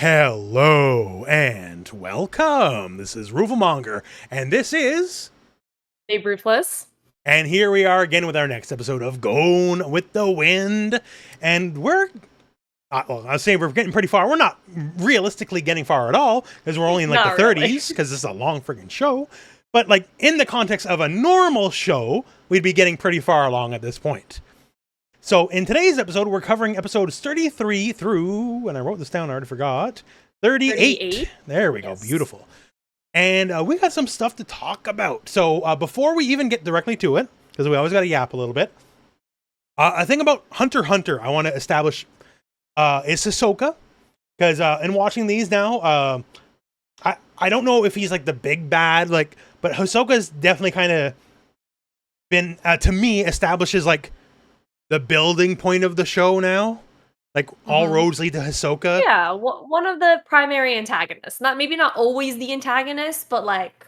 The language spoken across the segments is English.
Hello and welcome. This is Rooflemonger, and this is BABERUTHLESS. and here we are again with our next episode of Gon With The Wind, and we're well, I was saying we're getting pretty far. We're not realistically getting far at all because we're only in like Not the 30s really. because this is a long freaking show. But like in the context of a normal show, we'd be getting pretty far along at this point. So in today's episode, we're covering episodes 33 through, and I wrote this down, I already forgot, 38. There we go, beautiful. And we got some stuff to talk about. So before we even get directly to it, because we always got to yap a little bit, I think about Hunter x Hunter, I want to establish is Hisoka. Because in watching these now, I don't know if he's like the big bad, like, but Hisoka's definitely kind of been, to me, establishes like the building point of the show now. Like all roads lead to Hisoka. Yeah, one of the primary antagonists. Maybe not always the antagonist, but like,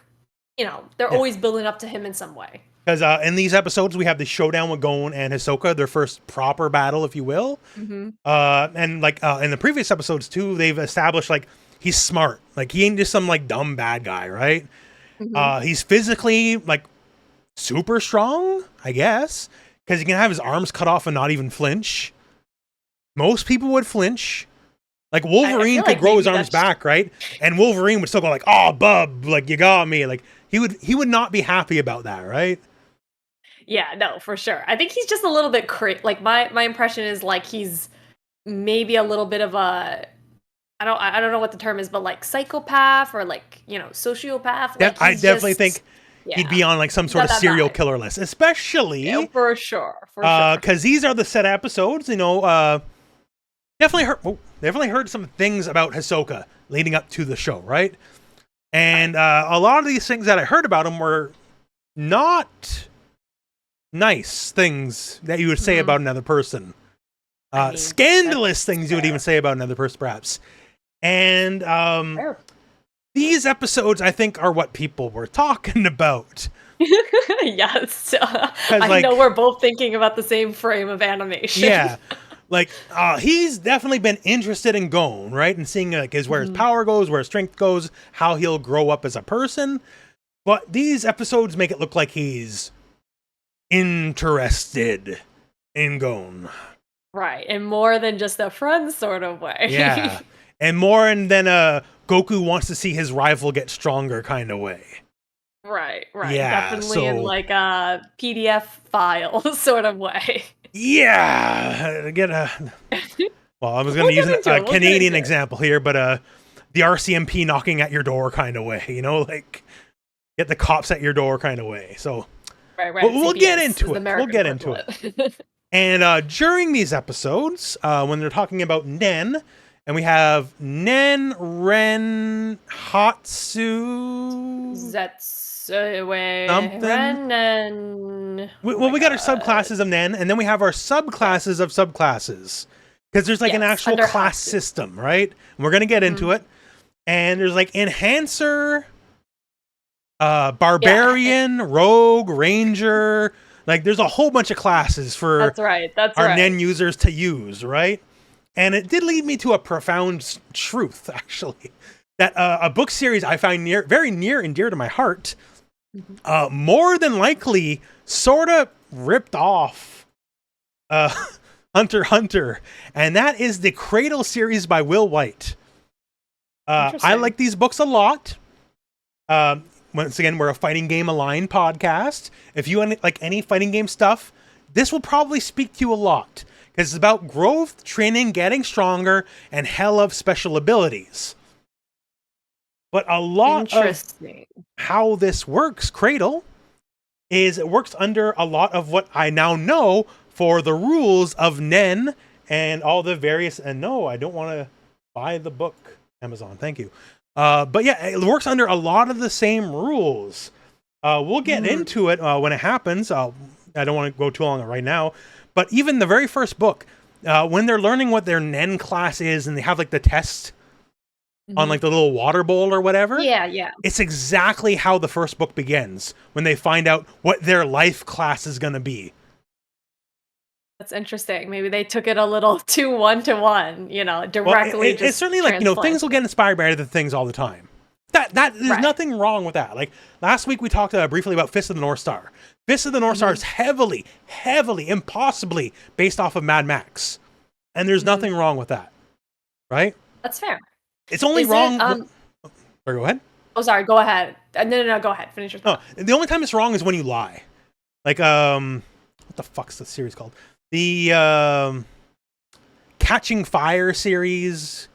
they're always building up to him in some way. Because in these episodes, we have the showdown with Gon and Hisoka, their first proper battle, if you will. And like in the previous episodes too, they've established like he's smart. Like he ain't just some like dumb bad guy, right? He's physically like super strong, I guess, because he can have his arms cut off and not even flinch. Most people would flinch. Like Wolverine could grow his arms back, right? And Wolverine would still go like, "Oh, bub, like you got me." Like he would not be happy about that, right? Yeah, no, for sure. I think he's just a little bit like my impression is like he's maybe a little bit of a I don't know what the term is, but like psychopath or like, sociopath. Like I definitely think he'd be on like some sort of serial killer list, especially for sure. Because these are the set episodes, definitely heard some things about Hisoka leading up to the show, right? And a lot of these things that I heard about him were not nice things that you would say about another person. Scandalous things you would even say about another person, perhaps. And these episodes, I think, are what people were talking about. Yes. I know we're both thinking about the same frame of animation. Yeah. Like, he's definitely been interested in Gon, right? And seeing like where his power goes, where his strength goes, how he'll grow up as a person. But these episodes make it look like he's interested in Gon. Right. And more than just a friend sort of way. Yeah. And more than Goku wants to see his rival get stronger kind of way. Right. Yeah, definitely in like a PDF file sort of way. Yeah. Well, I was going to use a Canadian example here, but the RCMP knocking at your door kind of way, like get the cops at your door kind of way. So right. We'll get into it. We'll get into it. And during these episodes, when they're talking about Nen, and we have Nen, Ren, Hatsu, something. Ren and... we got our subclasses of Nen, and then we have our subclasses of subclasses. Because there's like an actual class system, right? And we're going to get into it. And there's like Enhancer, Barbarian, Rogue, Ranger. Like there's a whole bunch of classes for our Nen users to use, right? And it did lead me to a profound truth, actually, that a book series I find very near and dear to my heart, more than likely sort of ripped off Hunter x Hunter, and that is the Cradle series by Will White. I like these books a lot. Once again, we're a Fighting Game Aligned podcast. If you like any fighting game stuff, this will probably speak to you a lot. Because it's about growth, training, getting stronger, and hell of special abilities. But a lot of how this works, Cradle, is it works under a lot of what I now know for the rules of Nen and all the various... And no, I don't want to buy the book. Amazon, thank you. But yeah, it works under a lot of the same rules. We'll get into it when it happens. I don't want to go too long right now. But even the very first book, when they're learning what their Nen class is and they have like the test on like the little water bowl or whatever. Yeah. It's exactly how the first book begins when they find out what their life class is going to be. That's interesting. Maybe they took it a little too one-to-one, you know, directly it's certainly like, you know, things will get inspired by other things all the time. That there's nothing wrong with that. Like last week we talked briefly about Fist of the North Star. Fist of the North Star is heavily, impossibly based off of Mad Max. And there's nothing wrong with that. Right? That's fair. It's only wrong... Or go ahead. Oh, sorry. Go ahead. No. Go ahead. Finish your thought. No, the only time it's wrong is when you lie. Like, what the fuck's the series called? The Catching Fire series,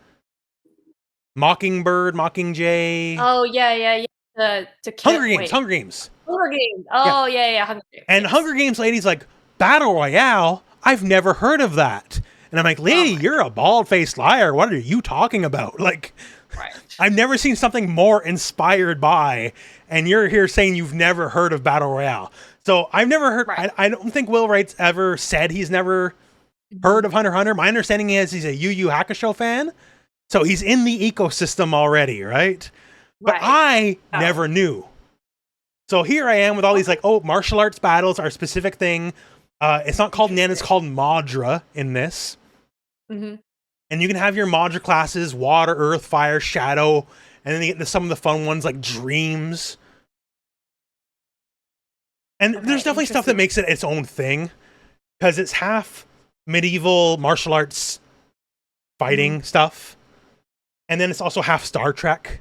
Mockingbird, Mockingjay. Oh yeah. Hunger Games. Oh yeah. Hunger Games. And Hunger Games lady's like, Battle Royale? I've never heard of that. And I'm like, lady, you're a bald-faced liar. What are you talking about? Like, I've never seen something more inspired by, and you're here saying you've never heard of Battle Royale. So I've never heard, I don't think Will Wright's ever said he's never heard of Hunter x Hunter. My understanding is he's a Yu Yu Hakusho fan. So he's in the ecosystem already, right? But I never knew. So here I am with all these like, martial arts battles are a specific thing. It's not called Nen, it's called Madra in this. And you can have your Madra classes, water, earth, fire, shadow, and then you get into some of the fun ones like dreams. And there's definitely stuff that makes it its own thing, because it's half medieval martial arts fighting stuff, and then it's also half Star Trek.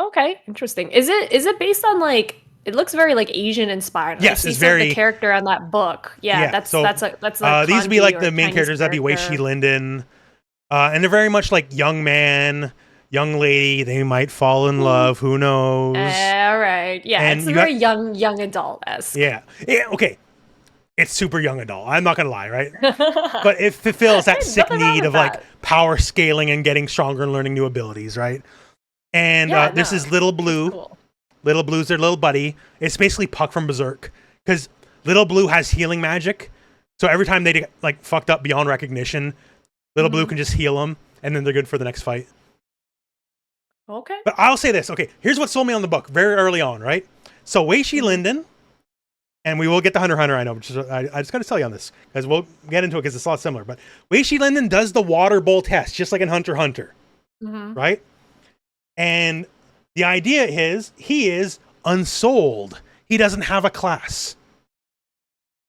Okay, interesting. Is it based on like? It looks very like Asian inspired. Yes, it's very the character on that book. Yeah, that's like these would be like the main characters. That'd be Wei Shi Linden, and they're very much like young man, young lady. They might fall in love. Who knows? All right. Yeah, and it's a very young adult-esque. Yeah. Okay. It's super young adult. I'm not gonna lie, right? But it fulfills that sick need of like power scaling and getting stronger and learning new abilities, right? And this is Little Blue. Cool. Little Blue's their little buddy. It's basically Puck from Berserk, because Little Blue has healing magic. So every time they get like fucked up beyond recognition, Little Blue can just heal them, and then they're good for the next fight. Okay. But I'll say this. Okay, here's what sold me on the book very early on, right? So Wei Shi Linden, and we will get to Hunter x Hunter, I know, which is, I just got to tell you on this, because we'll get into it because it's a lot similar. But Wei Shi Linden does the water bowl test, just like in Hunter x Hunter, right? And the idea is he is unsouled. He doesn't have a class.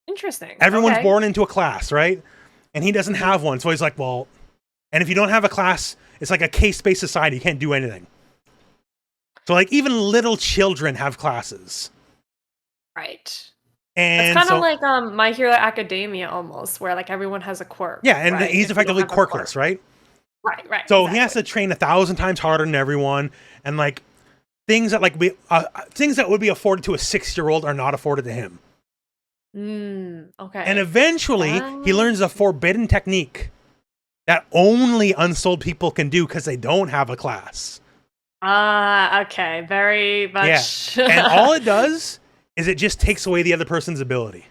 Interesting. Everyone's born into a class, right? And he doesn't have one. So he's like, well, and if you don't have a class, it's like a caste-based society. You can't do anything. So like even little children have classes. Right. And it's kind of like My Hero Academia almost, where like everyone has a quirk. Yeah, and he's effectively quirkless, right? Right. So he has to train 1,000 times harder than everyone, and like things that like things that would be afforded to a 6-year-old are not afforded to him. Okay. And eventually he learns a forbidden technique that only unsouled people can do because they don't have a class. Okay. Very much. Yeah. And all it does is it just takes away the other person's ability.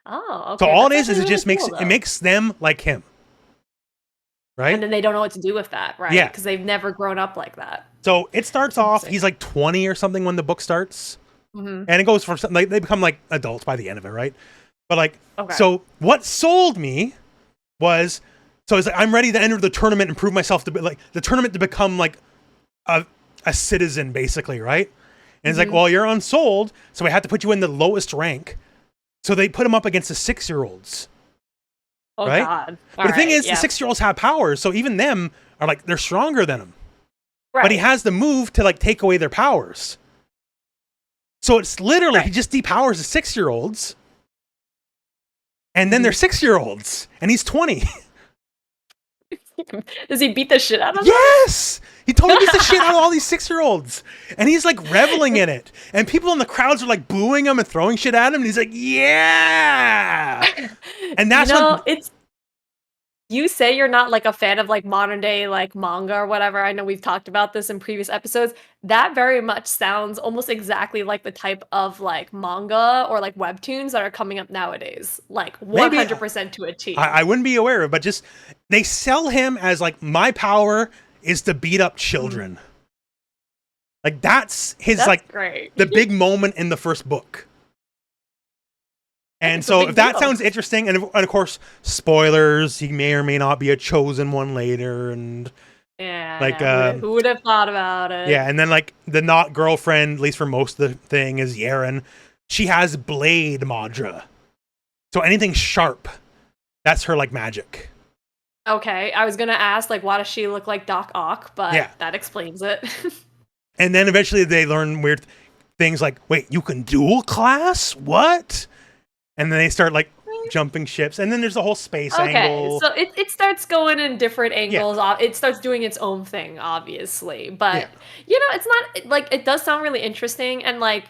Oh, okay. So all it is it just makes them like him. Right? And then they don't know what to do with that, right? Yeah. Because they've never grown up like that. So it starts off, he's like 20 or something when the book starts. And it goes for something, like, they become like adults by the end of it, right? But like, so what sold me was, so it's like, I'm ready to enter the tournament and prove myself to be like, the tournament to become like a citizen, basically, right? And it's like, well, you're unsouled, so we have to put you in the lowest rank. So they put him up against the 6-year-olds. Oh, right? God. But the thing is, the 6-year-olds have powers, so even them are like, they're stronger than him. Right. But he has the move to like take away their powers. So it's literally, he just depowers the 6-year-olds. And then they're 6-year-olds. And he's 20. Does he beat the shit out of them? Yes! He totally beats the shit out of all these 6-year-olds. And he's like reveling in it. And people in the crowds are like booing him and throwing shit at him. And he's like, yeah! And that's it's. You say you're not like a fan of like modern day like manga or whatever. I know we've talked about this in previous episodes. That very much sounds almost exactly like the type of like manga or like webtoons that are coming up nowadays. Like 100% to a T. I wouldn't be aware of it, but just they sell him as like, my power is to beat up children. Like that's his great. The big moment in the first book. And so if that sounds interesting, and of course, spoilers, he may or may not be a chosen one later, and who would have thought about it? Yeah, and then like the not girlfriend, at least for most of the thing, is Yaren. She has blade Madra. So anything sharp, that's her like magic. Okay, I was gonna ask like why does she look like Doc Ock, but that explains it. And then eventually they learn weird things like, wait, you can dual class? What? And then they start like jumping ships, and then there's a whole space angle. So it starts going in different angles. It starts doing its own thing, obviously. But it's not like, it does sound really interesting, and like,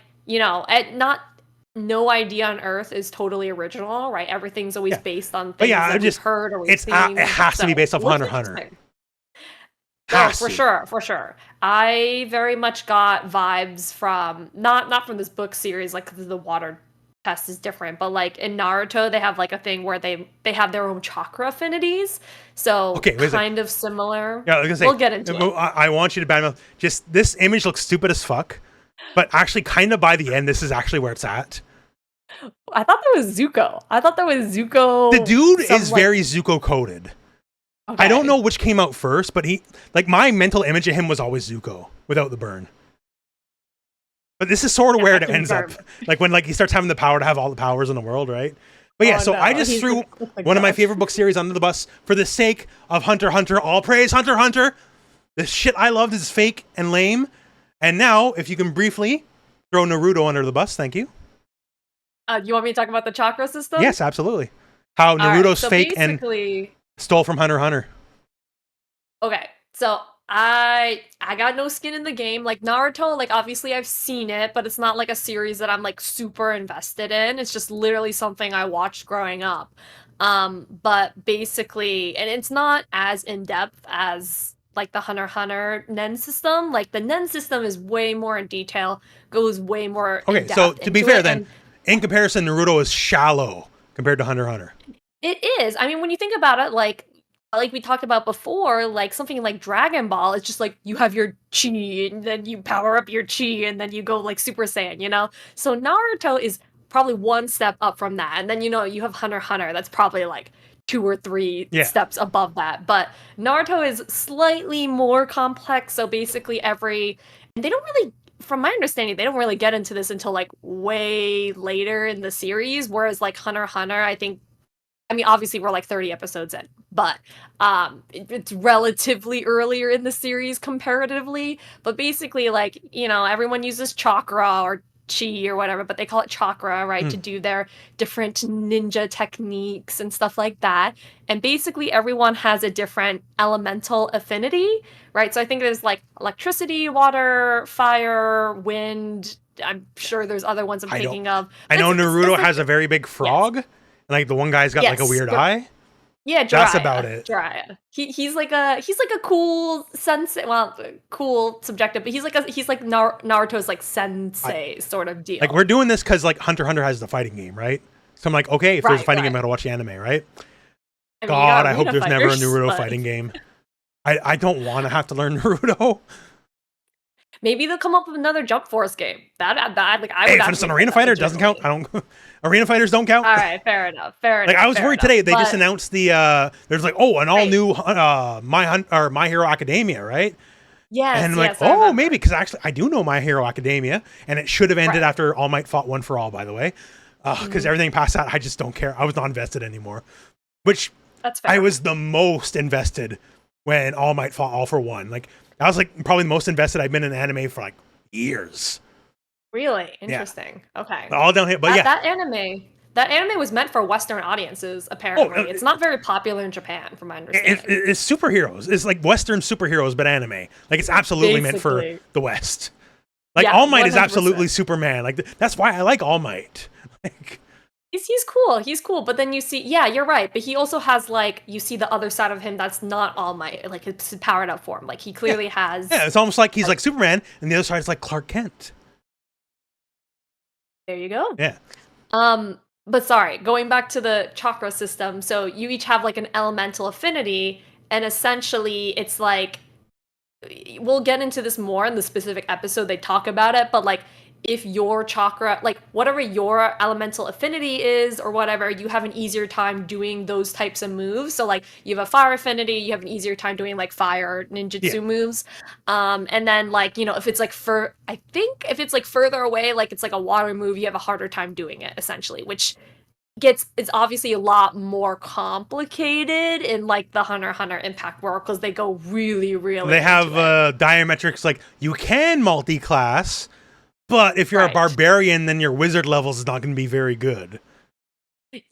no idea on Earth is totally original, right? Everything's always based on things that we've heard or we've seen. It has to be based off Hunter x Hunter. Oh, for sure. I very much got vibes from not from this book series, like the water test is different, but like in Naruto they have like a thing where they have their own chakra affinities, so kind of similar. Yeah, I was gonna say, we'll get into it. I want you to badmouth. Just this image looks stupid as fuck, but actually kind of by the end this is actually where it's at. I thought that was Zuko. The dude is very Zuko coded. I don't know which came out first, but he, like, my mental image of him was always Zuko without the burn. But this is sort of where it ends up. Like when he starts having the power to have all the powers in the world, right? But yeah, I just threw one of my favorite book series under the bus for the sake of Hunter x Hunter. All praise Hunter x Hunter. The shit I loved is fake and lame. And now, if you can briefly throw Naruto under the bus, thank you. You want me to talk about the chakra system? Yes, absolutely. How Naruto's fake and stole from Hunter x Hunter. Okay, so I got no skin in the game. Like Naruto, like obviously I've seen it, but it's not like a series that I'm like super invested in. It's just literally something I watched growing up. But basically, and it's not as in-depth as like the Hunter x Hunter Nen system. Like the Nen system is way more in detail, goes way more in-depth. So to be fair then, in comparison, Naruto is shallow compared to Hunter x Hunter. It is. I mean, when you think about it, like we talked about before, like something like Dragon Ball, it's just like you have your chi and then you power up your chi and then you go like Super Saiyan, you know? So Naruto is probably one step up from that. And then, you have Hunter x Hunter, that's probably like 2 or 3 steps above that. But Naruto is slightly more complex. So basically and they don't really, from my understanding, they don't really get into this until like way later in the series. Whereas like Hunter x Hunter, I mean, obviously we're like 30 episodes in, but it's relatively earlier in the series comparatively. But basically, like, everyone uses chakra or chi or whatever, but they call it chakra, right, to do their different ninja techniques and stuff like that. And basically everyone has a different elemental affinity, right? So I think there's like electricity, water, fire, wind. I'm sure there's other ones I'm thinking of. I know Naruto has a very big frog. Yes. Like the one guy's got like a weird eye. Yeah, Jiraiya. That's about it. Jiraiya. He's like a cool sensei. Well, cool subjective, but he's like Naruto's like sensei sort of deal. Like we're doing this because like Hunter x Hunter has the fighting game, right? So I'm like, okay, if there's a fighting game, I gotta watch the anime, right? I hope there's never a Naruto fighting game. I don't want to have to learn Naruto. Maybe they'll come up with another Jump Force game. Like I would. Hey, if it's an arena fighter, it doesn't count. Arena fighters don't count. All right, fair enough. Like I was worried today. They just announced there's like an all new My Hero Academia, right? Yes. And like maybe because actually I do know My Hero Academia, and it should have ended after All Might fought One for All. By the way, because everything past that, I just don't care. I was not invested anymore. Which that's fair. I was the most invested when All Might fought All for One. Like I was like probably the most invested I've been in anime for like years. Really interesting. Yeah. Okay. All downhill, but that anime was meant for Western audiences. Apparently, it's not very popular in Japan, from my understanding. It's superheroes. It's like Western superheroes, but anime. Like it's absolutely meant for the West. Like All Might 100%. Is absolutely Superman. Like that's why I like All Might. Like. He's cool. He's cool. But then you see, you're right. But he also has like, you see the other side of him that's not All Might. Like it's powered up form. Like he clearly has. Yeah, it's almost like he's like Superman, and the other side is like Clark Kent. There you go. Yeah. But sorry, going back to the chakra system. So you each have like an elemental affinity, and essentially it's like, we'll get into this more in the specific episode they talk about it, but like if your chakra, like whatever your elemental affinity is or whatever, you have an easier time doing those types of moves. So like you have a fire affinity, you have an easier time doing like fire ninjutsu moves. And then like, you know, if it's like I think if it's like further away, like it's like a water move, you have a harder time doing it essentially, which it's obviously a lot more complicated in like the Hunter x Hunter Impact world because they go really they have diametrics, like you can multi-class, but if you're a barbarian, then your wizard levels is not going to be very good.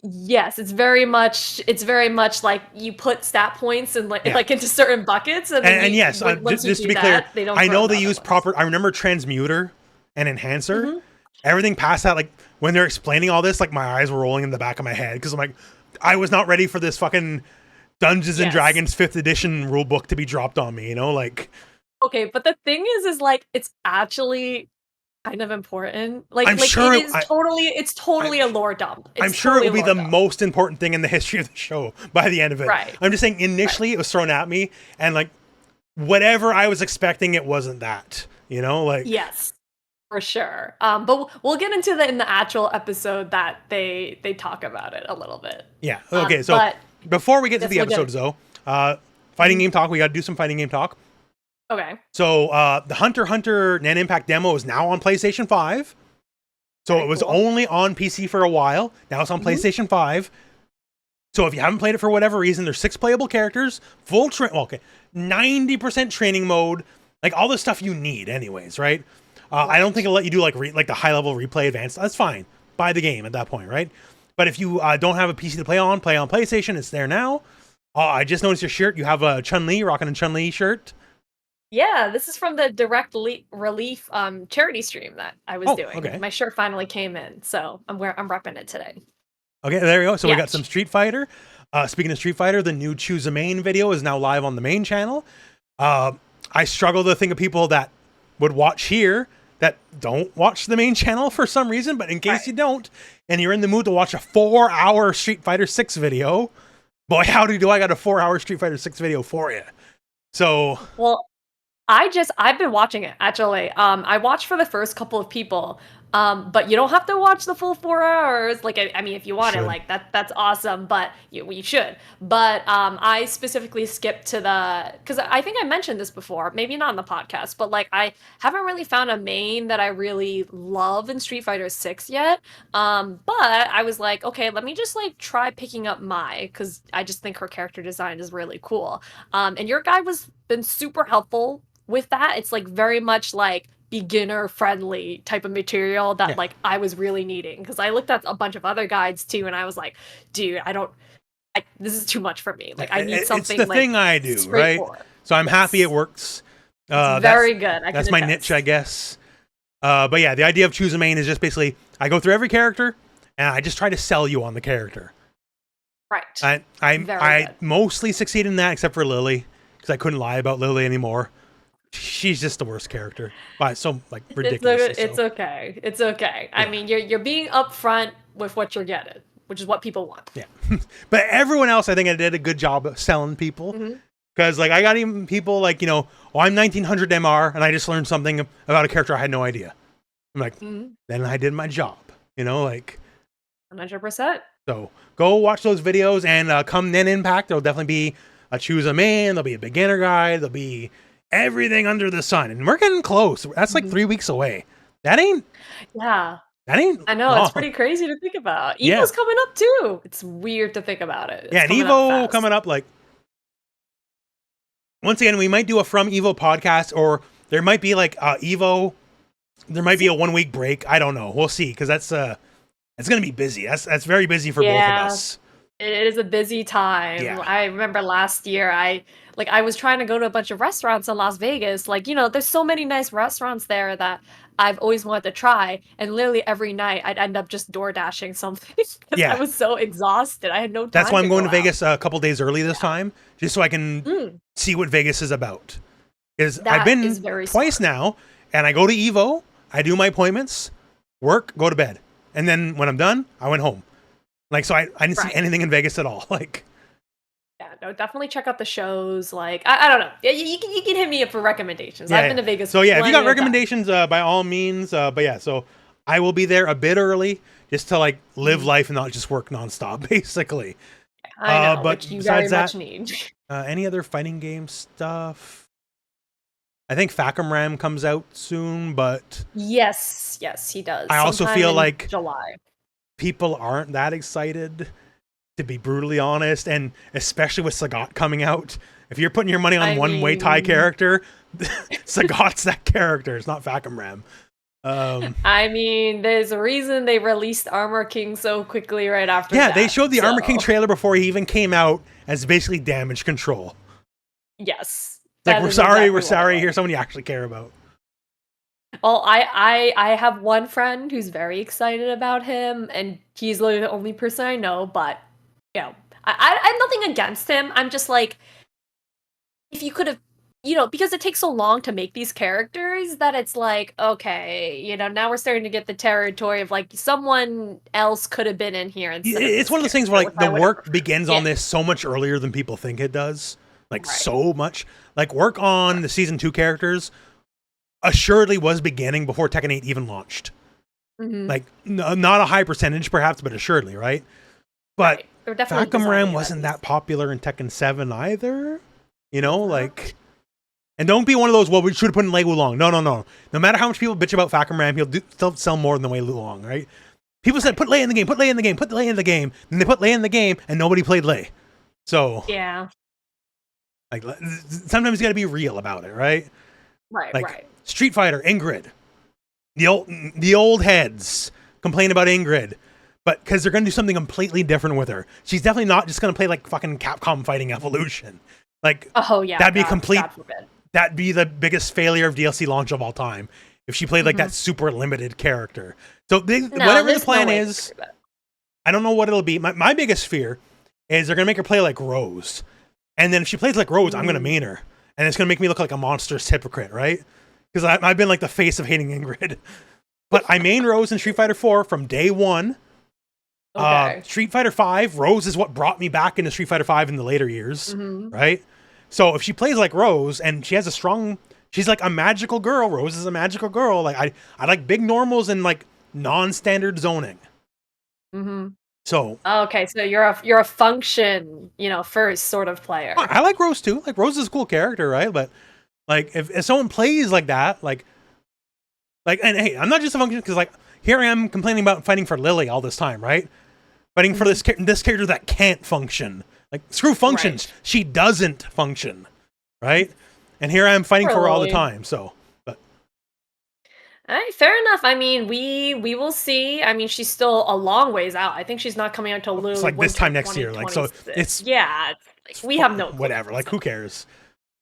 Yes, it's very much like you put stat points and like into certain buckets, and yes, just to be clear, I know they use proper. I remember transmuter and enhancer. Everything past that, like when they're explaining all this, like my eyes were rolling in the back of my head because I'm like, I was not ready for this fucking Dungeons and Dragons 5th edition rule book to be dropped on me. You know, like. Okay, but the thing is like it's actually kind of important. Like, I'm sure it's totally a lore dump. I'm sure it will be the most important thing in the history of the show by the end of it. Right. I'm just saying initially it was thrown at me and like whatever I was expecting, it wasn't that, you know, like. Yes, for sure. But we'll get into that in the actual episode that they talk about it a little bit. Yeah. Okay. So before we get to the episodes though, fighting game talk, we got to do some fighting game talk. Okay. So the Hunter x Hunter Nen Impact demo is now on PlayStation 5. So it was only on PC for a while. Now it's on PlayStation 5. So if you haven't played it for whatever reason, there's 6 playable characters, 90% training mode, like all the stuff you need anyways, right? I don't think it'll let you do like the high level replay advanced. That's fine. Buy the game at that point, right? But if you don't have a PC to play on PlayStation. It's there now. I just noticed your shirt. You have a Chun-Li, rocking a Chun-Li shirt. Yeah, this is from the Direct Relief charity stream that I was doing. Okay. My shirt finally came in, so I'm repping it today. Okay, there we go. So we got some Street Fighter. Speaking of Street Fighter, the new Choose a Main video is now live on the main channel. I struggle to think of people that would watch here that don't watch the main channel for some reason, but in case you don't, and you're in the mood to watch a 4-hour Street Fighter 6 video, boy, howdy do I got a 4-hour Street Fighter 6 video for you. So... Well, I've been watching it, actually. I watched for the first couple of people, but you don't have to watch the full 4 hours. Like, I mean, if you want it, like, that's awesome, but you should. But I specifically skipped to because I think I mentioned this before, maybe not on the podcast, but, like, I haven't really found a main that I really love in Street Fighter 6 yet. But I was like, okay, let me just, like, try picking up Mai, because I just think her character design is really cool. And your guy been super helpful with that. It's like very much like beginner friendly type of material that like I was really needing, because I looked at a bunch of other guides too and I was like, dude, this is too much for me. Like I need something. It's the thing I do, right? So I'm happy it works. Very good. That's my niche, I guess. But yeah, the idea of Choose a Main is just basically I go through every character and I just try to sell you on the character. Right. I mostly succeed in that, except for Lily, because I couldn't lie about Lily anymore. She's just the worst character. So like ridiculous. It's okay. It's okay. Yeah. I mean, you're being upfront with what you're getting, which is what people want. Yeah. But everyone else, I think I did a good job of selling people. Because like I got even people like, you know, I'm 1900 MR and I just learned something about a character I had no idea. I'm like, then I did my job. You know, like 100%. So go watch those videos and come Nen Impact. There'll definitely be a Choose a Main. There'll be a beginner guide. There'll be everything under the sun, and we're getting close. That's like 3 weeks away. That ain't. Yeah. That ain't. I know it's pretty crazy to think about. Evo's coming up too. It's weird to think about it. And Evo coming up. Like once again, we might do a From Evo podcast, or there might be like Evo. There might be a 1 week break. I don't know. We'll see, because that's it's gonna be busy. That's very busy for both of us. It is a busy time. Yeah. I remember last year I was trying to go to a bunch of restaurants in Las Vegas. Like, you know, there's so many nice restaurants there that I've always wanted to try. And literally every night I'd end up just door dashing something because I was so exhausted. I had no time. That's why I'm going to Vegas a couple days early this time, just so I can see what Vegas is about. I've been twice now, and I go to Evo, I do my appointments, work, go to bed. And then when I'm done, I went home. Like, so I didn't see anything in Vegas at all. Like, Yeah, no, definitely check out the shows. Like, I don't know. Yeah, you can hit me up for recommendations. I've been to Vegas. So yeah, if you got recommendations, by all means. But yeah, so I will be there a bit early just to like live life and not just work nonstop, basically. I know, but which you besides very much need. Any other fighting game stuff? I think Facum Ram comes out soon, but yes, he does. I also feel like July. People aren't that excited, to be brutally honest, and especially with Sagat coming out. If you're putting your money on one Muay Thai character, Sagat's that character. It's not Facum Ram. I mean, there's a reason they released Armor King so quickly right after that. Yeah, they showed the Armor King trailer before he even came out as basically damage control. Yes. Like, we're sorry, here's someone you actually care about. Well, I have one friend who's very excited about him, and he's literally the only person I know, but, you know, I have nothing against him. I'm just like, if you could have, you know, because it takes so long to make these characters that it's like, okay, you know, now we're starting to get the territory of like someone else could have been in here. It's one of those things where like the work begins on this so much earlier than people think it does. Like so much. Like work on the season 2 characters assuredly was beginning before Tekken 8 even launched. Like not a high percentage perhaps, but assuredly, right? But Facum Ram wasn't that popular in Tekken 7 either. You know, like, and don't be one of those, well, we should have put in Lei Wulong. No. No matter how much people bitch about Facum Ram, he'll still sell more than Lei Wulong, right? People said, put Lei in the game, put Lei in the game, put Lei in the game. Then they put Lei in the game, and nobody played Lei. So, yeah. Like, sometimes you gotta be real about it, right? Right. Street Fighter, Ingrid. The old heads complain about Ingrid, but because they're gonna do something completely different with her. She's definitely not just gonna play like fucking Capcom Fighting Evolution. Like, that'd be complete. That'd be the biggest failure of DLC launch of all time if she played like that super limited character. So whatever the plan is, I don't know what it'll be. My biggest fear is they're gonna make her play like Rose, and then if she plays like Rose, I'm gonna main her, and it's gonna make me look like a monstrous hypocrite, right? Because I've been like the face of hating Ingrid. But I main Rose in Street Fighter 4 from day one. Street Fighter 5, Rose is what brought me back into Street Fighter 5 in the later years, right? So if she plays like Rose and she has she's like a magical girl. Rose is a magical girl. Like I like big normals and like non-standard zoning. So okay, so you're a function, you know, first sort of player. I like Rose too. Like Rose is a cool character, right? But like if someone plays like that, like and hey, I'm not just a function because like here I am complaining about fighting for Lily all this time, right? Fighting for this character that can't function. Like, screw functions. She doesn't function, right? And here I am fighting for her all the time, so. But. All right, fair enough. I mean, we will see. I mean, she's still a long ways out. I think she's not coming out until it's like this time next year. Like, so it's. Yeah, like, we have no clue. Whatever, like, who cares?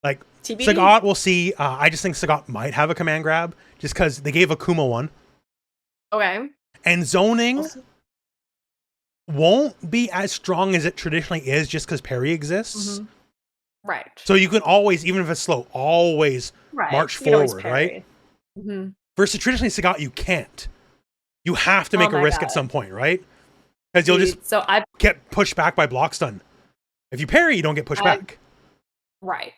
Like, TBD? Sagat, we'll see. I just think Sagat might have a command grab, just because they gave Akuma one. Okay. And zoning won't be as strong as it traditionally is just because parry exists. Right. So you can always, even if it's slow, always march forward, right? Versus traditionally Sagat, you can't. You have to make a risk at some point, right? Because you'll just get pushed back by block stun. If you parry, you don't get pushed back. Right.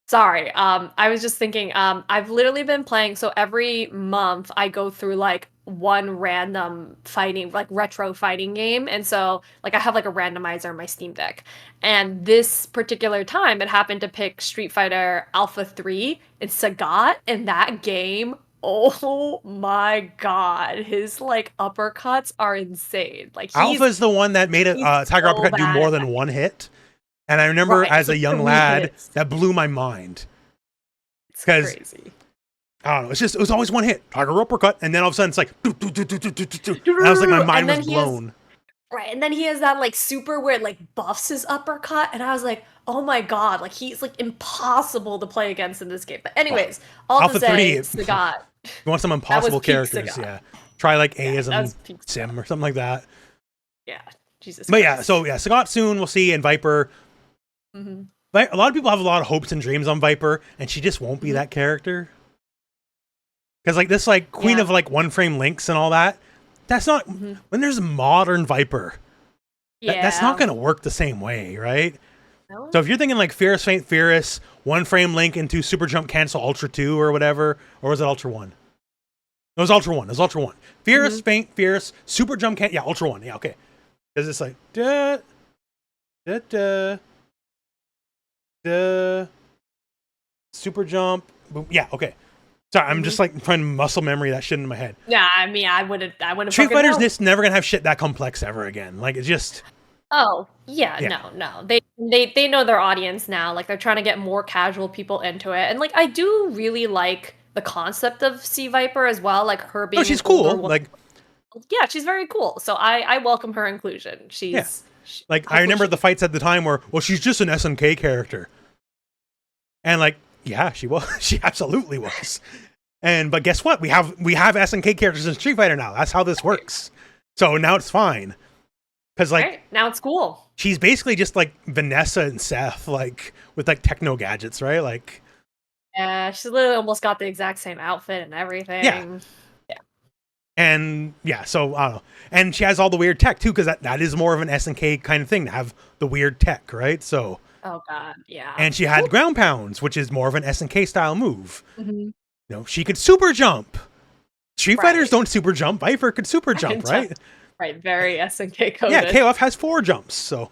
Sorry. I was just thinking, I've literally been playing, so every month I go through like one random fighting, like retro fighting game. And so like I have like a randomizer on my Steam Deck. And this particular time it happened to pick Street Fighter Alpha 3 and Sagat in that game. Oh my god. His like uppercuts are insane. Like Alpha's the one that made Tiger Uppercut do more than one hit. And I remember as a young lad, that blew my mind. It's crazy. I don't know. It was always one hit. Tiger uppercut. And then all of a sudden it's like, and I was like, my mind was blown. And then he has that like super where it like buffs his uppercut. And I was like, oh my god, like he's like impossible to play against in this game. But anyways, Alpha to say, 3, Sagat. You want some impossible characters, yeah. Try like Aism Sim or something like that. Yeah, Jesus But Christ. Sagat soon, we'll see, and Viper. A lot of people have a lot of hopes and dreams on Viper, and she just won't be that character. Because like this like queen of like one frame links and all that, that's not when there's modern Viper. That's not going to work the same way, right? No? So if you're thinking like Fierce, Faint, Fierce, one frame link into Super Jump Cancel Ultra 2 or whatever, or was it Ultra 1? It was Ultra 1. It was Ultra 1. Fierce, Faint, Fierce, Super Jump Cancel. Yeah, Ultra 1. Yeah, okay. Because it's like, da, da, da, da, Super Jump. Boom. Yeah, okay. Sorry, I'm just like trying to muscle memory that shit in my head. Yeah, I mean, I wouldn't. Street Fighter's this never gonna have shit that complex ever again. Like it's just. Oh yeah, no. They know their audience now. Like they're trying to get more casual people into it, and like I do really like the concept of Sea Viper as well. Like her being. Oh, she's cool. Like. Yeah, she's very cool. So I welcome her inclusion. She's like I remember the fights at the time where she's just an SNK character, and like yeah she was she absolutely was, but guess what we have SNK characters in Street Fighter now. That's how this works. So now it's fine because like now it's cool. She's basically just like Vanessa and Seth like with like techno gadgets, right? Like yeah, she's literally almost got the exact same outfit and everything. Yeah. And yeah, so I don't know. And she has all the weird tech too, because that is more of an SNK kind of thing to have the weird tech, right? So oh god, yeah. And she had ground pounds, which is more of an SNK style move. You know, she could super jump. Street Fighters don't super jump. Viper could super jump, right? Right, very SNK coded. Yeah, KOF has 4 jumps. So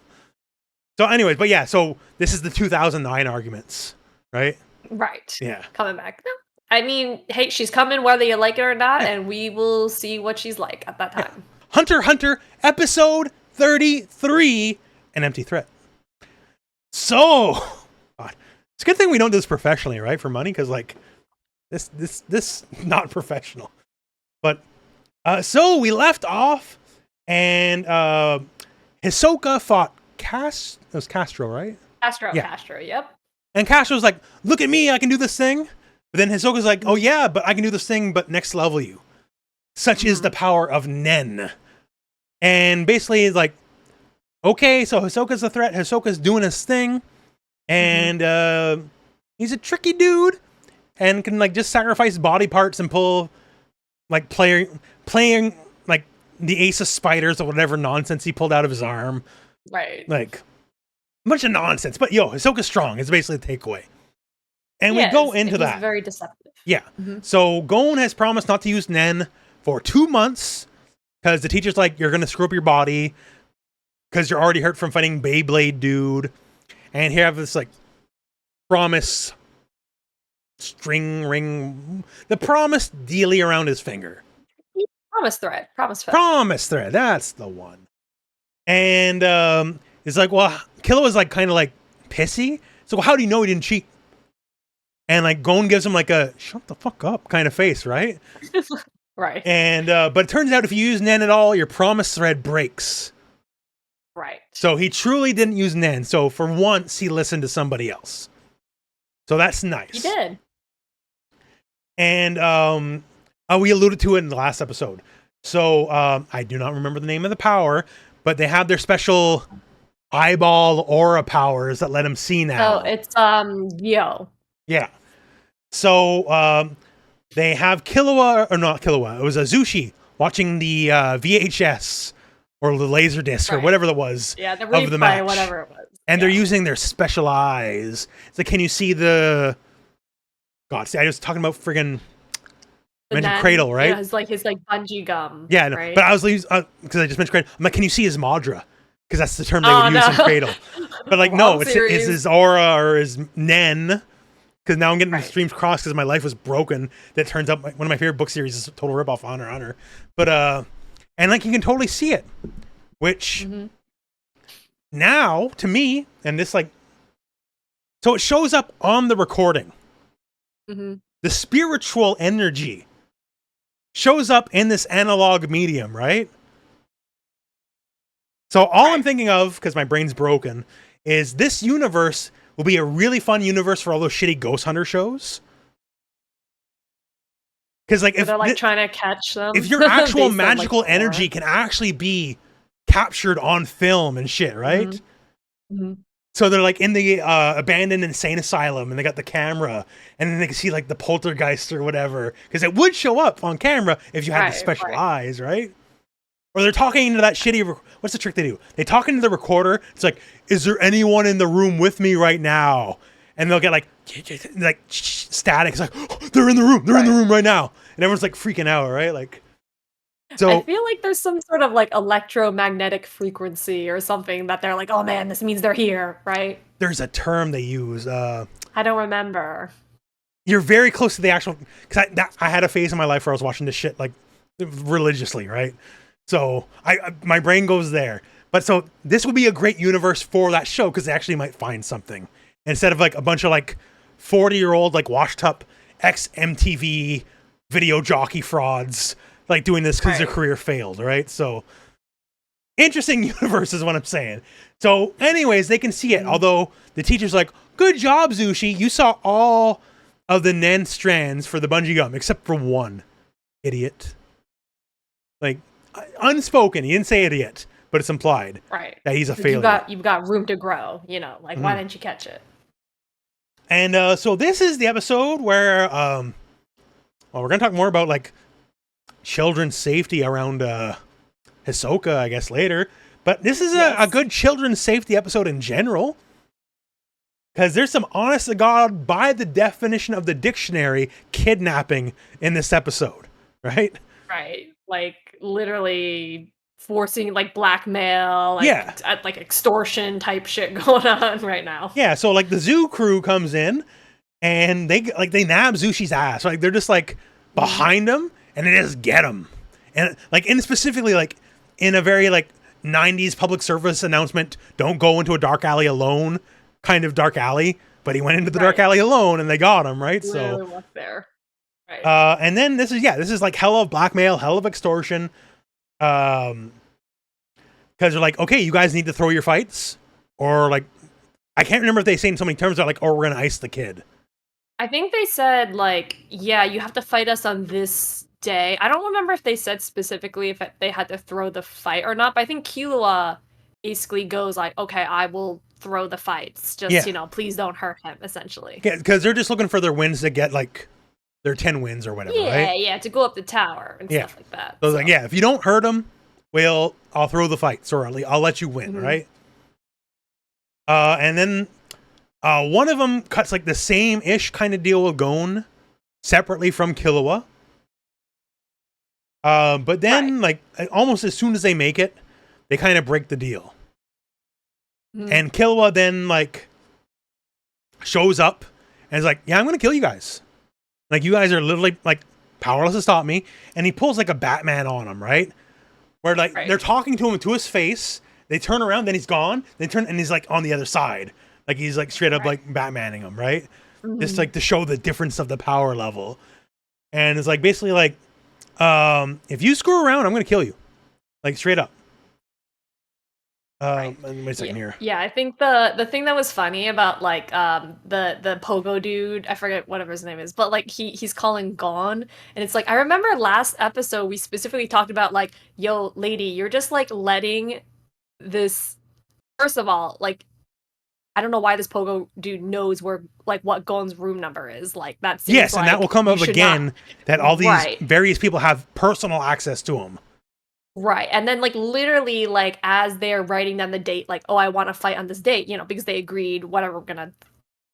anyways, but yeah, so this is the 2009 arguments, right? Right. Yeah. Coming back. No. I mean, hey, she's coming whether you like it or not, and we will see what she's like at that time. Yeah. Hunter x Hunter, episode 33, An Empty Threat. So, God, it's a good thing we don't do this professionally, right? For money, because like, this not professional. But, so we left off, and Hisoka fought it was Castro, right? Castro, yep. And Castro's like, look at me, I can do this thing. But then Hisoka's like, oh yeah, but I can do this thing, but next level you. Such is the power of Nen. And basically like, okay, so Hisoka's a threat. Hisoka's doing his thing. And he's a tricky dude. And can like just sacrifice body parts and pull like playing like the Ace of Spiders or whatever nonsense he pulled out of his arm. Right. Like a bunch of nonsense. But yo, Hisoka's strong is basically the takeaway. And we go into that. He's very deceptive. Yeah. So Gon has promised not to use Nen for 2 months because the teacher's like, you're going to screw up your body because you're already hurt from fighting Beyblade dude. And here I have this like promise string ring, the promise dealy around his finger. Promise thread. Promise thread. That's the one. And it's like, well, Killua is like kind of like pissy. So how do you know he didn't cheat? And like Gon gives him like a shut the fuck up kind of face, right? Right. And but it turns out if you use Nen at all, your promise thread breaks. Right. So he truly didn't use Nen. So for once, he listened to somebody else. So that's nice. He did. And we alluded to it in the last episode. So I do not remember the name of the power, but they have their special eyeball aura powers that let him see now. Oh, it's Yo. Yeah. So they have Killua, or not Killua, it was Azushi watching the VHS or the laser disc or whatever it was. Yeah, the replay, of the match. whatever it was. And they're using their special eyes. It's like, can you see the... God, see, I was talking about friggin' mentioned Cradle, right? Yeah, his bungee gum. Yeah, no, right? but I was because I just mentioned Cradle. I'm like, can you see his Madra? Because that's the term they would use in Cradle. But like, no, it's his aura or his Nen. Because now I'm getting the streams crossed because my life was broken. That turns out one of my favorite book series is a total ripoff of Honor Honor. But and like you can totally see it, which now to me and this like, so it shows up on the recording. The spiritual energy shows up in this analog medium, right? So all I'm thinking of, because my brain's broken, is this universe will be a really fun universe for all those shitty Ghost Hunter shows. Because like if they're like trying to catch them, if your actual magical energy can actually be captured on film and shit, right? So they're like in the abandoned insane asylum, and they got the camera, and then they can see like the poltergeist or whatever, because it would show up on camera if you had the special eyes, right? Or they're talking into that shitty... What's the trick they do? They talk into the recorder. It's like, is there anyone in the room with me right now? And they'll get like static. It's like, oh, they're in the room. They're in the room right now. And everyone's like freaking out, right? Like, so I feel like there's some sort of like electromagnetic frequency or something that they're like, oh man, this means they're here, right? There's a term they use. I don't remember. You're very close to the actual... Because I had a phase in my life where I was watching this shit like religiously, right? So my brain goes there. But so this would be a great universe for that show because they actually might find something. Instead of like a bunch of like 40-year-old like washed up ex-MTV video jockey frauds like doing this because their career failed, right? So interesting universe is what I'm saying. So anyways, they can see it. Although the teacher's like, good job, Zushi. You saw all of the Nen strands for the bungee gum except for one. Idiot. Like, unspoken. He didn't say it yet, but it's implied that he's a failure. You've got room to grow, you know, like why didn't you catch it? And so this is the episode where we're gonna talk more about like children's safety around Hisoka, I guess, later. But this is a good children's safety episode in general. Because there's some honest to God, by the definition of the dictionary, kidnapping in this episode, right? Right. Like literally forcing like blackmail, like, like extortion type shit going on right now. Yeah, so like the zoo crew comes in and they nab Zushi's ass. Like they're just like behind him and they just get him. And like specifically like in a very like 90s public service announcement, don't go into a dark alley alone kind of dark alley, but he went into the dark alley alone and they got him, right? Literally was there. Right. And then this is like hell of blackmail, hell of extortion. Because they're like, okay, you guys need to throw your fights, or like, I can't remember if they say in so many terms, they're like, or we're gonna ice the kid. I think they said like, yeah, you have to fight us on this day. I don't remember if they said specifically if they had to throw the fight or not, but I think Killua basically goes like, okay, I will throw the fights. Just, you know, please don't hurt him, essentially. Yeah, because they're just looking for their wins to get like their 10 wins or whatever, right? Yeah, to go up the tower and stuff like that. So like, yeah, if you don't hurt him, well, I'll throw the fights, or I'll let you win, right? And then one of them cuts like the same-ish kind of deal with Gon separately from Killua. But then, like, almost as soon as they make it, they kind of break the deal. And Killua then, like, shows up and is like, yeah, I'm going to kill you guys. Like, you guys are literally, like, powerless to stop me. And he pulls, like, a Batman on him, right? Where, like, they're talking to him to his face. They turn around, then he's gone. They turn, and he's, like, on the other side. Like, he's, like, straight up, like, Batmaning him, right? Just, like, to show the difference of the power level. And it's, like, basically, like, if you screw around, I'm going to kill you. Like, straight up. Wait a second here. Yeah, I think the thing that was funny about like the pogo dude, I forget whatever his name is, but like he's calling Gon, and it's like I remember last episode we specifically talked about like, yo, lady, you're just like letting this. First of all, like I don't know why this pogo dude knows where like what Gon's room number is. Like that seems yes, and that will come up again. That all these various people have personal access to him. Right. And then like literally like as they're writing down the date, like, oh, I want to fight on this date, you know, because they agreed, whatever, we're gonna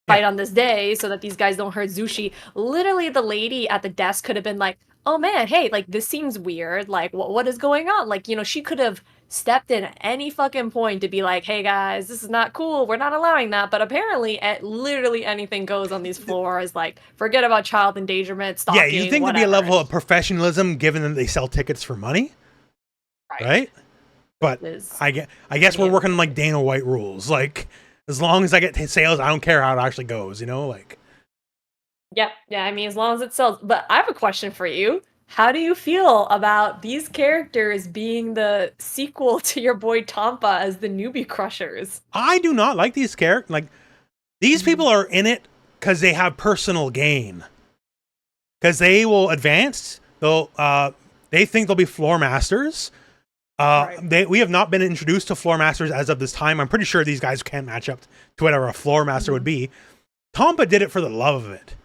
fight on this day so that these guys don't hurt Zushi. Literally the lady at the desk could have been like, oh man, hey, like this seems weird. Like what is going on? Like, you know, she could have stepped in at any fucking point to be like, hey guys, this is not cool. We're not allowing that. But apparently at literally anything goes on these floors. Like forget about child endangerment, stalking, yeah, you think there'd be a level of professionalism given that they sell tickets for money? Right? But I guess we're working on like Dana White rules. Like, as long as I get sales, I don't care how it actually goes, you know? Like, yeah, I mean, as long as it sells. But I have a question for you. How do you feel about these characters being the sequel to your boy Tompa as the newbie crushers? I do not like these characters. Like, these people are in it because they have personal gain. Because they will advance. They think they'll be floor masters. We have not been introduced to floor masters as of this time. I'm pretty sure these guys can't match up to whatever a floor master would be. Tompa did it for the love of it.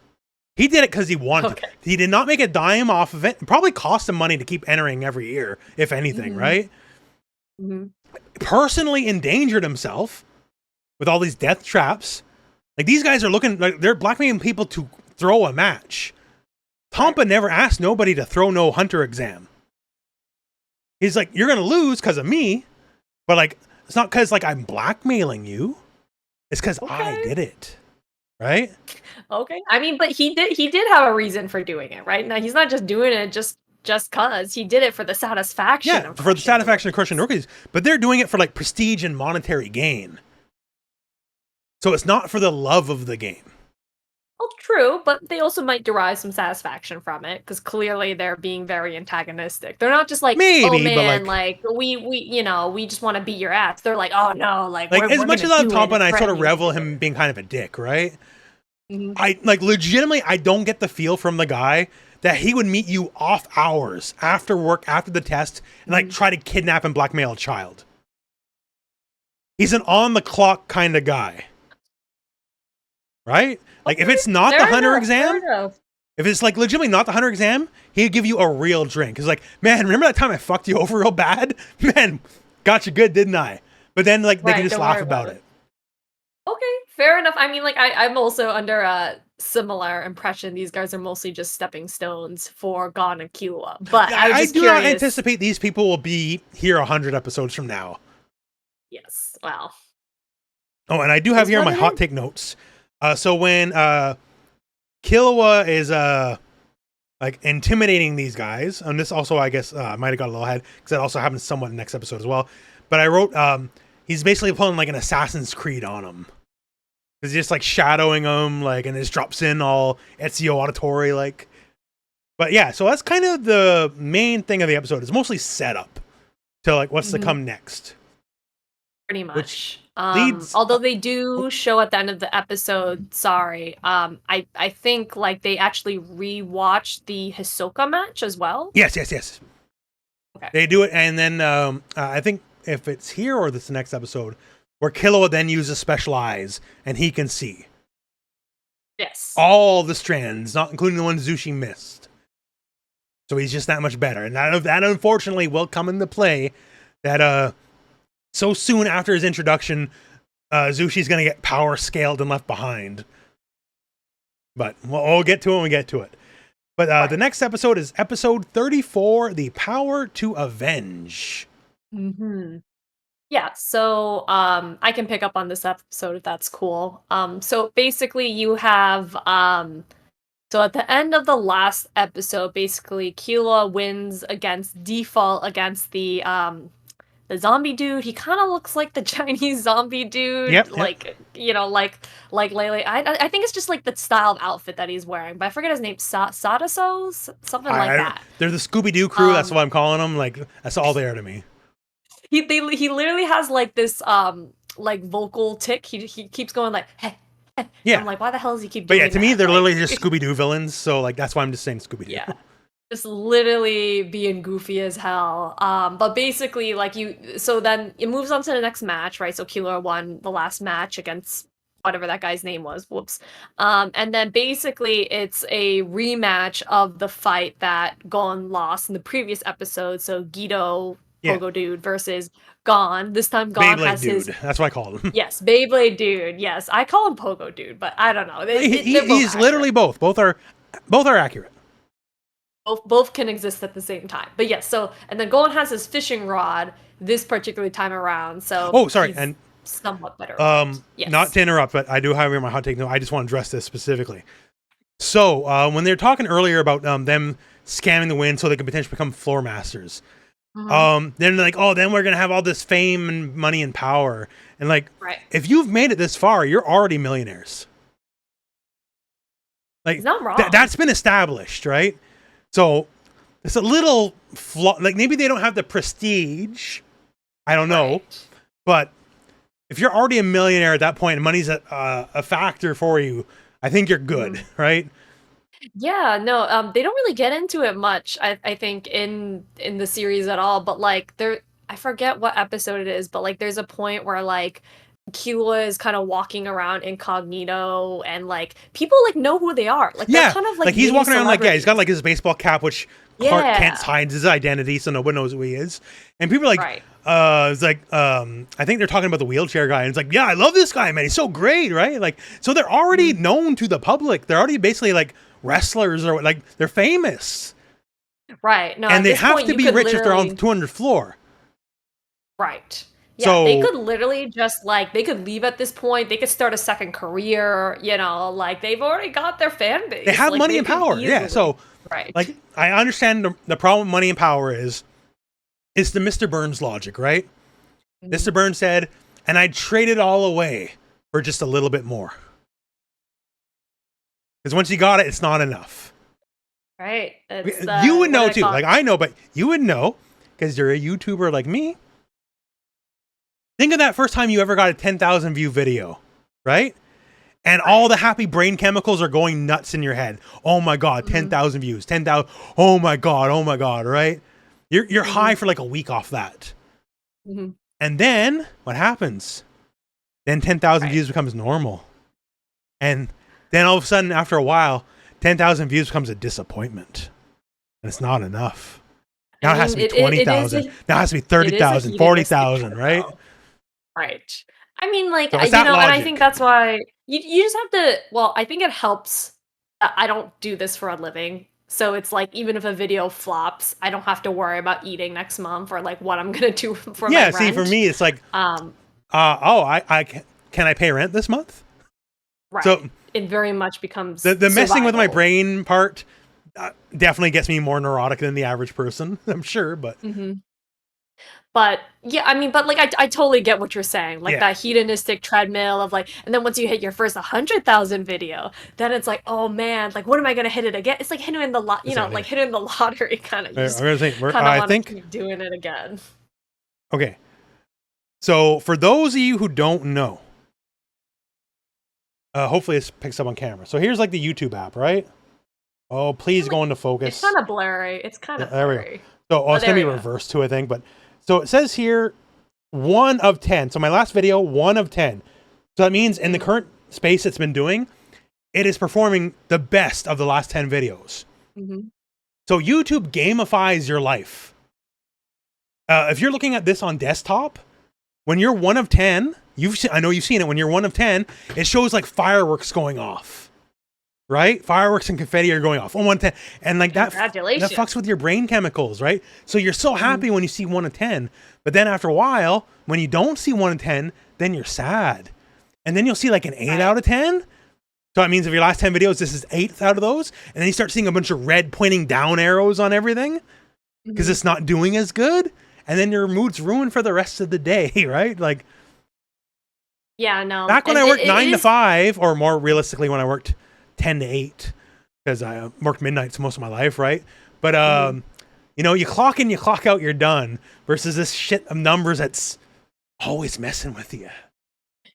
He did it because he wanted. Okay. He did not make a dime off of it. It probably cost him money to keep entering every year, if anything, right? Personally endangered himself with all these death traps. Like, these guys are looking like they're blackmailing people to throw a match. Tompa never asked nobody to throw no hunter exam. He's like, you're gonna lose because of me, but like, it's not because like I'm blackmailing you. It's because I did it, right? Okay. I mean, but he did have a reason for doing it, right? Now he's not just doing it just cause. He did it for the satisfaction. For the satisfaction of crushing rookies, but they're doing it for like prestige and monetary gain. So it's not for the love of the game. Well, true, but they also might derive some satisfaction from it because clearly they're being very antagonistic. They're not just like, maybe, oh man, but like we just want to beat your ass. They're like, oh no, like as much as I love Tompa and I sort of revel him being kind of a dick, right? I like legitimately, I don't get the feel from the guy that he would meet you off hours after work, after the test, and like try to kidnap and blackmail a child. He's an on the clock kind of guy. Right? Like, if it's not the hunter exam, if it's like legitimately not the hunter exam, he'd give you a real drink. He's like, man, remember that time I fucked you over real bad? Man, got you good, didn't I? But then like they can just laugh about it. Okay, fair enough. I mean, like I'm also under a similar impression. These guys are mostly just stepping stones for Gon and Killua. But I do not anticipate these people will be here 100 episodes from now. Yes, well. Oh, and I do have here my hot take notes. So when Killua is like intimidating these guys, and this also I guess might have got a little ahead because that also happens somewhat in the next episode as well. But I wrote he's basically pulling like an Assassin's Creed on him. He's just like shadowing him, like, and it just drops in all Ezio auditory like. But yeah, so that's kind of the main thing of the episode. It's mostly setup to like what's to come next. Pretty much. Although they do show at the end of the episode, I think like they actually rewatched the Hisoka match as well. Yes. Okay. They do it, and then I think if it's here or this next episode, where Killua then uses special eyes and he can see. Yes. All the strands, not including the ones Zushi missed. So he's just that much better, and that unfortunately will come into play. That so soon after his introduction, Zushi's going to get power scaled and left behind. But we'll get to it when we get to it. But the next episode is episode 34, The Power to Avenge. Yeah, so I can pick up on this episode if that's cool. So basically you have... so at the end of the last episode, basically Killua wins against default against the zombie dude. He kind of looks like the Chinese zombie dude. Yep. Like Lele. I think it's just like the style of outfit that he's wearing, but I forget his name. Sadaso? Something like that. They're the Scooby-Doo crew. That's what I'm calling them. Like, that's all they are to me. He literally has like this like vocal tick. He keeps going like, hey. Yeah. I'm like, why the hell does he keep doing that? But yeah, to me, they're literally just Scooby-Doo villains. So like, that's why I'm just saying Scooby-Doo. Yeah. Just literally being goofy as hell. But basically, like so then it moves on to the next match, right? So Killua won the last match against whatever that guy's name was. Whoops. And then basically it's a rematch of the fight that Gon lost in the previous episode. So Guido, Pogo Dude versus Gon. This time Gon Beyblade has Dude. That's what I call him. Yes, Beyblade Dude. Yes, I call him Pogo Dude, but I don't know. He's literally both. Both are accurate. Both can exist at the same time. But yes, so and then Gon has his fishing rod this particular time around. So and somewhat better. Yes. Not to interrupt, but I do have here my hot take. No, I just want to address this specifically. So when they were talking earlier about them scamming the wind so they could potentially become floor masters, then they're like, oh, then we're gonna have all this fame and money and power, and like, if you've made it this far, you're already millionaires. Like, not wrong. That's been established, right? So it's a little flaw. Like, maybe they don't have the prestige. I don't know. But if you're already a millionaire at that point and money's a factor for you, I think you're good, right? Yeah, no, they don't really get into it much, I think, in the series at all. But like I forget what episode it is, but like there's a point where like Killua is kind of walking around incognito, and like people like know who they are. Like they're kind of like he's walking around like he's got like his baseball cap, which Clark Kent hides his identity, so no one knows who he is. And people are like, it's like I think they're talking about the wheelchair guy, and it's like, yeah, I love this guy, man, he's so great, right? Like, so they're already known to the public. They're already basically like wrestlers, or like they're famous, right? No, and they have to be rich if they're on the 200th floor, right? Yeah, so, they could literally just like, they could leave at this point. They could start a second career, you know, like they've already got their fan base. They have like, money and power. Yeah. So like, I understand the problem with money and power is it's the Mr. Burns logic, right? Mr. Burns said, and I'd trade it all away for just a little bit more. Because once you got it, it's not enough. Right. You would know too. Like I know, but you would know because you're a YouTuber like me. Think of that first time you ever got a 10,000 view video, right? And all the happy brain chemicals are going nuts in your head. Oh my God, 10,000 views, 10,000. Oh my God, right? You're high for like a week off that. And then what happens? Then 10,000 views becomes normal. And then all of a sudden, after a while, 10,000 views becomes a disappointment. And it's not enough. Now it has to be 20,000. Now it has to be 30,000, 40,000, right? Right. I mean, like, so you know, logic. And I think that's why you just have to, well, I think it helps. I don't do this for a living. So it's like, even if a video flops, I don't have to worry about eating next month or like what I'm going to do for my rent. Yeah, see, for me, it's like, can I pay rent this month? Right. So it very much becomes the messing with my brain part definitely gets me more neurotic than the average person, I'm sure, but... But yeah, I mean, but like, I totally get what you're saying. Like that hedonistic treadmill of like, and then once you hit your first 100,000 video, then it's like, oh man, like, when am I going to hit it again? It's like hitting the like hitting the lottery kind of. I think keep doing it again. Okay. So for those of you who don't know, hopefully this picks up on camera. So here's like the YouTube app, right? Oh, please go into focus. It's kind of blurry. It's kind of blurry. There we go. So it's going to be reversed too, I think, but so it says here 1 of 10. So my last video, 1 of 10. So that means in the current space it's been doing, it is performing the best of the last 10 videos. So YouTube gamifies your life. If you're looking at this on desktop, when you're 1 of 10, I know you've seen it. When you're 1 of 10, it shows like fireworks going off. Right? Fireworks and confetti are going off on 1 of 10. And like that fucks with your brain chemicals, right? So you're so happy when you see 1 of 10. But then after a while, when you don't see 1 of 10, then you're sad. And then you'll see like an 8 out of 10. So that means if your last 10 videos, this is 8th out of those. And then you start seeing a bunch of red pointing down arrows on everything because it's not doing as good. And then your mood's ruined for the rest of the day, right? Like, yeah, no. Back when I worked 9 to 5, or more realistically, when I worked 10 to 8, because I worked midnights most of my life, right? But you know, you clock in, you clock out, you're done, versus this shit of numbers that's always messing with you.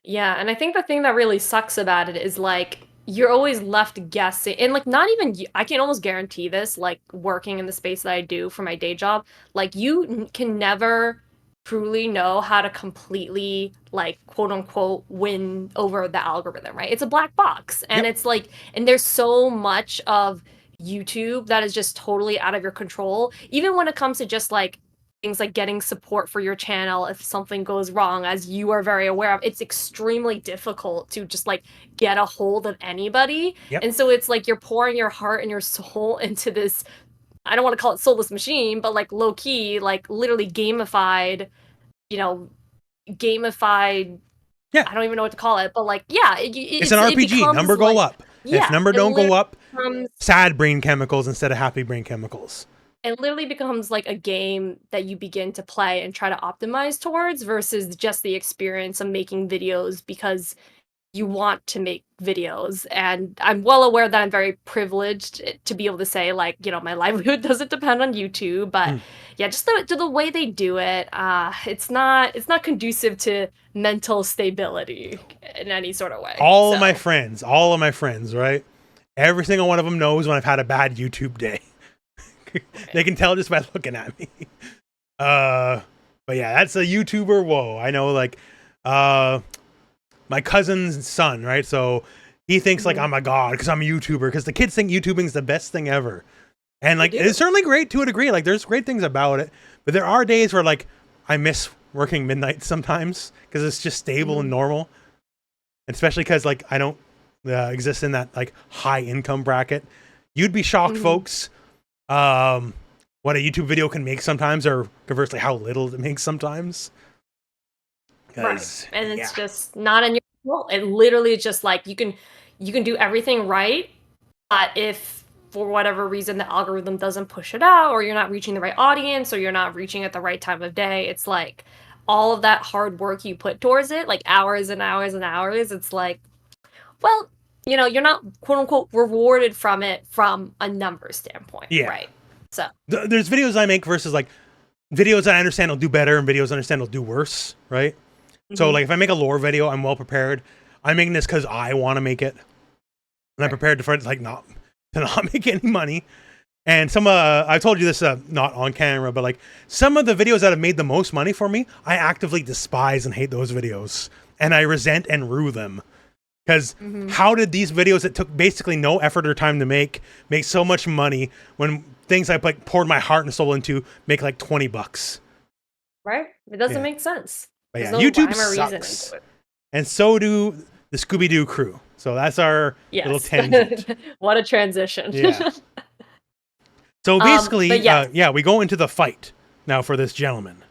Yeah, and I think the thing that really sucks about it is like you're always left guessing, and like not even I can almost guarantee this, like working in the space that I do for my day job, like you can never truly know how to completely, like, quote unquote win over the algorithm, right? It's a black box, and it's like, and there's so much of YouTube that is just totally out of your control, even when it comes to just like things like getting support for your channel if something goes wrong, as you are very aware of. It's extremely difficult to just like get a hold of anybody. And so it's like you're pouring your heart and your soul into this, I don't want to call it soulless machine, but like low key, like literally gamified, you know, gamified. Yeah. I don't even know what to call it, but like, yeah. It's an RPG. Number go up. Yeah, if number don't go up, sad brain chemicals instead of happy brain chemicals. It literally becomes like a game that you begin to play and try to optimize towards versus just the experience of making videos because you want to make videos. And I'm well aware that I'm very privileged to be able to say, like, you know, my livelihood doesn't depend on YouTube, but yeah, just the way they do it, it's not conducive to mental stability in any sort of way. All of my friends, right? Every single one of them knows when I've had a bad YouTube day. They can tell just by looking at me. But yeah, that's a YouTuber. Whoa. I know, like, my cousin's son, right? So he thinks like I'm a god because I'm a YouTuber, because the kids think YouTubing is the best thing ever. And like, it's certainly great to a degree. Like, there's great things about it, but there are days where like I miss working midnight sometimes because it's just stable and normal. And especially because like I don't exist in that like high income bracket. You'd be shocked, folks, what a YouTube video can make sometimes, or conversely how little it makes sometimes. Right. And it's just not in your control. It literally is just like you can do everything right, but if for whatever reason the algorithm doesn't push it out, or you're not reaching the right audience, or you're not reaching at the right time of day, it's like all of that hard work you put towards it, like hours and hours and hours, it's like, well, you know, you're not quote unquote rewarded from it from a number standpoint. Yeah. Right. So there's videos I make versus like videos that I understand will do better and videos I understand will do worse. Right. So like if I make a lore video, I'm well prepared. I'm making this because I want to make it. And I'm prepared for it like not make any money. And some I told you this not on camera, but like some of the videos that have made the most money for me, I actively despise and hate those videos. And I resent and rue them. Because how did these videos that took basically no effort or time to make so much money when things I like poured my heart and soul into make like $20? Right? It doesn't make sense. But yeah, YouTube sucks. And so do the Scooby-Doo crew. So that's our little tangent. What a transition. Yeah. So basically, we go into the fight now for this gentleman.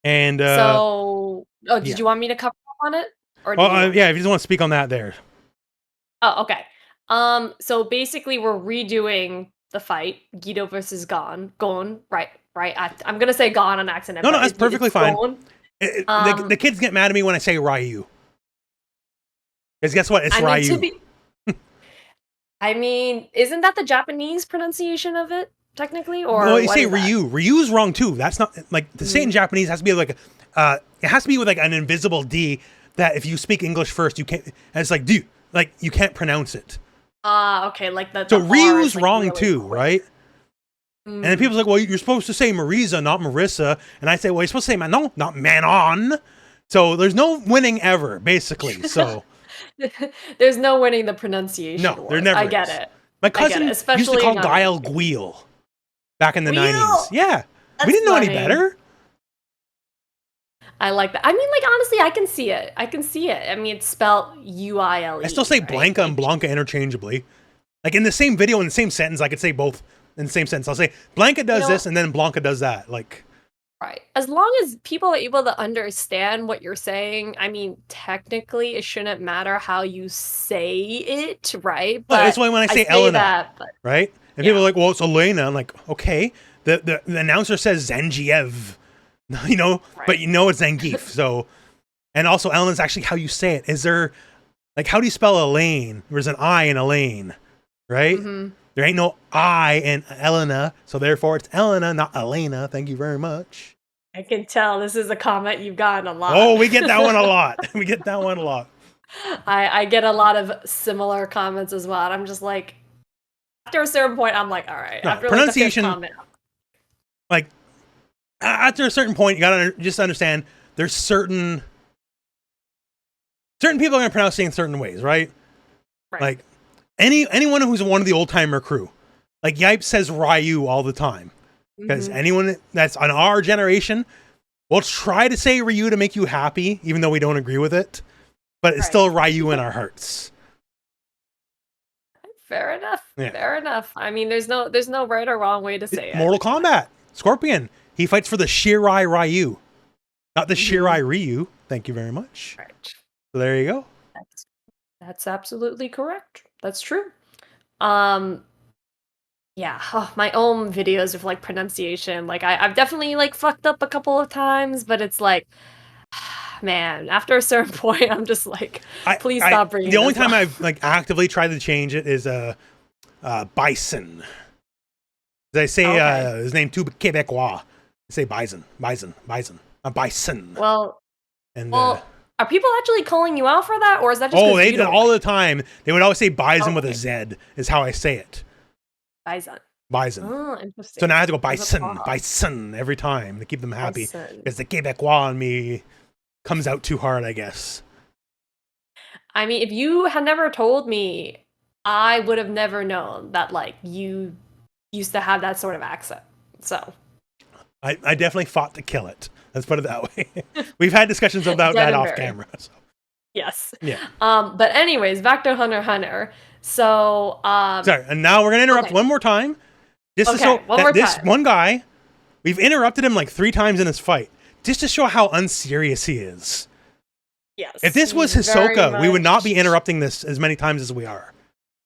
And so, did you want me to cover up on it? Or if you just want to speak on that there. Oh, okay. So basically we're redoing the fight, Guido versus Gon. Right. I'm gonna say Gon on accident. No, that's perfectly fine. The kids get mad at me when I say Ryu. Because guess what? It's Ryu. I mean, isn't that the Japanese pronunciation of it, technically? Or no, you say Ryu. Ryu's wrong too. That's not like to say in Japanese has to be like it has to be with like an invisible D that if you speak English first, you can't. And it's like do like you can't pronounce it. Okay, like so Ryu's like wrong really too, right? And then people's like, well, you're supposed to say Marisa, not Marissa. And I say, well, you're supposed to say Manon, not Manon. So there's no winning ever, basically. So there's no winning the pronunciation. No, there never is. I get it. My cousin used to call Guile Guile back in the 90s. Yeah. We didn't know any better. I like that. I mean, like, honestly, I can see it. I mean, it's spelled U-I-L-E. I still say Blanca and Blanca interchangeably. Like, in the same video, in the same sentence, I could say both in the same sentence. I'll say, Blanca does this, and then Blanca does that. Like, right. As long as people are able to understand what you're saying, I mean, technically, it shouldn't matter how you say it, right? But that's why when I say Elena, right? And people are like, well, it's Elena. I'm like, okay. The announcer says Zangief. You know, but you know it's Zangief. So, and also Elena's actually how you say it. Is there, like, how do you spell Elaine? There's an I in Elaine, right? There ain't no I in Elena, so therefore it's Elena, not Elena. Thank you very much. I can tell this is a comment you've gotten a lot. Oh, we get that one a lot. We get that one a lot. I get a lot of similar comments as well. And I'm just like, after a certain point, I'm like, all right. No, after pronunciation, like, the fifth comment, like, after a certain point, you gotta just understand there's certain people are gonna pronounce things certain ways, right? Like anyone who's one of the old timer crew, like Yipe says Ryu all the time because anyone that's on our generation will try to say Ryu to make you happy, even though we don't agree with it, but it's still Ryu in our hearts. Fair enough. Yeah. Fair enough. I mean, there's no right or wrong way to say it. Mortal Kombat, Scorpion. He fights for the Shirai Ryu, not the Shirai Ryu. Thank you very much. Right. So there you go. That's absolutely correct. That's true. Yeah. My own videos of like pronunciation, like I've definitely like fucked up a couple of times, but it's like, man, after a certain point, I'm just like, please stop bringing. The only time I've like actively tried to change it is Bison. I say his name too Quebecois. Say bison. A bison. Well, are people actually calling you out for that, or is that just? Oh, they did all the time. They would always say bison with a Z. Is how I say it. Bison. Oh, interesting. So now I have to go bison every time to keep them happy. Because the Quebecois on me comes out too hard, I guess. I mean, if you had never told me, I would have never known that, like, you used to have that sort of accent. So I definitely fought to kill it. Let's put it that way. We've had discussions about that off camera. So. Yes. Yeah. But anyways, back to Hunter x Hunter. So sorry, and now we're gonna interrupt one more time. Just to show that this one guy, we've interrupted him like 3 times in this fight, just to show how unserious he is. Yes. If this was Hisoka, we would not be interrupting this as many times as we are.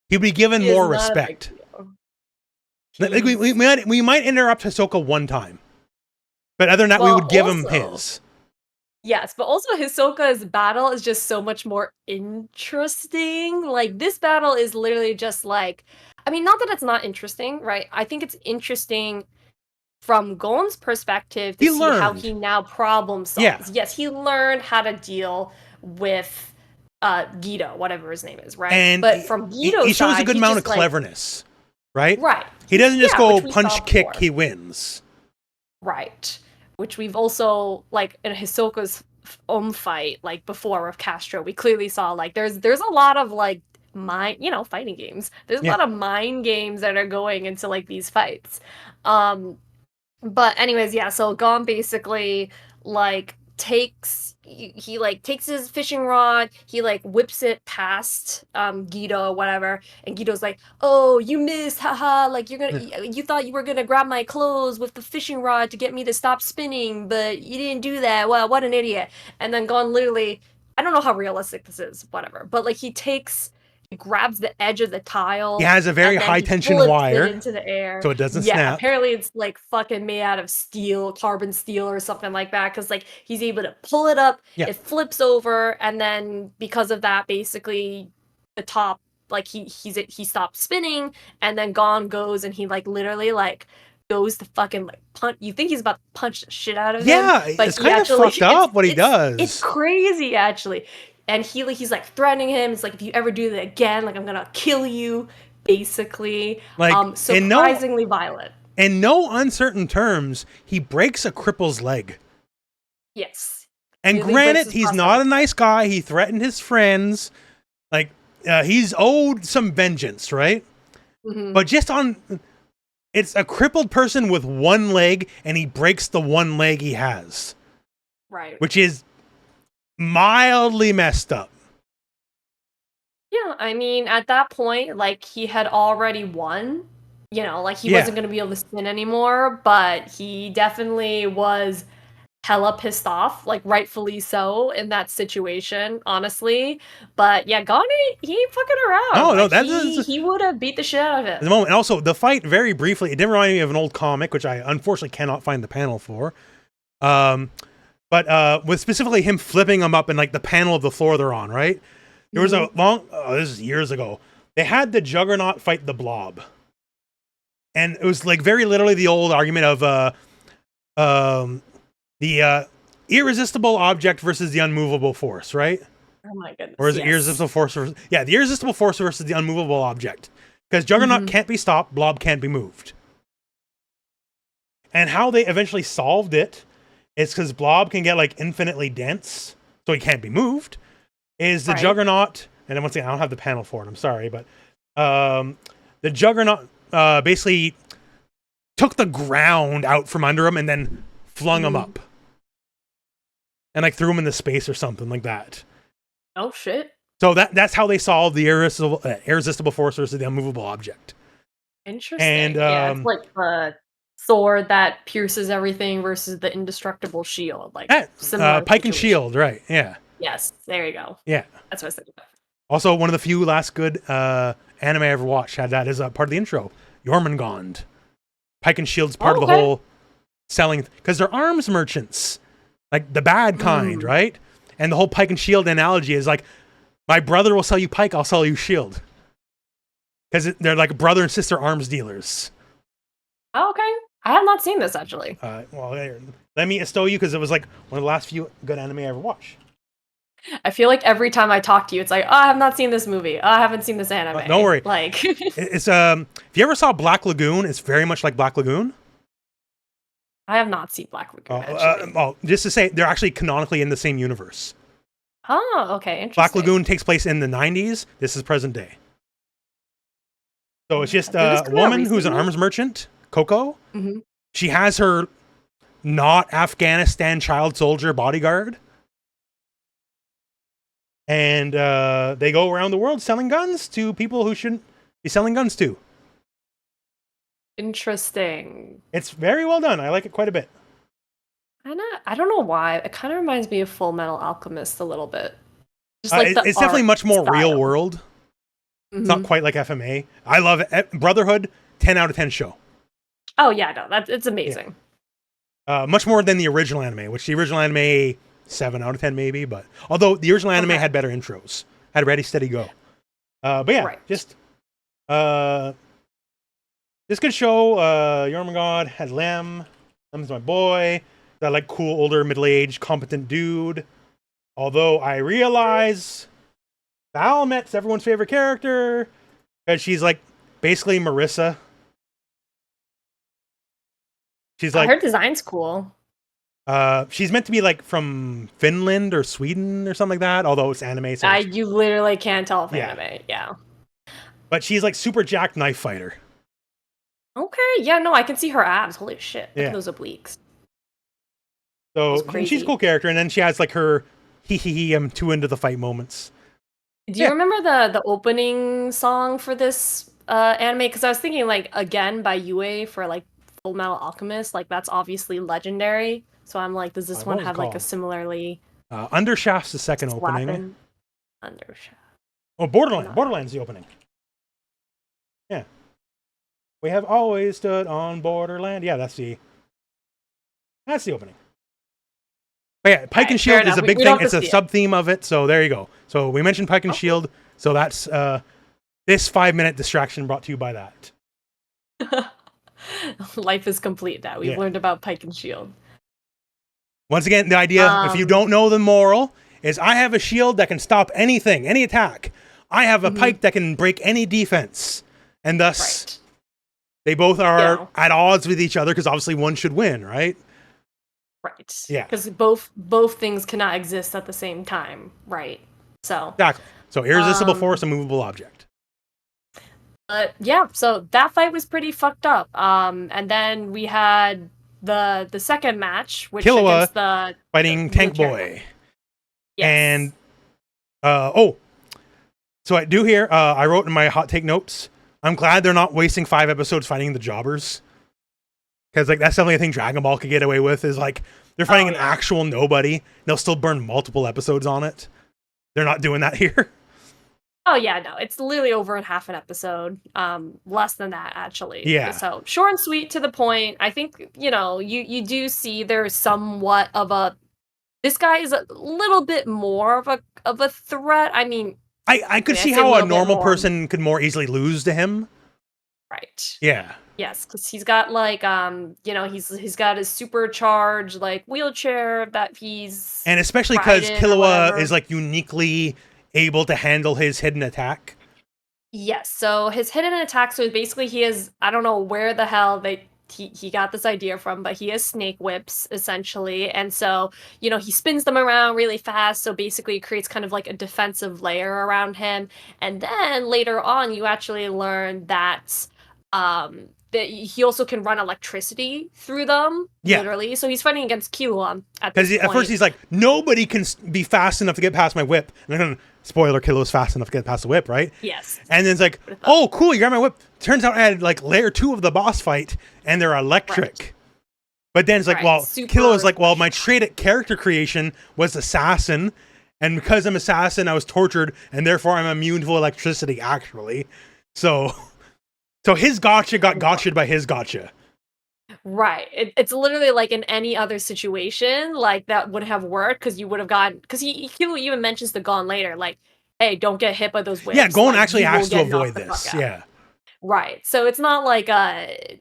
He'd be given more respect. Like we might interrupt Hisoka 1 time, but other than that, we would give him his. Yes, but also Hisoka's battle is just so much more interesting. Like, this battle is literally just like, I mean, not that it's not interesting, right? I think it's interesting from Gon's perspective to see how he now problem solves. Yeah. Yes, he learned how to deal with Guido, whatever his name is, right? But from Guido's side, he shows a good amount of cleverness, right? Right. He doesn't just go punch, kick, he wins. Right. Which we've also, like, in Hisoka's own fight, like, before with Castro, we clearly saw, like, there's a lot of, like, fighting games. There's a lot of mind games that are going into, like, these fights. But anyways, yeah, so Gon basically, like, takes his fishing rod, he like whips it past Guido or whatever, and Guido's like, oh, you missed, haha, like you thought you were gonna grab my clothes with the fishing rod to get me to stop spinning, but you didn't do that. Wow, what an idiot. And then Gon literally, I don't know how realistic this is, whatever, but like he grabs the edge of the tile. He has a very high tension wire into the air, so it doesn't snap. Apparently it's like fucking made out of steel, carbon steel or something like that, because like he's able to pull it up, it flips over, and then because of that, basically the top, like he stops spinning, and then Gon goes and he like literally like goes to fucking like punch. You think he's about to punch the shit out of him? Yeah, but it's kind of fucked up what he does. It's crazy actually. And he's like threatening him. It's like, if you ever do that again, like I'm gonna kill you, basically. Like surprisingly violent. In no uncertain terms, he breaks a cripple's leg. Yes. And granted, he's not a nice guy. He threatened his friends. Like he's owed some vengeance, right? Mm-hmm. But just it's a crippled person with 1 leg, and he breaks the 1 leg he has. Right. Which is mildly messed up. Yeah, I mean, at that point, like, he had already won. You know, like, he wasn't going to be able to spin anymore, but he definitely was hella pissed off, like, rightfully so, in that situation, honestly. But, yeah, Gon, he ain't fucking around. No, like, he would have beat the shit out of him. At the moment, and also, the fight, very briefly, it did remind me of an old comic, which I unfortunately cannot find the panel for. But with specifically him flipping them up in like the panel of the floor they're on, right? There was a this is years ago. They had the Juggernaut fight the Blob. And it was like very literally the old argument of the irresistible object versus the unmovable force, right? Oh my goodness. Or is it irresistible force versus, the irresistible force versus the unmovable object. Because Juggernaut can't be stopped, Blob can't be moved. And how they eventually solved it, it's because Blob can get like infinitely dense, so he can't be moved. Is the Juggernaut, and then once again, I don't have the panel for it, I'm sorry, but the Juggernaut basically took the ground out from under him and then flung him up. And like threw him into space or something like that. Oh shit. So that's how they solved the irresistible force versus the unmovable object. Interesting. And it's like the sword that pierces everything versus the indestructible shield, like pike and shield, right? Yeah. Yes, there you go. Yeah, that's what I said. Also, one of the few last good anime I ever watched had that as a part of the intro. Jormungand. Pike and shield's part of the whole selling, because they're arms merchants, like the bad kind, right? And the whole pike and shield analogy is like, my brother will sell you pike, I'll sell you shield, because they're like brother and sister arms dealers. Oh, okay. I have not seen this, actually. Well, let me extol you, because it was like one of the last few good anime I ever watched. I feel like every time I talk to you, it's like, oh, I have not seen this movie. Oh, I haven't seen this anime. Don't worry. Like, it's if you ever saw Black Lagoon, it's very much like Black Lagoon. I have not seen Black Lagoon, actually. Just to say, they're actually canonically in the same universe. Oh, okay, interesting. Black Lagoon takes place in the 90s. This is present day. So it's just a woman who's an arms merchant, Coco. Mm-hmm. She has her not Afghanistan child soldier bodyguard. And they go around the world selling guns to people who shouldn't be selling guns to. Interesting. It's very well done. I like it quite a bit. I don't know why. It kind of reminds me of Full Metal Alchemist a little bit. Just like it's definitely much more style. real world. Mm-hmm. It's not quite like FMA. I love it. Brotherhood, 10 out of 10 show. Oh yeah, no, it's amazing. Yeah. Much more than the original anime, which the original anime 7 out of 10 maybe, but although the original anime had better intros, had Ready Steady Go. But yeah, just this good show. Jormungand has Lem. Lem's my boy. That like cool older middle-aged competent dude. Although I realize Valmet's everyone's favorite character because she's like basically Marissa. She's like her design's cool. She's meant to be like from Finland or Sweden or something like that. Although it's anime, so you literally can't tell if anime. Yeah. But she's like super jacked knife fighter. Okay, yeah, no, I can see her abs. Holy shit, look at those obliques. So she's a cool character, and then she has like her I'm too into the fight moments. Do you remember the opening song for this anime? Because I was thinking like again by Yue for like Full Metal Alchemist, like that's obviously legendary. So I'm like, does this one have like a similarly? Undershaft's the second opening. Undershaft. Oh, Borderlands the opening. Yeah. We have always stood on Borderland. Yeah, that's the opening. But yeah, Pike and Shield is a big thing. It's a sub-theme of it, so there you go. So we mentioned Pike and Shield, so that's this 5-minute distraction brought to you by that. Life is complete now. We've learned about Pike and Shield. Once again, the idea, if you don't know the moral, is I have a shield that can stop anything, any attack. I have a pike that can break any defense. And thus, they both are at odds with each other because obviously one should win, right? Right. Yeah. Because both things cannot exist at the same time, right? So exactly. So irresistible force, a movable object. Yeah, so that fight was pretty fucked up. And then we had the second match, which Killua against the fighting Tank Boy. Yes. And so I do here, I wrote in my hot take notes, I'm glad they're not wasting 5 episodes fighting the jobbers. Because like that's definitely a thing Dragon Ball could get away with, is like they're fighting an actual nobody. They'll still burn multiple episodes on it. They're not doing that here. Oh yeah, no, it's literally over in half an episode. Less than that actually. Yeah. So short and sweet, to the point. I think, you do see there's somewhat of a, this guy is a little bit more of a threat. I mean, I could see how a normal person could more easily lose to him. Right. Yeah. Yes, because he's got like he's got his supercharged like wheelchair that he's, and especially because Killua is like uniquely able to handle his hidden attack. Yes, so his hidden attack, so basically he is, I don't know where the hell he got this idea from, but he has snake whips essentially, and so he spins them around really fast, so basically it creates kind of like a defensive layer around him. And then later on you actually learn that that he also can run electricity through them, literally. So he's fighting against Killua at this point. At first he's like, nobody can be fast enough to get past my whip. And then, spoiler, Killua's fast enough to get past the whip, right? Yes. And then it's like, oh, cool, you got my whip. Turns out I had like layer 2 of the boss fight, and they're electric. Right. But then it's like, well, Killua's like, well, my trait at character creation was assassin. And because I'm assassin, I was tortured, and therefore I'm immune to electricity, actually. So his gotcha got gotcha'd by his gotcha. Right. It's literally like in any other situation, like that would have worked, because you would have gotten, because he even mentions to Gon later, like, hey, don't get hit by those whips. Yeah, Gon like, actually has to avoid this. Yeah. Right. So it's not like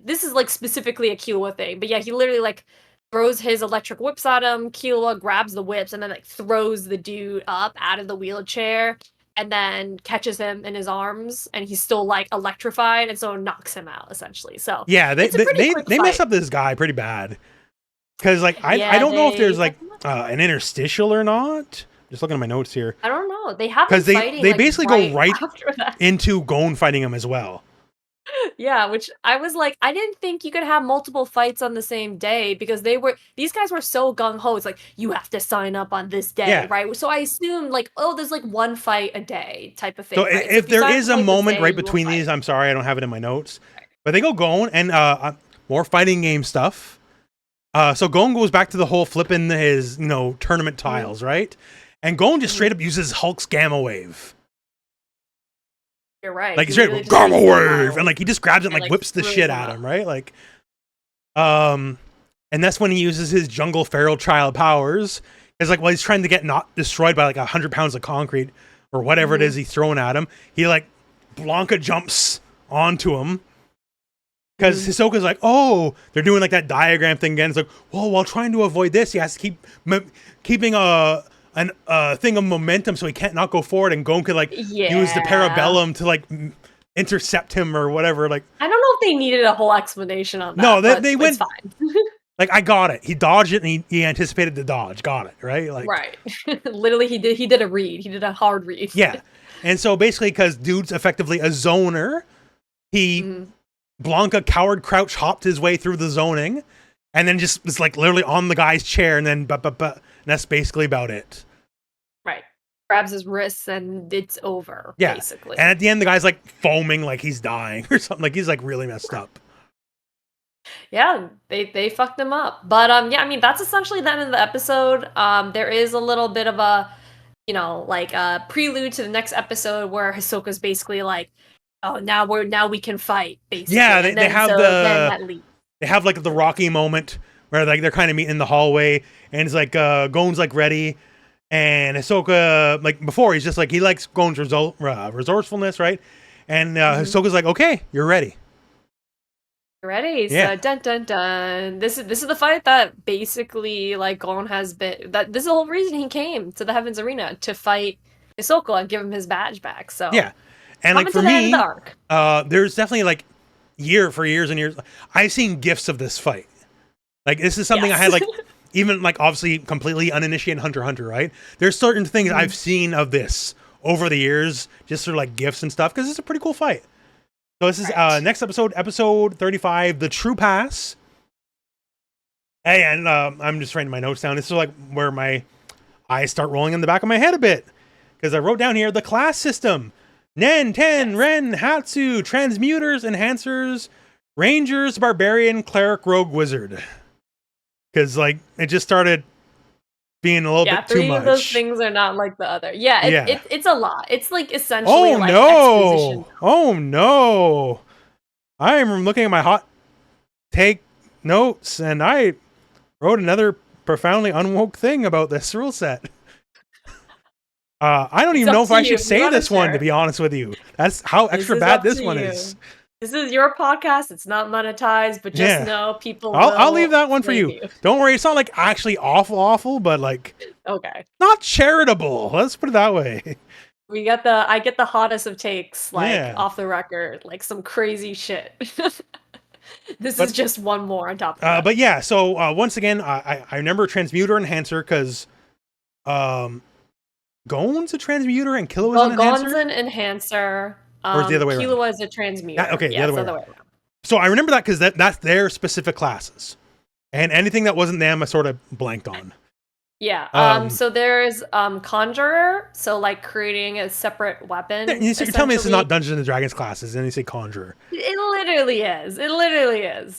this is like specifically a Killua thing, but yeah, he literally like throws his electric whips at him. Killua grabs the whips and then like throws the dude up out of the wheelchair, and then catches him in his arms, and he's still like electrified, and so knocks him out essentially. So yeah, they mess up this guy pretty bad. Because like I don't know if there's like an interstitial or not. Just looking at my notes here. I don't know. They have because they basically go right after that. into Gon fighting him as well. Yeah, which I was like, I didn't think you could have multiple fights on the same day because these guys were so gung ho. It's like you have to sign up on this day, right? So I assumed like, oh, there's like one fight a day type of thing. So right? if there is a moment right between these, I'm sorry, I don't have it in my notes, but they go Gon and more fighting game stuff. So Gon goes back to the whole flipping his tournament tiles, right? And Gon just straight up uses Hulk's gamma wave. You're right. Like straight up gamma wave, and like he just grabs it and like whips the shit at him, right? Like, and that's when he uses his jungle feral child powers. It's like while he's trying to get not destroyed by like 100 pounds of concrete or whatever it is he's throwing at him, he like Blanca jumps onto him. Because Hisoka's like, oh, they're doing like that diagram thing again. It's like, well, while trying to avoid this, he has to keep keeping a thing of momentum so he can't not go forward, and Gon could like use the parabellum to like intercept him or whatever. Like, I don't know if they needed a whole explanation on that. No, they went fine. Like, I got it. He dodged it and he anticipated the dodge. Got it, right? Like, right. Literally, he did a read. He did a hard read. Yeah. And so basically, because dude's effectively a zoner, he Blanca coward crouch hopped his way through the zoning, and then just was like literally on the guy's chair, and then and that's basically about it. Right. Grabs his wrists and it's over. Yeah. Basically. And at the end, the guy's like foaming like he's dying or something. Like he's like really messed up. Yeah, they fucked him up. But yeah, I mean that's essentially the end of the episode. There is a little bit of a like a prelude to the next episode where Hisoka's basically like, oh, now we can fight, basically. Yeah, they have like the Rocky moment where like they're kind of meeting in the hallway, and it's like Gon's like ready, and Hisoka, like before, he's just like, he likes Gon's resourcefulness, right? And Hisoka's like, okay, you're ready. Ready? So dun dun dun. This is the fight that basically like Gon has been. This is the whole reason he came to the Heavens Arena, to fight Hisoka and give him his badge back. So yeah. And like for me, there's definitely like for years and years, I've seen gifs of this fight. Like this is something I had like, even like obviously completely uninitiated Hunter x Hunter, right? There's certain things I've seen of this over the years, just sort of like gifs and stuff, because it's a pretty cool fight. So this is next episode 35, The True Pass. Hey, and I'm just writing my notes down. This is like where my eyes start rolling in the back of my head a bit, because I wrote down here the class system. Nen, Ten, Ren, Hatsu, Transmuters, Enhancers, Rangers, Barbarian, Cleric, Rogue, Wizard. Because, like, it just started being a little bit too much. Yeah, 3 of those things are not like the other. Yeah, it's a lot. It's, like, essentially, exposition. Oh, no. I am looking at my hot take notes, and I wrote another profoundly unwoke thing about this rule set. I don't even know if I should say this one, to be honest with you. That's how extra bad this one is. This is your podcast. It's not monetized, but just know people. I'll leave that one for you. Don't worry. It's not like actually awful, but like not charitable. Let's put it that way. I get the hottest of takes, like off the record, like some crazy shit. This is just one more on top of that. But yeah, so once again, I remember Transmuter Enhancer because Gon's a Transmuter and Killua's an Enhancer? Gon's an Enhancer. Or is the other way around? Killua is a Transmuter. The other way around. So I remember that because that's their specific classes. And anything that wasn't them, I sort of blanked on. Yeah. So there's Conjurer, so like creating a separate weapon. You tell me this is not Dungeons and Dragons classes, and you say Conjurer. It literally is.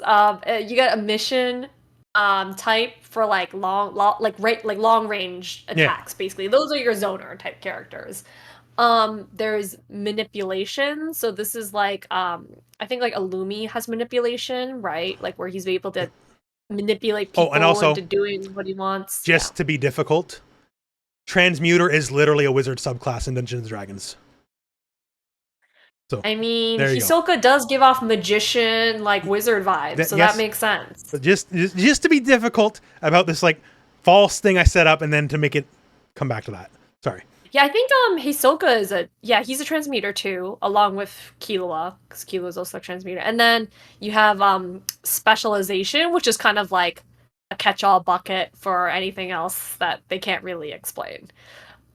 You got a mission type for like long range attacks, basically. Those are your zoner type characters. There's manipulation, so this is like I think like Illumi has manipulation, right? Like where he's able to manipulate people and also, into doing what he wants. Just to be difficult, Transmuter is literally a wizard subclass in Dungeons and Dragons. So I mean, Hisoka does give off magician, like wizard vibes, so that makes sense. But just to be difficult about this like false thing I set up, and then to make it come back to that. Sorry. Yeah, I think Hisoka is he's a Transmuter too, along with Killua, because Killua is also a Transmuter. And then you have Specialization, which is kind of like catch-all bucket for anything else that they can't really explain.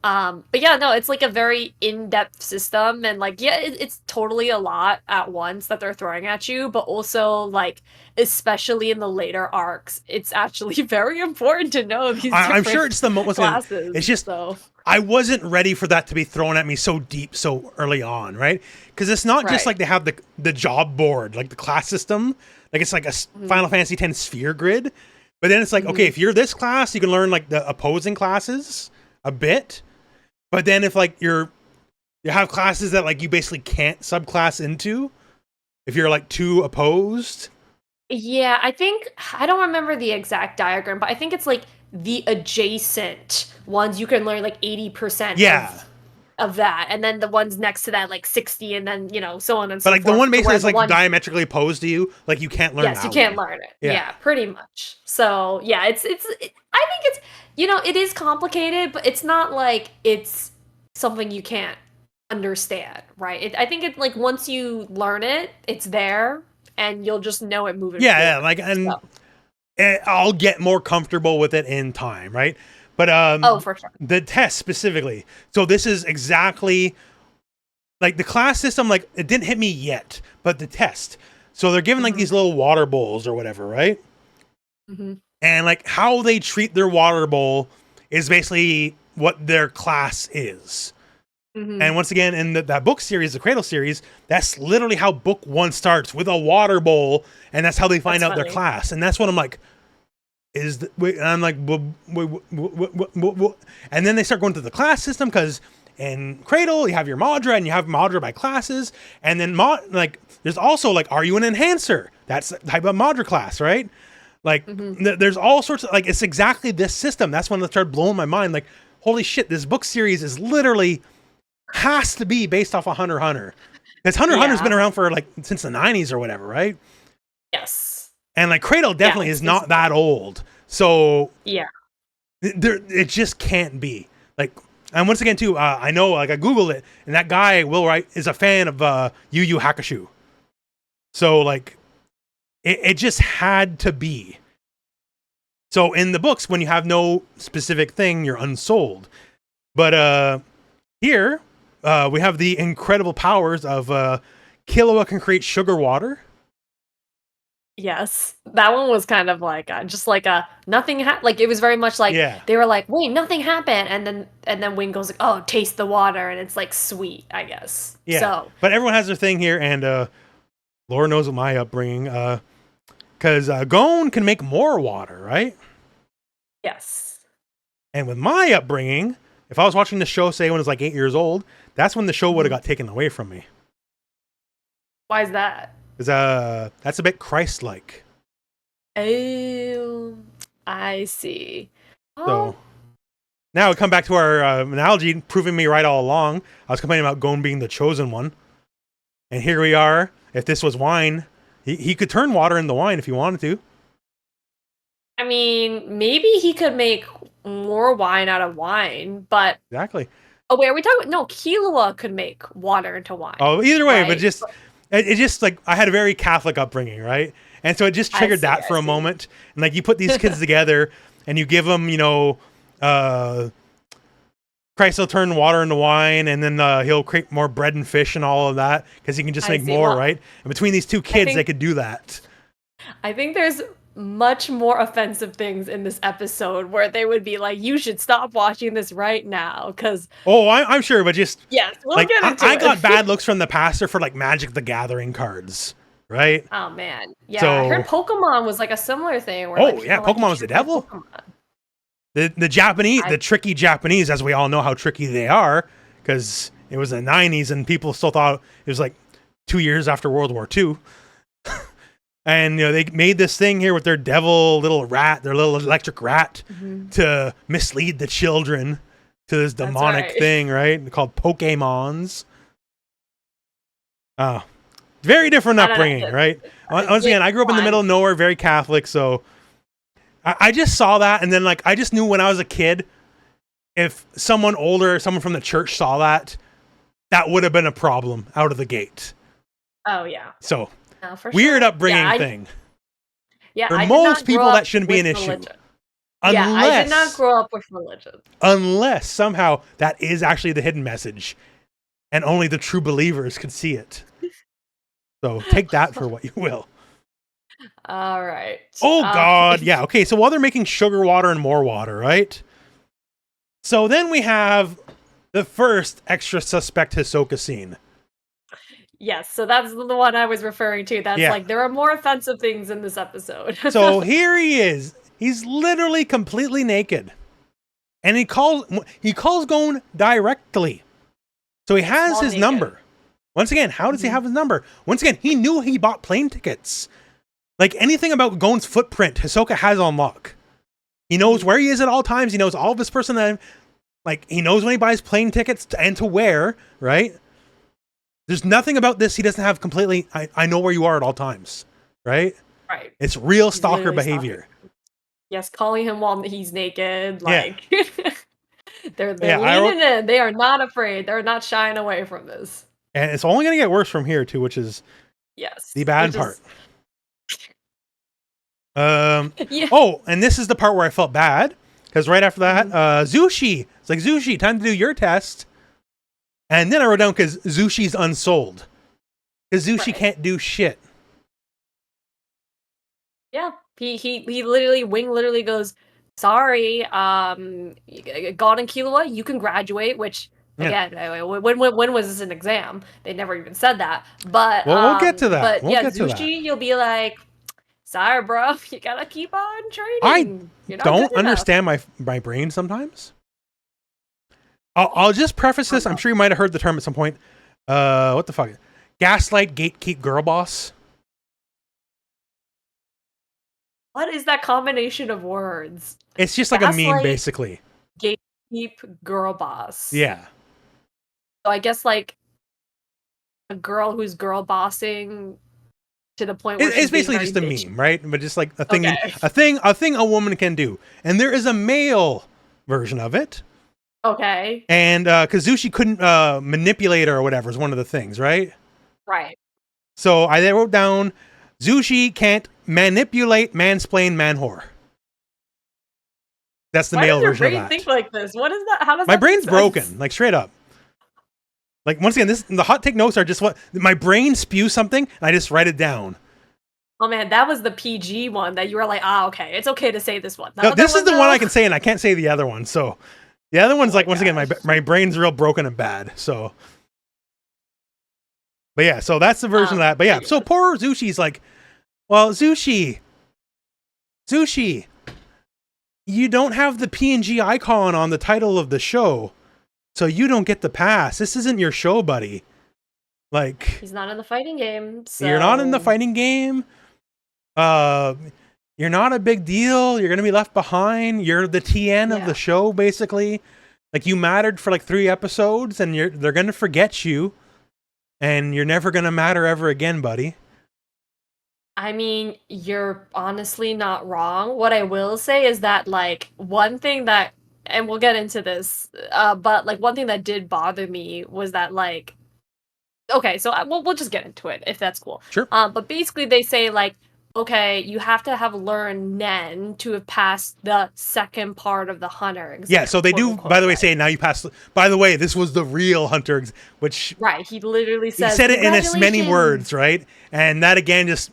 But yeah, no, it's like a very in-depth system, and like, yeah, it's totally a lot at once that they're throwing at you, but also like, especially in the later arcs, it's actually very important to know these I'm sure it's the most classes. It's just I wasn't ready for that to be thrown at me so deep so early on, right? Because it's not just like they have the job board, like the class system, like it's like a Final Fantasy X sphere grid, but then it's like, okay, if you're this class, you can learn like the opposing classes a bit. But then if like you have classes that like you basically can't subclass into if you're like too opposed. Yeah, I don't remember the exact diagram, but I think it's like the adjacent ones you can learn like 80% of that, and then the ones next to that like 60, and then so on and so forth. But like the one basically is like diametrically opposed to you, like you can't learn. Yes, you can't learn it. Yeah, pretty much. So yeah, I think it's it is complicated, but it's not like it's something you can't understand, right? I think it's like once you learn it, it's there, and you'll just know it moving forward. Yeah, like, and I'll get more comfortable with it in time, right? But for sure. The test specifically. So this is exactly like the class system. Like it didn't hit me yet, but the test. So they're given like these little water bowls or whatever, right? And like how they treat their water bowl is basically what their class is. And once again, in that book series, the Cradle series, that's literally how book 1 starts, with a water bowl, and that's how they find out their class. And that's what I'm like, and I'm like, and then they start going to the class system, because in Cradle, you have your Madra, and you have Madra by classes, and then there's also like, are you an enhancer? That's the type of Madra class, right? Like, there's all sorts of, like, it's exactly this system. That's when it started blowing my mind. Like, holy shit, this book series is literally has to be based off of Hunter x Hunter. Because Hunter x Hunter's been around for like since the 90s or whatever, right? Yes. And like Cradle definitely is not that old. So it just can't be. Like, and once again too, I know, like, I Googled it, and that guy Will Wright is a fan of Yu Yu Hakusho. So like it just had to be. So in the books, when you have no specific thing, you're unsold. But here we have the incredible powers of Killua can create sugar water. Yes, that one was kind of like just like a nothing. Like it was very much like they were like, wait, nothing happened, and then Wing goes like, oh, taste the water, and it's like sweet, I guess. Yeah. So, but everyone has their thing here, and Laura knows what my upbringing. Because Gon can make more water, right? Yes. And with my upbringing, if I was watching the show, say when I was like 8 years old, that's when the show would have got taken away from me. Why is that? Because that's a bit Christ-like. Oh, I see. So now we come back to our analogy, proving me right all along. I was complaining about Gon being the chosen one. And here we are. If this was wine, he could turn water into wine if he wanted to. I mean, maybe he could make more wine out of wine, but... Exactly. Oh, wait, are we talking... No, Killua could make water into wine. Oh, either way, right? But just... It just, like, I had a very Catholic upbringing, right? And so it just triggered that for a moment. And, like, you put these kids together, and you give them, Christ will turn water into wine, and then he'll create more bread and fish and all of that, because he can just make more, right? And between these two kids, they could do that. I think there's much more offensive things in this episode where they would be like, you should stop watching this right now, because... Oh, I'm sure, but just... Yes, we'll get into it. I got bad looks from the pastor for, like, Magic the Gathering cards, right? Oh, man. Yeah, so, I heard Pokemon was, like, a similar thing. Where, Pokemon was the devil. The Japanese, the tricky Japanese, as we all know how tricky they are, because it was the 90s and people still thought it was, like, 2 years after World War II. And, they made this thing here with their devil little rat, their little electric rat, to mislead the children to this demonic thing, right? Called Pokemons. Oh, very different upbringing, right? Once again, I grew up in the middle of nowhere, very Catholic, so I just saw that, and then, like, I just knew when I was a kid, if someone older, someone from the church saw that, that would have been a problem out of the gate. Oh, yeah. So... weird upbringing thing. Yeah, For I did most not grow people, up that shouldn't be with an issue. religion. Yeah, I did not Unless, grow up with religion. unless somehow that is actually the hidden message, and only the true believers could see it. So take that for what you will. All right. Oh God, yeah. Okay, so while they're making sugar water and more water, right? So then we have the first extra suspect Hisoka scene. Yes, so that's the one I was referring to. That's like, there are more offensive things in this episode. So here he is. He's literally completely naked. And he calls Gon directly. So he has his number. Once again, how does he have his number? Once again, he knew he bought plane tickets. Like anything about Gon's footprint, Hisoka has on lock. He knows where he is at all times. He knows all of his personality. Like, he knows when he buys plane tickets and to where, right? There's nothing about this he doesn't have completely, I know where you are at all times, right? Right. It's real stalker behavior. Yes, calling him while he's naked, like, they're leaning in. They are not afraid. They're not shying away from this. And it's only going to get worse from here, too, which is the bad part. Oh, and this is the part where I felt bad, because right after that, Zushi, it's like, Zushi, time to do your test. And then I wrote down, because Zushi's unsold, because Zushi can't do shit. Yeah, he literally, Wing literally goes, sorry, Gon and Killua, you can graduate, which, again, when was this an exam? They never even said that. But, well, we'll get to that. But Zushi, you'll be like, sorry, bro, you gotta keep on training. I don't understand my brain sometimes. I'll just preface this. I'm sure you might have heard the term at some point. What the fuck? Gaslight, gatekeep, girl boss. What is that combination of words? It's just like gaslight, a meme, basically. Gatekeep, girl boss. Yeah. So I guess like a girl who's girl bossing to the point where it's basically just a meme, right? But just like a thing, a thing a woman can do, and there is a male version of it. Okay. And because Zushi couldn't manipulate her or whatever is one of the things, right? Right. So I wrote down, Zushi can't manipulate, mansplain, man-whore. That's the male version of that. Why does your brain think like this? What is that? How does my brain's broken, like straight up. Like once again, the hot take notes are just what my brain spews something, and I just write it down. Oh man, that was the PG one that you were like, okay, it's okay to say this one. No, this is the one I can say, and I can't say the other one. So the other one's like, once again, my brain's real broken and bad. So, but yeah, so that's the version of that. But yeah, so poor Zushi's like, well, Zushi, you don't have the PNG icon on the title of the show, so you don't get the pass. This isn't your show, buddy. Like, he's not in the fighting game. So. You're not in the fighting game. You're not a big deal. You're gonna be left behind. You're the TN of the show, basically. Like, you mattered for like 3 episodes, and they're gonna forget you, and you're never gonna matter ever again, buddy. I mean, you're honestly not wrong. What I will say is that, like, one thing that, and we'll get into this, but like one thing that did bother me was that, like, okay, so we'll just get into it if that's cool. Sure. But basically they say like, okay, you have to have learned Nen to have passed the second part of the hunter exam. Yeah, so they do, by the way, say now you passed. By the way, this was the real hunter, which right. He literally says, he said it in as many words, right? And that again, just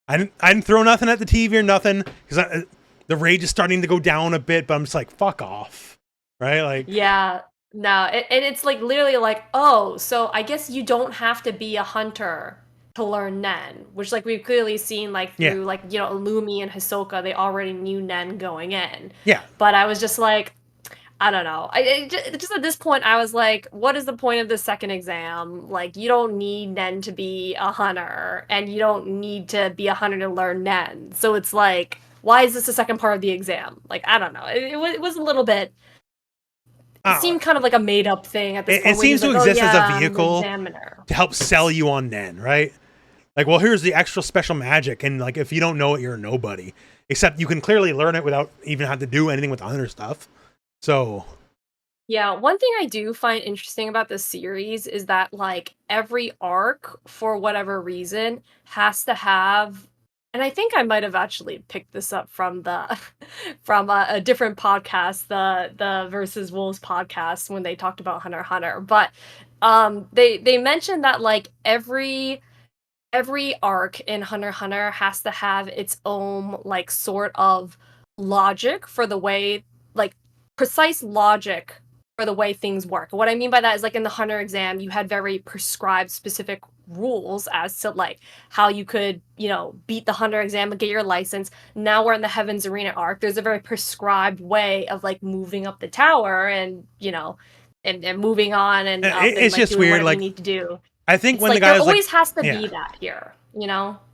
I didn't throw nothing at the TV or nothing because the rage is starting to go down a bit. But I'm just like, fuck off, right? Like, yeah. No, and it's like literally like, oh, so I guess you don't have to be a hunter to learn Nen, which like we've clearly seen like through like, you know, Illumi and Hisoka, they already knew Nen going in. Yeah. But I was just like, I don't know. Just at this point, I was like, what is the point of the second exam? Like, you don't need Nen to be a hunter, and you don't need to be a hunter to learn Nen. So it's like, why is this the second part of the exam? Like, I don't know. It was a little bit. It seemed kind of like a made-up thing at this point. It seems to exist as a vehicle to help sell you on Nen, right? Like, well, here's the extra special magic, and like, if you don't know it, you're a nobody. Except you can clearly learn it without even having to do anything with the hunter stuff. So, yeah, one thing I do find interesting about this series is that like every arc, for whatever reason, has to have And I think I might have actually picked this up from the from a different podcast, the Versus Wolves podcast, when they talked about Hunter x Hunter. But they mentioned that like every arc in Hunter x Hunter has to have its own like sort of logic for the way, like precise logic for the way things work. What I mean by that is like in the Hunter exam, you had very prescribed specific rules as to like how you could, beat the Hunter exam and get your license. Now we're in the Heaven's Arena arc. There's a very prescribed way of like moving up the tower and, and moving on and it's like, just doing weird. What like you need to do. I think It's when like, the guy there was always like, has to be that here,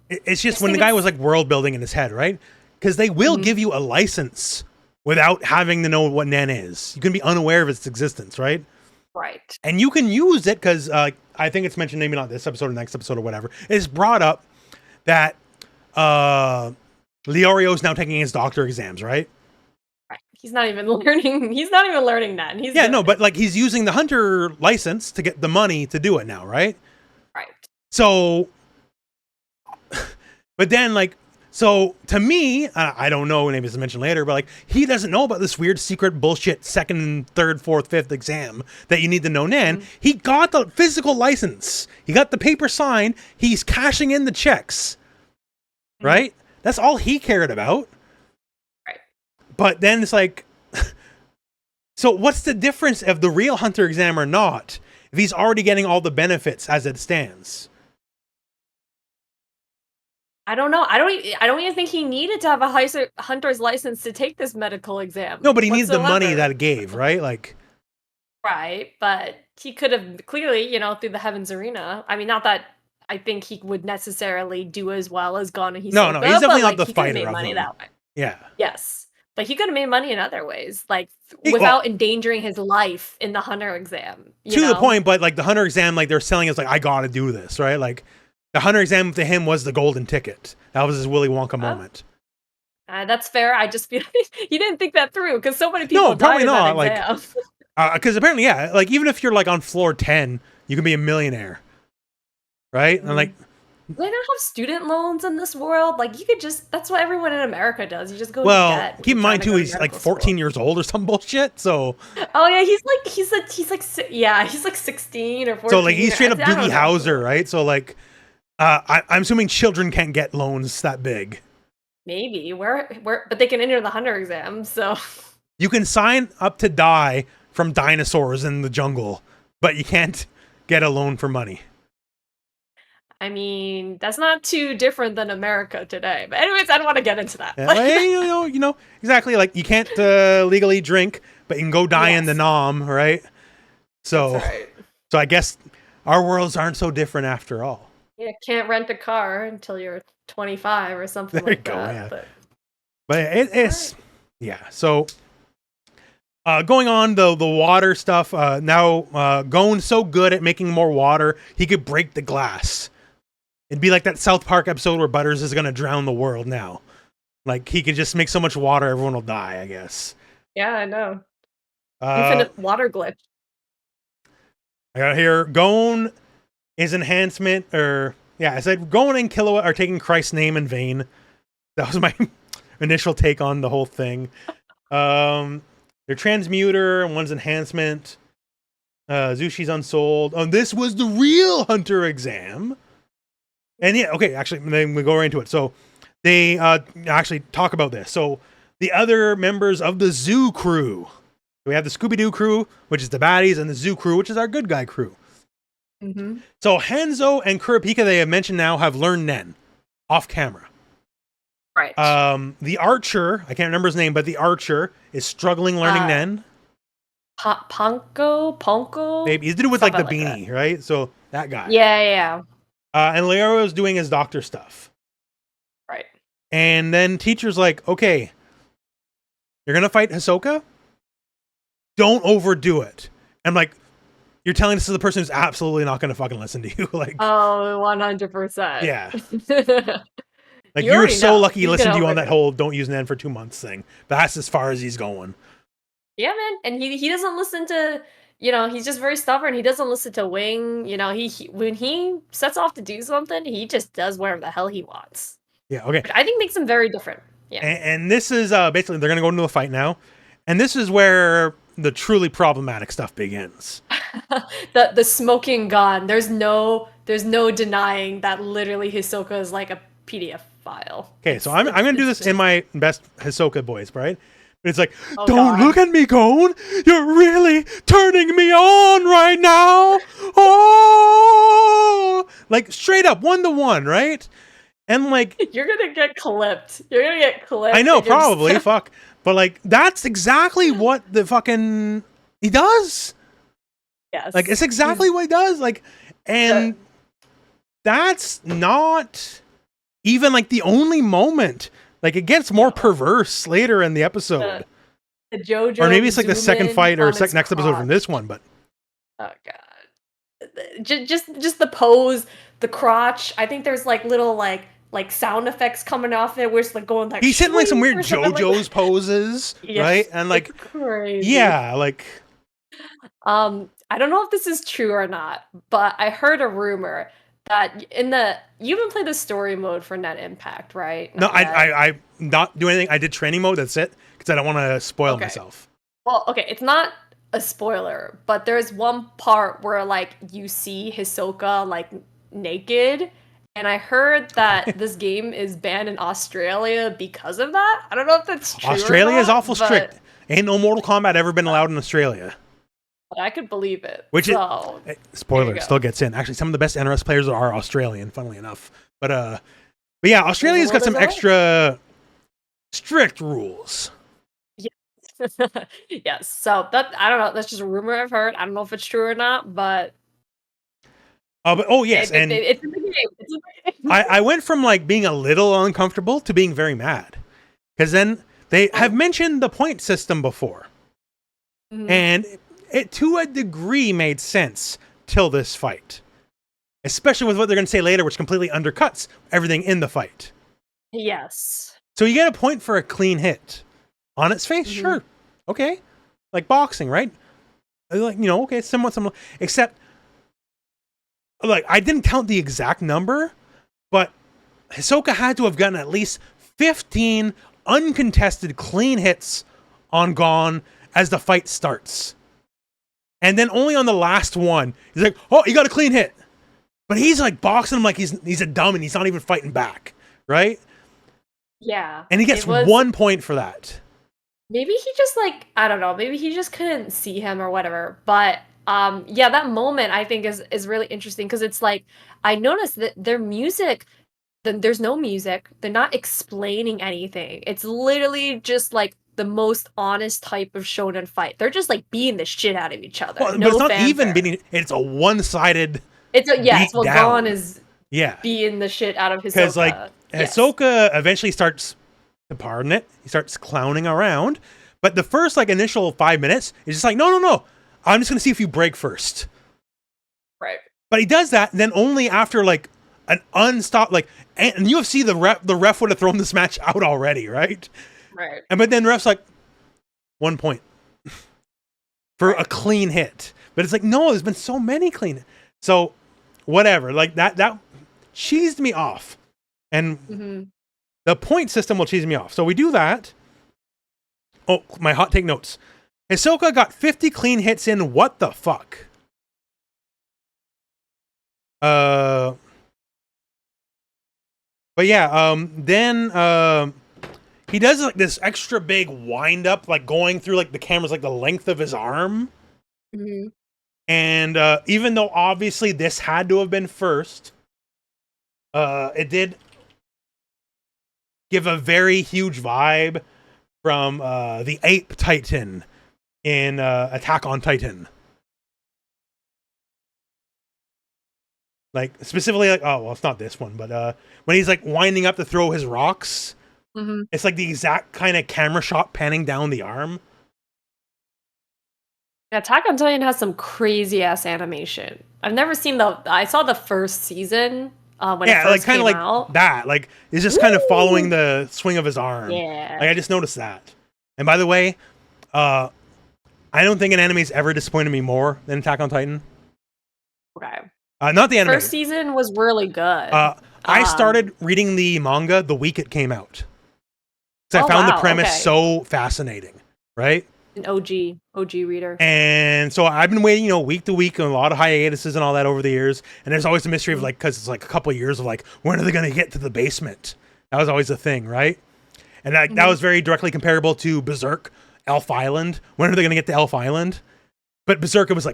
It's just when the guy was like world building in his head, right? Because they will give you a license without having to know what Nen is. You can be unaware of its existence, right? Right. And you can use it because I think it's mentioned, maybe not this episode or next episode or whatever. It's brought up that Leorio's now taking his doctor exams, right? Right. He's not even learning. He's not even learning that. But like he's using the hunter license to get the money to do it now, right? Right. So, but then like, so to me, I don't know, maybe it's mentioned later, but like he doesn't know about this weird secret bullshit second, third, fourth, fifth exam that you need to know Nen. He got the physical license. He got the paper signed. He's cashing in the checks, right? That's all he cared about. Right. But then it's like, so what's the difference of the real hunter exam or not if he's already getting all the benefits as it stands? I don't know. I don't even think he needed to have a hunter's license to take this medical exam. No, but he needs the money that it gave, right? Like, right, but he could have clearly, through the Heaven's Arena. I mean, not that I think he would necessarily do as well as Gon and Hisoka. No, he's definitely not the fighter. He fighter made of money them. that way. Yeah. Yes, but he could have made money in other ways, like without endangering his life in the hunter exam. To the point, but like the hunter exam, like they're selling us, like I gotta do this, right? Like. The hunter exam to him was the golden ticket. That was his Willy Wonka moment. That's fair. I just feel he didn't think that through because so many people probably not. Like, because apparently, yeah, like even if you're like on floor 10, you can be a millionaire, right? And like, do they not have student loans in this world? Like, you could just—that's what everyone in America does. You just go. Well, to debt keep in mind too, he's like 14 years old or some bullshit. So. Oh yeah, he's like 16 or 14. So like he's straight up Doogie Howser, right? So like. I'm assuming children can't get loans that big. Maybe but they can enter the hunter exam, so you can sign up to die from dinosaurs in the jungle, but you can't get a loan for money. I mean, that's not too different than America today. But anyways, I don't want to get into that. Yeah, exactly. Like you can't legally drink, but you can go die in the Nam, right? So, so I guess our worlds aren't so different after all. Yeah, can't rent a car until you're 25 or something like that. Yeah. But it's So going on the water stuff. Now Gon's so good at making more water, he could break the glass. It'd be like that South Park episode where Butters is gonna drown the world now. Like he could just make so much water, everyone will die. I guess. Yeah, I know. Infinite water glitch. I got here. Gon. His enhancement, I said Gon and Killua are taking Christ's name in vain. That was my initial take on the whole thing. Their transmuter and one's enhancement. Zushi's unsold. Oh, this was the real hunter exam. And yeah, okay, actually, then we go right into it. So they actually talk about this. So the other members of the Zoo crew. We have the Scooby-Doo crew, which is the baddies, and the Zoo crew, which is our good guy crew. So Hanzo and Kurapika, they have mentioned now, have learned Nen off camera. Right. The archer, I can't remember his name, but the archer is struggling learning Nen. Ponko? Maybe he's doing with like the beanie, right? So that guy. Yeah. And Leorio's doing his doctor stuff. Right. And then teacher's like, okay, you're gonna fight Hisoka? Don't overdo it. I'm like, you're telling this to the person who's absolutely not going to fucking listen to you. Like, oh, 100%. Yeah. Like, you were so lucky he listened to you on that whole don't use Nen for 2 months thing. But that's as far as he's going. Yeah, man. And he doesn't listen to, he's just very stubborn. He doesn't listen to Wing. He when he sets off to do something, he just does whatever the hell he wants. Yeah, okay. Which I think makes them very different. Yeah. And this is basically they're gonna go into a fight now, and this is where the truly problematic stuff begins. the smoking gun. There's no denying that literally Hisoka is like a PDF file. Okay, so I'm gonna do this in my best Hisoka voice, right? But it's like, Oh, don't God. look at me, Gon. You're really turning me on right now. Oh, like straight up 1-to-1, right? And like, You're gonna get clipped. You're gonna get clipped. I know, probably, fuck. But like, that's exactly what the fucking he does. Yes. Like, it's exactly what he does. Like, and that's not even like the only moment. Like, it gets more perverse later in the episode. The JoJo, or maybe it's like the second fight or next episode from this one. But oh god, just the pose, the crotch. I think there's like little like sound effects coming off it. Where it's like going like he's hitting like some weird JoJo's like poses, yes, right? And like crazy. Yeah, like I don't know if this is true or not, but I heard a rumor that you haven't played the story mode for Nen Impact, right? No, I not do anything. I did training mode. That's it, because I don't want to spoil myself. Well, okay, it's not a spoiler, but there's one part where like you see Hisoka like naked, and I heard that this game is banned in Australia because of that. I don't know if that's true. Australia is awful strict. Ain't no Mortal Kombat ever been allowed in Australia. I could believe it. Which spoiler, it still gets in. Actually, some of the best NRS players are Australian, funnily enough. But yeah, Australia's got some extra strict rules. Yes. Yes. So that I don't know. That's just a rumor I've heard. I don't know if it's true or not, but. Yes, and it's in the game. It's in the game. I went from like being a little uncomfortable to being very mad, because then they have mentioned the point system before, and it to a degree made sense till this fight, especially with what they're going to say later, which completely undercuts everything in the fight. Yes. So you get a point for a clean hit on its face, sure, okay, like boxing, right? Like, you know, okay, somewhat, except. Like, I didn't count the exact number, but Hisoka had to have gotten at least 15 uncontested clean hits on Gon as the fight starts. And then only on the last one, he's like, oh, you got a clean hit. But he's like boxing him like he's a dumb and he's not even fighting back, right? Yeah. And he gets 1 point for that. Maybe he just like, I don't know, maybe he just couldn't see him or whatever, but yeah, that moment I think is really interesting because it's like I noticed that their music, there's no music. They're not explaining anything. It's literally just like the most honest type of shonen fight. They're just like beating the shit out of each other. Well, but it's not even beating. It's a one-sided. Well, Gon is Yeah. beating the shit out of Hisoka. Because like Hisoka eventually starts, to pardon it, he starts clowning around. But the first like initial 5 minutes is just like, no. I'm just gonna see if you break first. Right. But he does that, and then only after like an unstopped like, and UFC the ref would have thrown this match out already, right? Right. And but then the ref's like 1 point for a clean hit. But it's like, no, there's been so many clean. So whatever, like that cheesed me off. And the point system will cheese me off. So we do that. Oh, my hot take notes. Hisoka got 50 clean hits in what the fuck? But yeah, then he does like this extra big wind up, like going through like the camera's like the length of his arm. And even though obviously this had to have been first, it did give a very huge vibe from the Ape Titan in Attack on Titan. Like, specifically, like, oh, well, it's not this one, but when he's, like, winding up to throw his rocks, it's, like, the exact kind of camera shot panning down the arm. Attack on Titan has some crazy-ass animation. I've never seen I saw the first season when it first came like out. That. Like, it's just kind of following the swing of his arm. Yeah. Like, I just noticed that. And by the way, I don't think an anime's ever disappointed me more than Attack on Titan. Okay. Not the anime. First season was really good. I started reading the manga the week it came out. So I found the premise so fascinating, right? An OG reader. And so I've been waiting, week to week, and a lot of hiatuses and all that over the years. And there's always a mystery of because it's like a couple of years of when are they going to get to the basement? That was always a thing, right? And that was very directly comparable to Berserk, Elf Island. When are they going to get to Elf Island? But Berserk, it was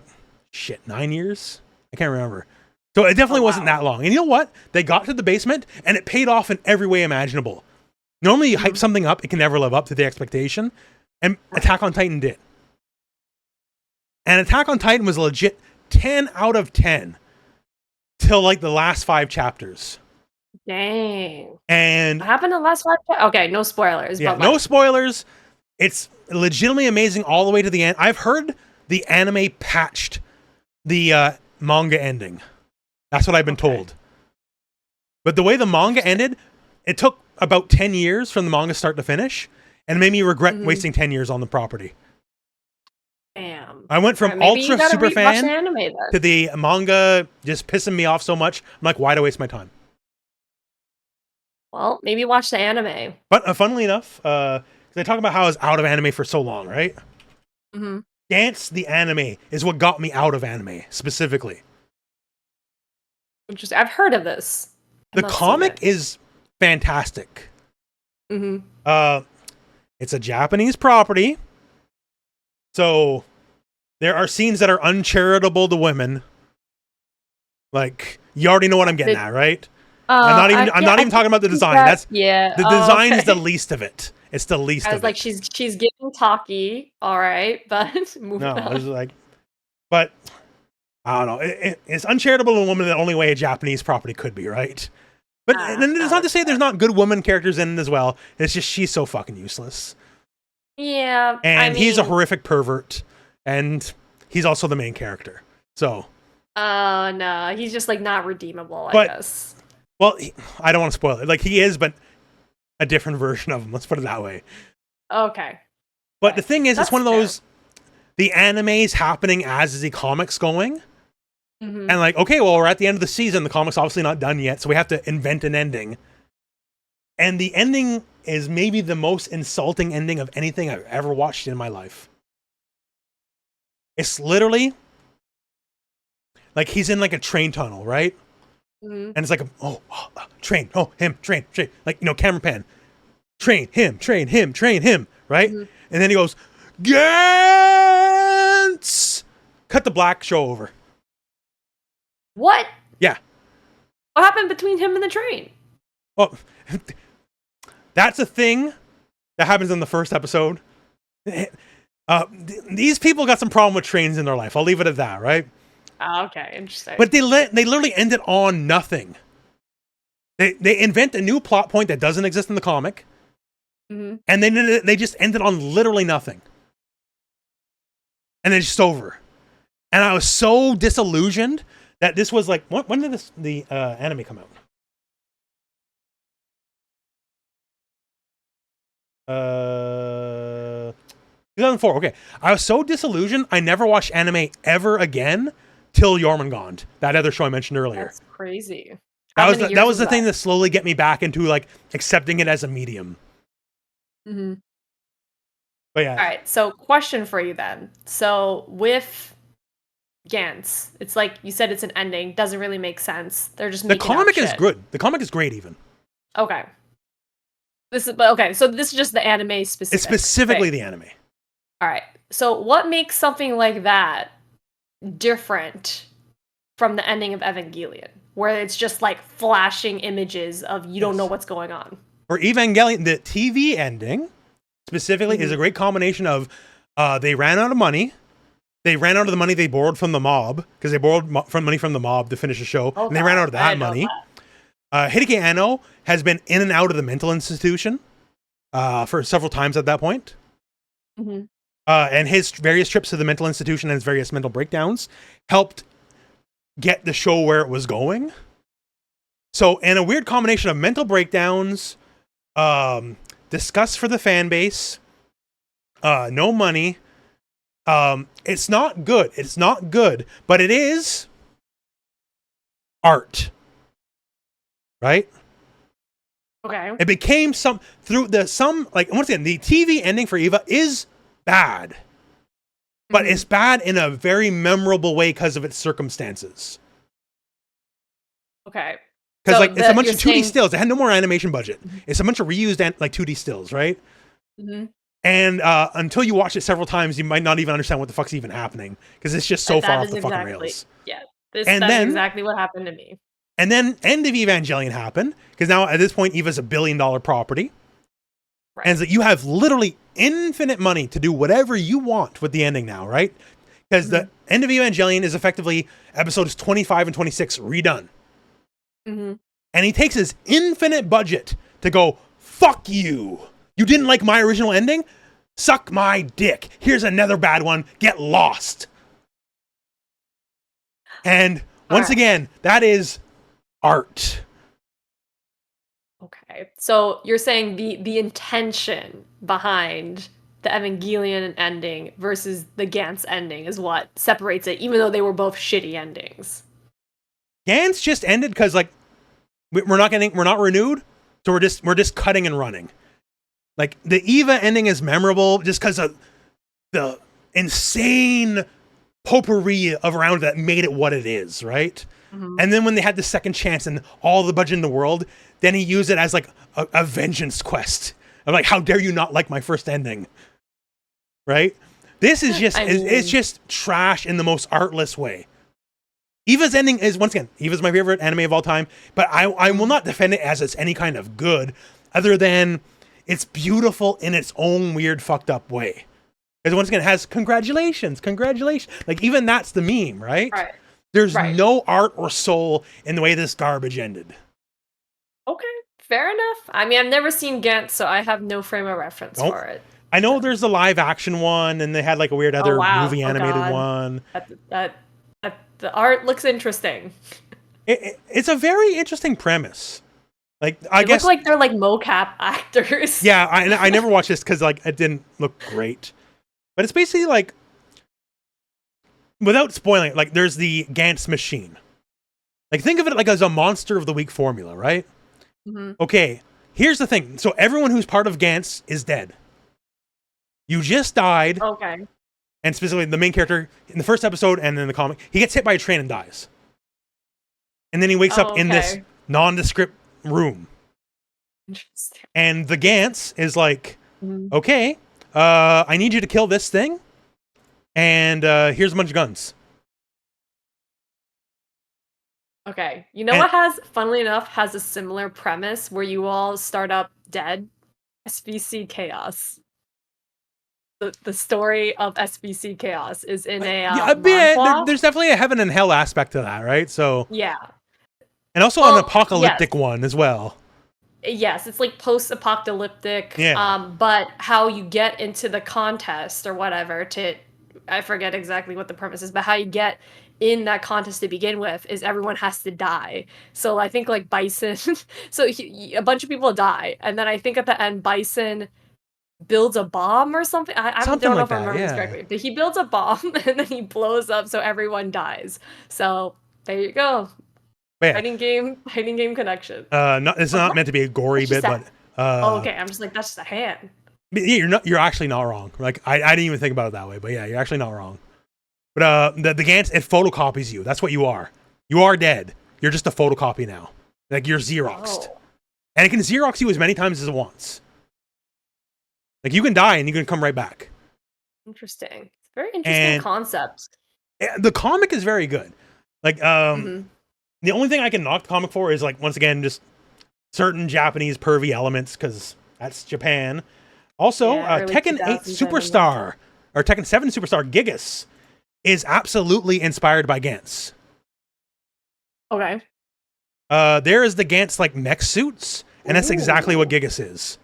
9 years? I can't remember. So it definitely wasn't that long. And you know what? They got to the basement, and it paid off in every way imaginable. Normally, you hype something up, it can never live up to the expectation. And Attack on Titan did. And Attack on Titan was a legit 10 out of 10 till the last 5 chapters. Dang. And what happened in the last 5 chapters? Okay, no spoilers. Yeah, no spoilers. It's legitimately amazing all the way to the end. I've heard the anime patched the manga ending. That's what I've been told. But the way the manga ended, it took about 10 years from the manga start to finish, and it made me regret wasting 10 years on the property. Damn. I went from ultra super fan to the manga just pissing me off so much. I'm like, why'd I waste my time? Well, maybe watch the anime. But funnily enough, they talk about how I was out of anime for so long, right? Mm-hmm. Dance the anime is what got me out of anime, specifically. Interesting. I've heard of this. The comic is fantastic. Mm-hmm. It's a Japanese property. So there are scenes that are uncharitable to women. You already know what I'm getting at, right? I'm not even talking about the design. The design is the least of it. It's the least of it. I was she's giving talkie, all right, but moving on. I was but I don't know. It's uncharitable to a woman the only way a Japanese property could be, right? But and it's not to say there's not good woman characters in it as well. It's just she's so fucking useless. Yeah. And he's a horrific pervert, and he's also the main character. So. Oh, no. He's just not redeemable, I guess. Well, I don't want to spoil it. He is, but a different version of him. Let's put it that way. Okay. But the thing is, it's one of those, the anime's happening as is the comics going. Mm-hmm. And okay, well, we're at the end of the season. The comic's obviously not done yet, so we have to invent an ending. And the ending is maybe the most insulting ending of anything I've ever watched in my life. It's literally he's in a train tunnel, right? Mm-hmm. And it's train, him, train, camera pan. Train, him, right? Mm-hmm. And then he goes, Gantz! Cut the black, show over. What? Yeah. What happened between him and the train? Well, that's a thing that happens in the first episode. These people got some problem with trains in their life. I'll leave it at that, right? Okay, interesting. But they literally ended on nothing. They invent a new plot point that doesn't exist in the comic, and then they just ended on literally nothing. And it's just over. And I was so disillusioned that this was when did the anime come out? 2004. Okay, I was so disillusioned. I never watched anime ever again till Jormungand, that other show I mentioned earlier. That's crazy. That was the thing that slowly get me back into accepting it as a medium. Mm-hmm. But yeah. All right. So, question for you then. So, with Gantz, it's you said it's an ending. Doesn't really make sense. They're just the comic is good. The comic is great, even. Okay. So this is just the anime specific. It's specifically the anime. All right. So, what makes something like that different from the ending of Evangelion, where it's just flashing images of you don't know what's going on? For Evangelion, the TV ending specifically is a great combination of they ran out of money. They ran out of the money they borrowed from the mob, because they borrowed money from the mob to finish the show, and they ran out of that money. Hideki Anno has been in and out of the mental institution for several times at that point. Mm-hmm. And his various trips to the mental institution and his various mental breakdowns helped get the show where it was going. So, in a weird combination of mental breakdowns, disgust for the fan base, no money, it's not good. It's not good, but it is art. right? Okay. It became like once again, the TV ending for Eva is bad. But it's bad in a very memorable way because of its circumstances. Okay. Because like it's a bunch of 2D stills. It had no more animation budget. It's a bunch of reused like 2D stills, right? And until you watch it several times, you might not even understand what the fuck's even happening because it's just so far off the fucking rails. Yeah, that's exactly what happened to me. And then End of Evangelion happened because now at this point Eva's $1 billion property, right. And so you have literally infinite money to do whatever you want with the ending now, right? Because the End of Evangelion is effectively episodes 25 and 26 redone. And he takes his infinite budget to go, fuck you. You didn't like my original ending? Suck my dick. Here's another bad one. Get lost. And once again, that is art. Okay. So you're saying the intention behind the Evangelion ending versus the Gantz ending is what separates it, even though they were both shitty endings. Gantz just ended because like we're not renewed, so we're just cutting and running. Like the Eva ending is memorable just because of the insane potpourri of around that made it what it is, right? And then when they had the second chance and all the budget in the world, then he used it as like a vengeance quest. I'm like, how dare you not like my first ending, right? This is just it's just trash in the most artless way. Eva's ending is, once again, Eva's my favorite anime of all time, but I will not defend it as it's any kind of good, other than it's beautiful in its own weird, fucked up way. Because once again, it has congratulations. Like, even that's the meme, right? There's no art or soul in the way this garbage ended. Okay, fair enough. I mean, I've never seen Gantz, so I have no frame of reference for it. I know there's the live action one, and they had like a weird other movie animated one. The art looks interesting. It's a very interesting premise. Like I guess look like they're like mocap actors. Yeah, I never watched this because like it didn't look great, but it's basically like, without spoiling it, like there's the Gantz machine. Like think of it like as a monster of the week formula, right? Okay, here's the thing. So everyone who's part of Gantz is dead. You just died. Okay. And specifically the main character in the first episode and in the comic, he gets hit by a train and dies. And then he wakes up in this nondescript room. Interesting. And the Gantz is like, okay, I need you to kill this thing. And here's a bunch of guns. Okay. You know what funnily enough, has a similar premise where you all start up dead? SBC Chaos. The story of SBC Chaos is in a there's definitely a heaven and hell aspect to that, right? So yeah, and also an apocalyptic one as well. Yes, it's like post-apocalyptic. Yeah. But how you get into the contest or whatever I forget exactly what the premise is, but how you get in that contest to begin with is everyone has to die. So I think like Bison, so a bunch of people die, and then I think at the end Bison builds a bomb or something. I don't know if I remember this correctly, but he builds a bomb and then he blows up so everyone dies. So there you go. Fighting game connection. It's not meant to be a gory bit, but okay. I'm just like, that's just a hand. Yeah, you're actually not wrong. Like I didn't even think about it that way, but yeah, you're actually not wrong. But the Gantz, it photocopies you. That's what you are. You are dead. You're just a photocopy now. Like you're Xeroxed. And it can Xerox you as many times as it wants. Like you can die and you can come right back. Interesting. It's a very interesting concept. The comic is very good. Like the only thing I can knock the comic for is like, once again, just certain Japanese pervy elements, because that's Japan. Also, Tekken 8 Superstar or Tekken 7 Superstar Gigas is absolutely inspired by Gantz. Okay. There is the Gantz like mech suits, and that's exactly what Gigas is.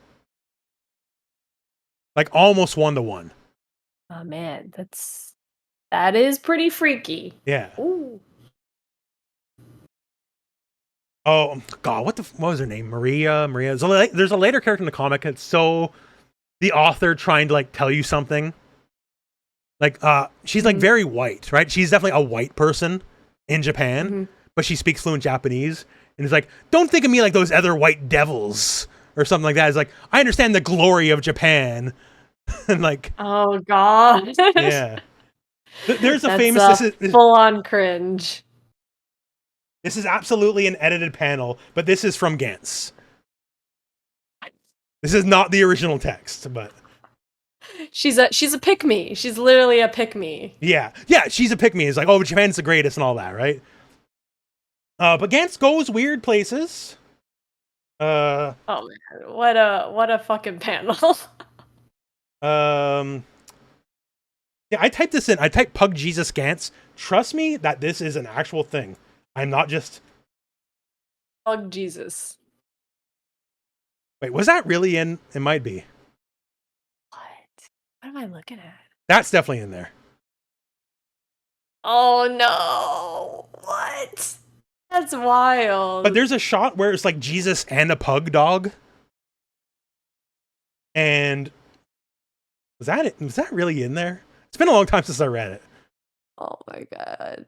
Like almost 1-to-1. Oh man, that is pretty freaky. Yeah. Ooh. Oh God, what was her name? Maria. There's a later character in the comic. It's so the author trying to like tell you something. Like she's like very white, right? She's definitely a white person in Japan, but she speaks fluent Japanese. And he's like, don't think of me like those other white devils or something like that. It's like, I understand the glory of Japan. And like, oh god. Yeah. There's a That's famous full on cringe. This is absolutely an edited panel, but this is from Gantz. This is not the original text, but she's a pick-me. She's literally a pick-me. Yeah, she's a pick-me. It's like, oh, Japan's the greatest and all that, right? But Gantz goes weird places. Oh man, what a fucking panel. Yeah, I typed this in. I typed Pug Jesus Gantz. Trust me that this is an actual thing. I'm not just Pug Jesus. Wait, was that really in? It might be. What am I looking at? That's definitely in there. Oh no! What? That's wild. But there's a shot where it's like Jesus and a pug dog. And was that it? Was that really in there? It's been a long time since I read it. Oh my god.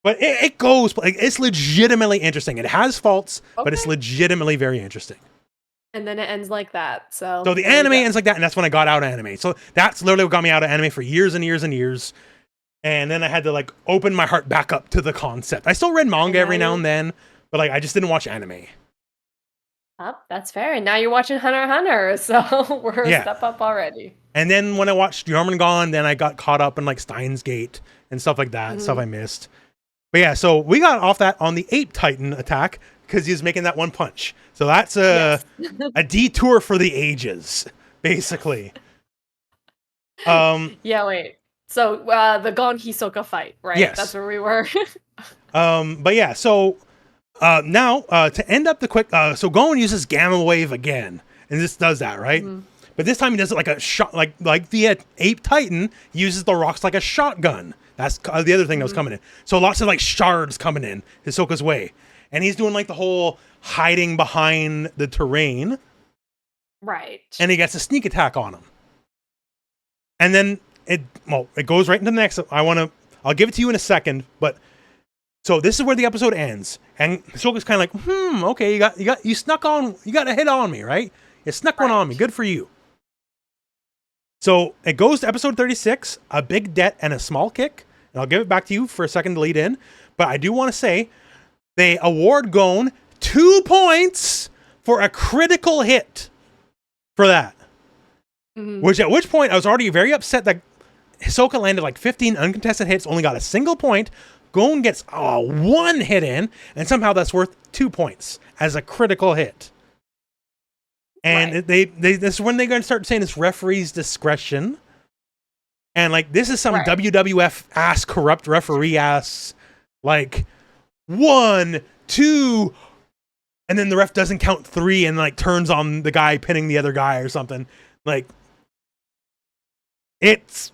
But it goes, like, it's legitimately interesting. It has faults, but it's legitimately very interesting. And then it ends like that. So the anime ends like that, and that's when I got out of anime. So that's literally what got me out of anime for years and years and years. And then I had to like open my heart back up to the concept. I still read manga every now and then, but like I just didn't watch anime. Oh, that's fair. And now you're watching Hunter x Hunter, so we're a step up already. And then when I watched Jormungand, then I got caught up in like Steins Gate and stuff like that, stuff I missed. But yeah, so we got off that on the Ape Titan attack because he was making that one punch. So that's a detour for the ages, basically. Yeah, wait. So the Gon Hisoka fight, right? Yes. That's where we were. But yeah, so now to end up the quick, so Gon uses Gamma Wave again, and this does that, right? But this time he does it like a shot, like the Ape Titan uses the rocks like a shotgun. That's the other thing that was coming in. So lots of like shards coming in Hisoka's way, and he's doing like the whole hiding behind the terrain, right? And he gets a sneak attack on him, and then it goes right into the next. I'll give it to you in a second, but so this is where the episode ends, and Hisoka's kind of like, okay, you snuck on, you got a hit on me, right? You snuck one on me, good for you. So it goes to episode 36, a big debt and a small kick. And I'll give it back to you for a second to lead in. But I do want to say they award Gon 2 points for a critical hit for that. Which at which point I was already very upset that Hisoka landed like 15 uncontested hits, only got a single point. Gon gets one hit in, and somehow that's worth 2 points as a critical hit. And this is when they're going to start saying it's referee's discretion. And like, this is some WWF ass, corrupt referee ass, like 1, 2, and then the ref doesn't count 3 and like turns on the guy pinning the other guy or something. Like, it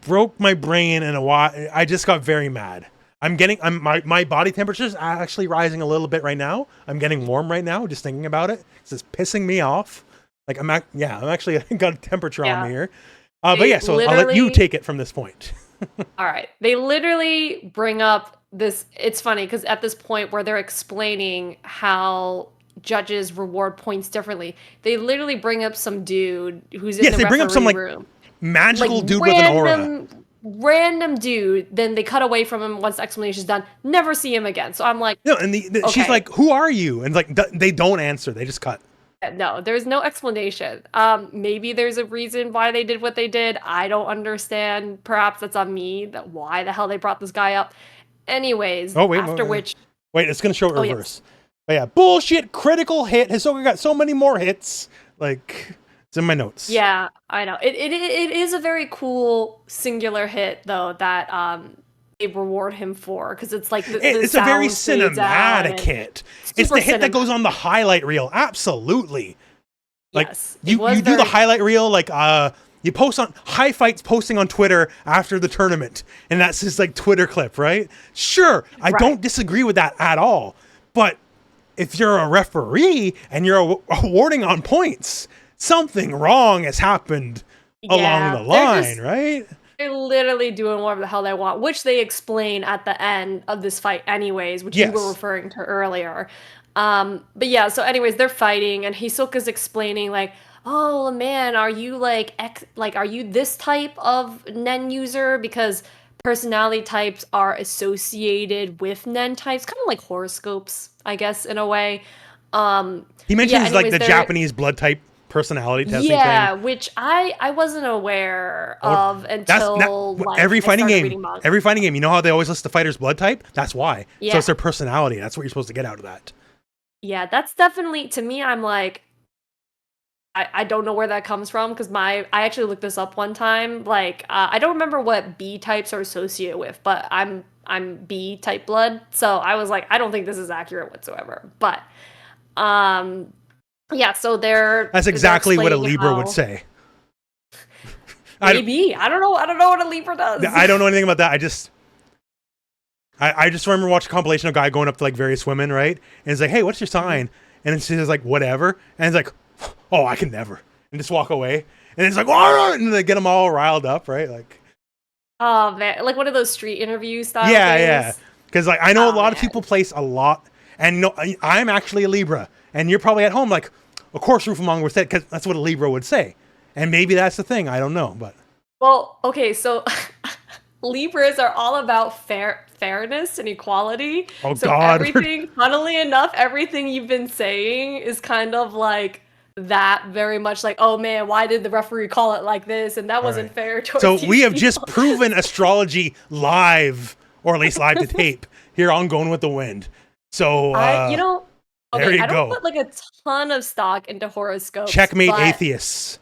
broke my brain in a while. I just got very mad. My body temperature is actually rising a little bit right now. I'm getting warm right now just thinking about it. It's pissing me off. Like I'm actually got a temperature on me here. But yeah, so I'll let you take it from this point. All right. They literally bring up this. It's funny because at this point where they're explaining how judges reward points differently, they literally bring up some dude who's in the referee bring up some room. Magical dude with an aura. Random dude, then they cut away from him once the explanation's done. Never see him again. So I'm like, no, and she's like, "Who are you?" And like, they don't answer. They just cut. No, there's no explanation. Maybe there's a reason why they did what they did. I don't understand. Perhaps that's on me. That why the hell they brought this guy up. Anyways, wait, it's gonna show it reverse. Yes. But yeah, bullshit. Critical hit. Hisoka got so many more hits. Like. It's in my notes. Yeah, I know. It is a very cool singular hit though that they reward him for because it's like it's a very cinematic hit. It's the hit that goes on the highlight reel. Absolutely. Like you do the highlight reel like you post on High Fight's posting on Twitter after the tournament, and that's his like Twitter clip, right? Sure, I don't disagree with that at all. But if you're a referee and you're awarding on points, something wrong has happened along the line, right? They're literally doing whatever the hell they want, which they explain at the end of this fight anyways, which you were referring to earlier. But yeah, so anyways, they're fighting and Hisoka's explaining like, oh man, are you like are you this type of Nen user? Because personality types are associated with Nen types, kind of like horoscopes, I guess, in a way. He mentions like the Japanese blood type personality testing thing. Which I wasn't aware of until like, every fighting game. Every fighting game, you know how they always list the fighter's blood type? That's why. Yeah. So it's their personality. That's what you're supposed to get out of that. Yeah, that's definitely, to me, I'm like, I don't know where that comes from because I actually looked this up one time. Like, I don't remember what B types are associated with, but I'm B type blood, so I was like, I don't think this is accurate whatsoever. But yeah, so that's exactly what a Libra would say. Maybe. I don't know what a Libra does. I don't know anything about that. I just remember watching a compilation of a guy going up to like various women, right? And it's like, hey, what's your sign? And then she's like, whatever. And it's like, oh, I can never. And just walk away. And it's like, oh, and they get them all riled up, right? Like, oh man, like one of those street interview style things. Yeah. Because like I know a lot of people place a lot, and no, I'm actually a Libra, and you're probably at home like, of course, Rooflemonger said, because that's what a Libra would say, and maybe that's the thing. I don't know, but well, okay, so Libras are all about fairness and equality. Oh so God! Everything, funnily enough, everything you've been saying is kind of like that. Very much like, oh man, why did the referee call it like this? And that wasn't fair. So we have just proven astrology live, or at least live to tape here on Gon With The Wind. So you know. Okay, there you I don't go. put like a ton of stock into horoscopes. Checkmate atheists.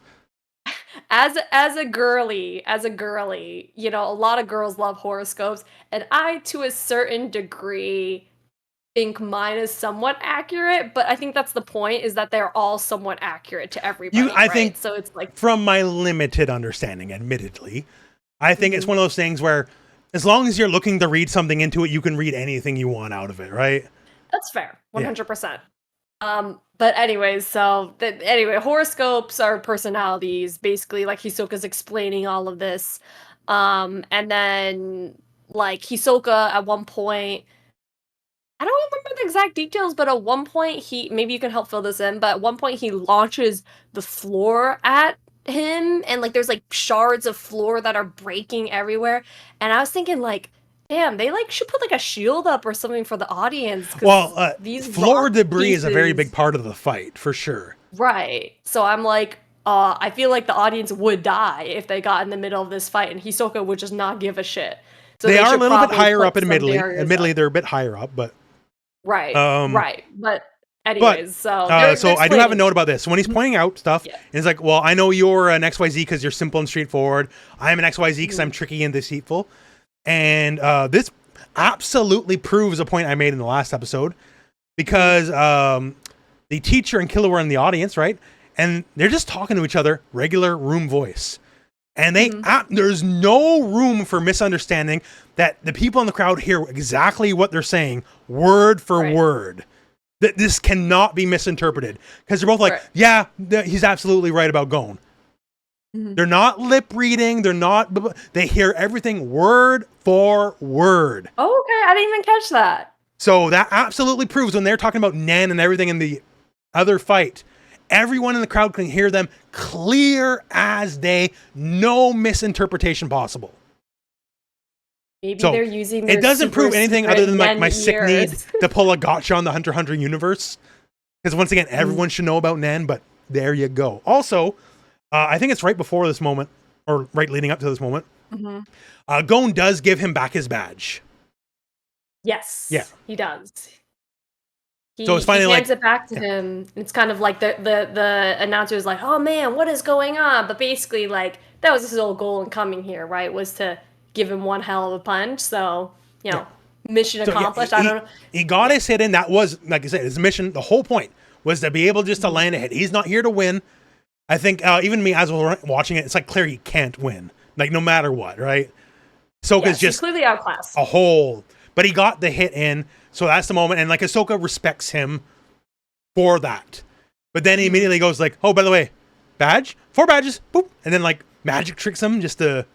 As a girly, you know, a lot of girls love horoscopes, and I, to a certain degree, think mine is somewhat accurate. But I think that's the point: is that they're all somewhat accurate to everybody. I think so. It's like, from my limited understanding, admittedly, I think it's one of those things where, as long as you're looking to read something into it, you can read anything you want out of it, right? That's fair, 100%. But anyways, so horoscopes are personalities, basically, like Hisoka's explaining all of this. And then like Hisoka at one point, I don't remember the exact details, but at one point maybe you can help fill this in, but at one point he launches the floor at him, and like there's like shards of floor that are breaking everywhere. And I was thinking like, damn, they like should put like a shield up or something for the audience. Well, these floor debris is a very big part of the fight, for sure. Right. So I'm like, I feel like the audience would die if they got in the middle of this fight, and Hisoka would just not give a shit. So they are a little bit higher up, admittedly, they're a bit higher up, but right. But anyways, so I do have a note about this. When he's pointing out stuff, it's like, well, I know you're an XYZ because you're simple and straightforward. I'm an XYZ because I'm tricky and deceitful. And this absolutely proves a point I made in the last episode, because the teacher and Killua are in the audience, right? And they're just talking to each other, regular room voice. And there's no room for misunderstanding, that the people in the crowd hear exactly what they're saying, word for word. That this cannot be misinterpreted, because they're both like, yeah, he's absolutely right about Gon. They're not lip reading. They hear everything word for word. Oh, okay. I didn't even catch that. So that absolutely proves, when they're talking about Nen and everything in the other fight, everyone in the crowd can hear them clear as day. No misinterpretation possible. Maybe they're using their it doesn't prove anything other than like my sick need to pull a gotcha on the Hunter x Hunter universe. Because once again, everyone should know about Nen, but there you go. Also, I think it's right before this moment, or right leading up to this moment, Gon does give him back his badge. Yes. Yeah. He does. So it's finally he hands it back to him. It's kind of like the announcer is like, oh man, what is going on? But basically, like, that was his whole goal in coming here, right? Was to give him one hell of a punch. So, you know, mission accomplished. I don't know. He got his hit in. That was, like I said, his mission. The whole point was to be able just to land a hit. He's not here to win. I think even me, as we're watching it, it's like clear he can't win. Like, no matter what, right? Hisoka's just clearly outclassed. A whole. But he got the hit in, so that's the moment. And like, Hisoka respects him for that. But then he immediately goes like, oh, by the way, badge? 4 badges, boop. And then like magic tricks him just to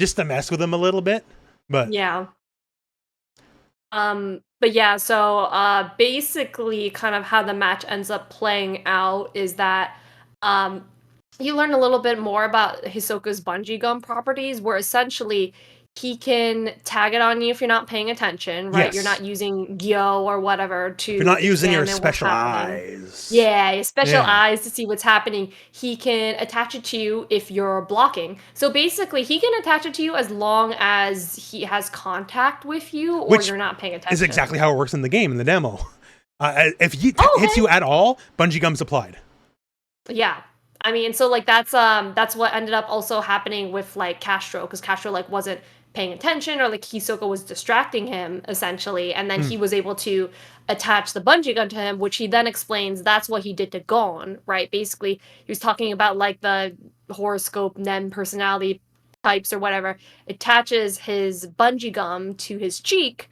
just to mess with him a little bit. But yeah. But yeah, so basically kind of how the match ends up playing out is that you learn a little bit more about Hisoka's bungee gum properties, where essentially he can tag it on you if you're not paying attention, right? Yes. You're not using Gyo or whatever to you're not using your examine special what's happening. eyes. Yeah, your special Yeah. eyes to see what's happening. He can attach it to you if you're blocking. So basically, he can attach it to you as long as he has contact with you or Which you're not paying attention. is exactly how it works in the game, in the demo. If he hits you at all, bungee gum's applied. Yeah. I mean, so like that's what ended up also happening with like Castro, because Castro like wasn't paying attention, or like Hisoka was distracting him essentially, and then he was able to attach the bungee gun to him, which he then explains that's what he did to Gon, right? Basically, he was talking about like the horoscope Nen personality types or whatever, attaches his bungee gum to his cheek.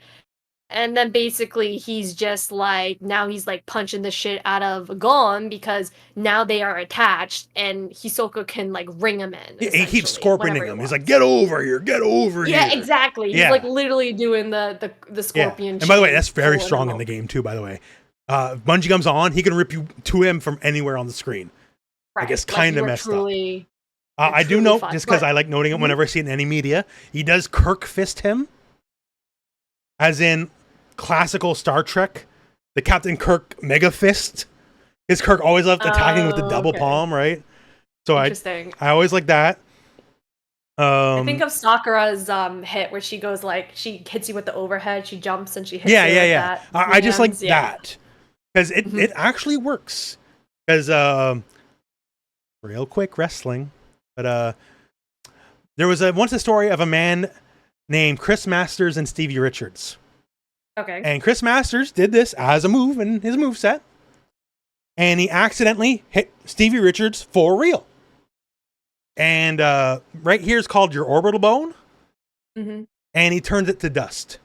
And then basically he's just like, now he's like punching the shit out of Gon because now they are attached and Hisoka can like ring him in. Yeah, he keeps scorpioning him. He's like, get over here, get over here. Yeah, exactly. He's like literally doing the scorpion. Yeah. And by the way, that's very strong in the game too, by the way. Bungee gum's on, he can rip you to him from anywhere on the screen. Right. I guess kind of messed up. I do note, just because I like noting it whenever I see it in any media, he does Kirk fist him. As in classical Star Trek, the Captain Kirk mega fist. His Kirk always loved attacking with the double palm, right? So I always like that. I think of Sakura's hit where she goes like, she hits you with the overhead, she jumps and she hits you with that. I just like that. Because it actually works. Because, real quick, wrestling. But there was once a story of a man named Chris Masters and Stevie Richards. Okay. And Chris Masters did this as a move in his moveset. And he accidentally hit Stevie Richards for real. And right here is called your orbital bone. Mm-hmm. And he turns it to dust.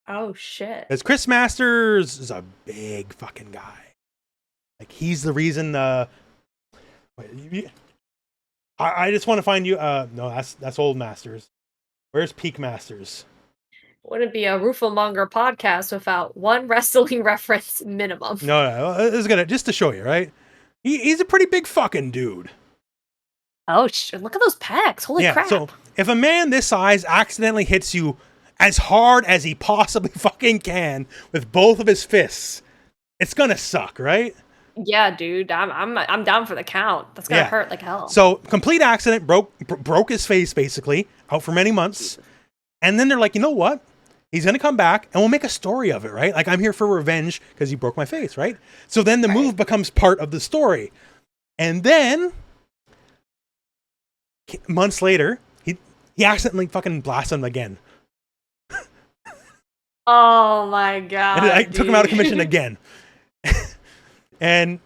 Oh, shit. Because Chris Masters is a big fucking guy. Like, he's the reason... I just want to find you... no, that's old Masters. Where's Peak Masters? Wouldn't be a Rooflemonger podcast without one wrestling reference minimum. No, it's gonna just to show you, right? He's a pretty big fucking dude. Oh, look at those pecs! Holy crap! So if a man this size accidentally hits you as hard as he possibly fucking can with both of his fists, it's gonna suck, right? Yeah, dude, I'm down for the count. That's gonna hurt like hell. So complete accident, broke his face basically, out for many months, and then they're like, you know what? He's going to come back and we'll make a story of it, right? Like, I'm here for revenge because he broke my face, right? So then the move becomes part of the story. And then, months later, he accidentally fucking blasts him again. Oh my God. And I took him out of commission again. And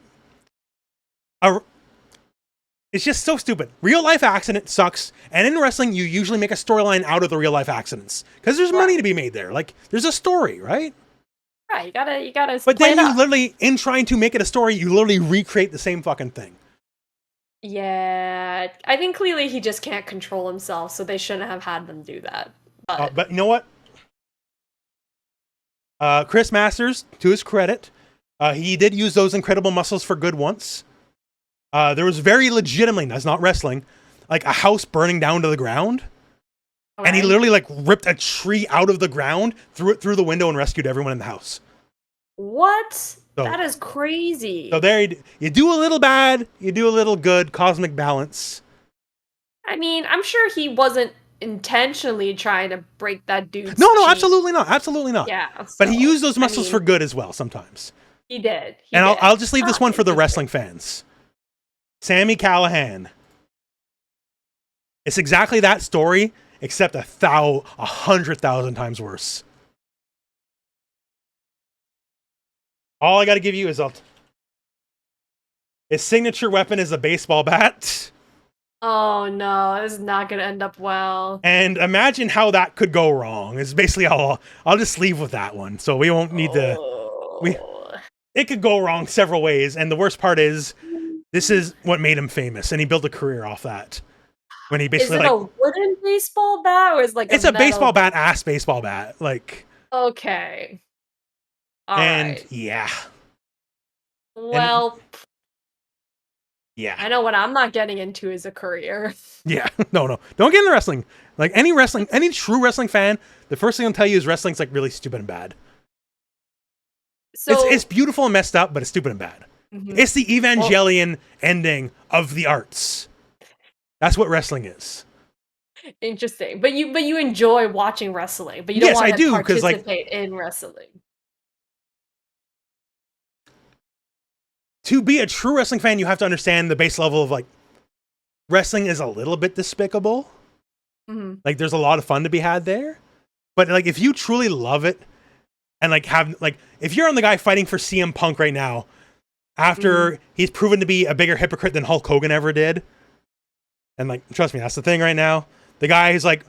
it's just so stupid. Real life accident sucks. And in wrestling, you usually make a storyline out of the real life accidents. Because there's money to be made there. Like, there's a story, right? Right, you gotta But then you literally, in trying to make it a story, you literally recreate the same fucking thing. Yeah, I think clearly he just can't control himself, so they shouldn't have had them do that. But you know what? Chris Masters, to his credit, he did use those incredible muscles for good once. There was very legitimately, that's not wrestling, like a house burning down to the ground. Okay. And he literally like ripped a tree out of the ground, threw it through the window and rescued everyone in the house. What? So, that is crazy. So there you do a little bad, you do a little good, cosmic balance. I mean, I'm sure he wasn't intentionally trying to break that dude's No, cheek. absolutely not. Absolutely not. Yeah. But he used those muscles for good as well sometimes. He did. I'll just leave this one for the wrestling fans. Sami Callihan. It's exactly that story, except 100,000 times worse. All I got to give you is his signature weapon is a baseball bat. Oh no, this is not going to end up well. And imagine how that could go wrong. It's basically all. I'll just leave with that one, so we won't need to. It could go wrong several ways, and the worst part is, this is what made him famous, and he built a career off that. when he basically is it a wooden baseball bat or is like it's a baseball bat ass baseball bat, like okay. All right. Yeah. Well, yeah. I know what I'm not getting into is a career. Yeah. No. Don't get into wrestling. Like any true wrestling fan, the first thing I'll tell you is wrestling's like really stupid and bad. So it's beautiful and messed up, but it's stupid and bad. Mm-hmm. It's the Evangelion ending of the arts. That's what wrestling is. Interesting. But you enjoy watching wrestling, but you don't want to participate in wrestling. To be a true wrestling fan, you have to understand the base level of like wrestling is a little bit despicable. Mm-hmm. Like there's a lot of fun to be had there. But like if you truly love it and like have like if you're on the guy fighting for CM Punk right now, after he's proven to be a bigger hypocrite than Hulk Hogan ever did. And like trust me, that's the thing right now. The guy is like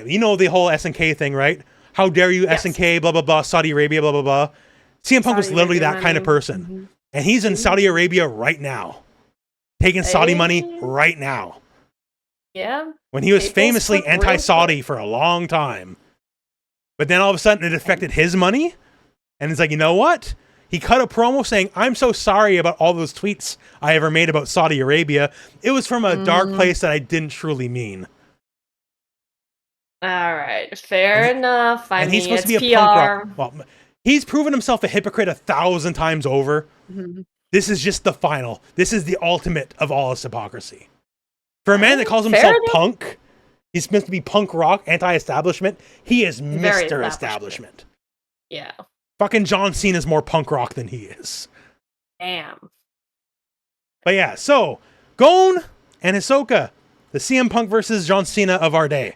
you know the whole SNK thing, right? How dare you SNK, blah blah blah, Saudi Arabia, blah blah blah. CM Punk was literally that kind of person. Mm-hmm. And he's in Saudi Arabia right now. Taking Saudi money right now. Yeah. When he was famously anti-Saudi for a long time. But then all of a sudden it affected his money. And it's like, you know what? He cut a promo saying, I'm so sorry about all those tweets I ever made about Saudi Arabia. It was from a dark place that I didn't truly mean. All right. Fair enough. I mean, he's supposed to be a punk rock. Well, he's proven himself a hypocrite 1,000 times over. Mm-hmm. This is just the final. This is the ultimate of all his hypocrisy. For a man that calls himself punk, he's supposed to be punk rock, anti-establishment. He is Mr. Establishment. Yeah. Fucking John Cena's more punk rock than he is. Damn. But yeah, so Gon and Hisoka, the CM Punk versus John Cena of our day.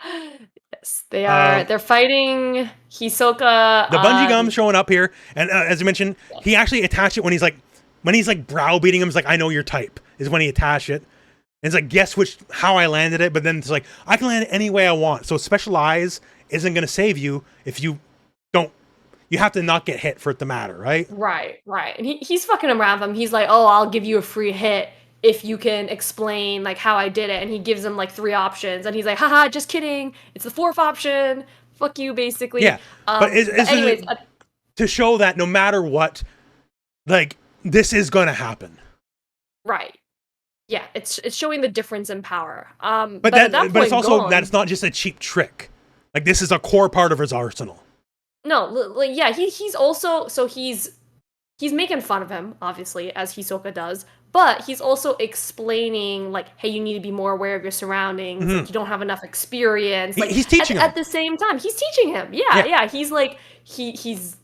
Yes, they are. They're fighting Hisoka. The bungee gum showing up here, and as you mentioned, he actually attached it when he's like browbeating him. He's like, "I know your type." Is when he attached it. And it's like, guess how I landed it. But then it's like, I can land it any way I want. So special eyes isn't going to save you if you don't. You have to not get hit for it to matter, right? Right. And he's fucking around with him. He's like, "Oh, I'll give you a free hit if you can explain like how I did it." And he gives him like 3 options, and he's like, "Haha, just kidding. It's the 4th option. Fuck you, basically." Yeah. But anyways, to show that no matter what, like this is going to happen. Right. Yeah, it's showing the difference in power. But it's also that it's not just a cheap trick. Like this is a core part of his arsenal. No, like yeah, he's also he's making fun of him, obviously, as Hisoka does, but he's also explaining like, hey, you need to be more aware of your surroundings. Mm-hmm. Like, you don't have enough experience. Like he's teaching him at the same time. He's teaching him. Yeah. He's like he's.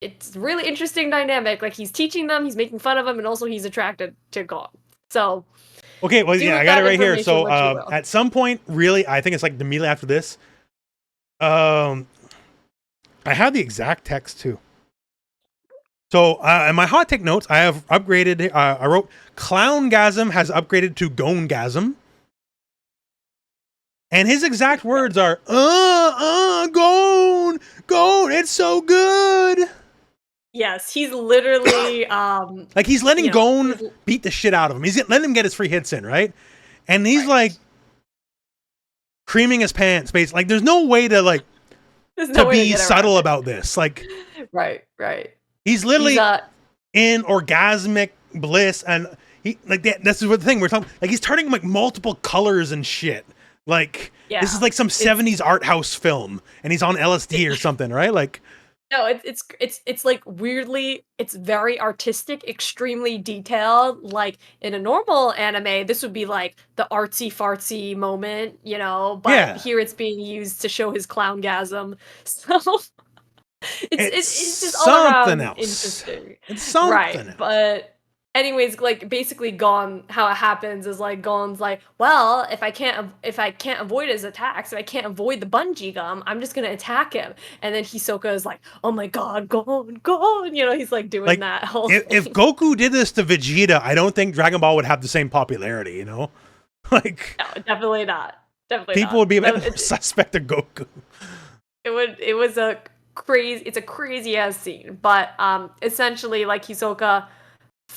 It's a really interesting dynamic. Like he's teaching them, he's making fun of them, and also he's attracted to Gon. So. Okay, well, yeah, I got it right here. So, at some point, really, I think it's like immediately after this. I have the exact text too. So, in my hot take notes, I have upgraded. I wrote Clowngasm has upgraded to Gongasm, and his exact words are Gon, it's so good. Yes, he's literally like he's letting Gon beat the shit out of him. He's letting him get his free hits in, right? And he's like creaming his pants, basically. Like there's no way to be subtle about this. Like Right. He's literally in orgasmic bliss, and he like this is what the thing we're talking. Like he's turning like multiple colors and shit. Like this is like some 70s art house film, and he's on LSD or something, right? Like. No, it's like weirdly, it's very artistic, extremely detailed. Like in a normal anime, this would be like the artsy fartsy moment, but here it's being used to show his clowngasm. So it's just all around interesting. It's something else. But anyways, like basically Gon, how it happens is like Gon's like, well, if I can't avoid his attacks, if I can't avoid the bungee gum, I'm just gonna attack him. And then Hisoka is like, oh my god, Gon, he's like doing that whole thing. If Goku did this to Vegeta, I don't think Dragon Ball would have the same popularity, Like no, definitely not. People would be a bit more suspect of Goku. It's a crazy ass scene. But essentially like Hisoka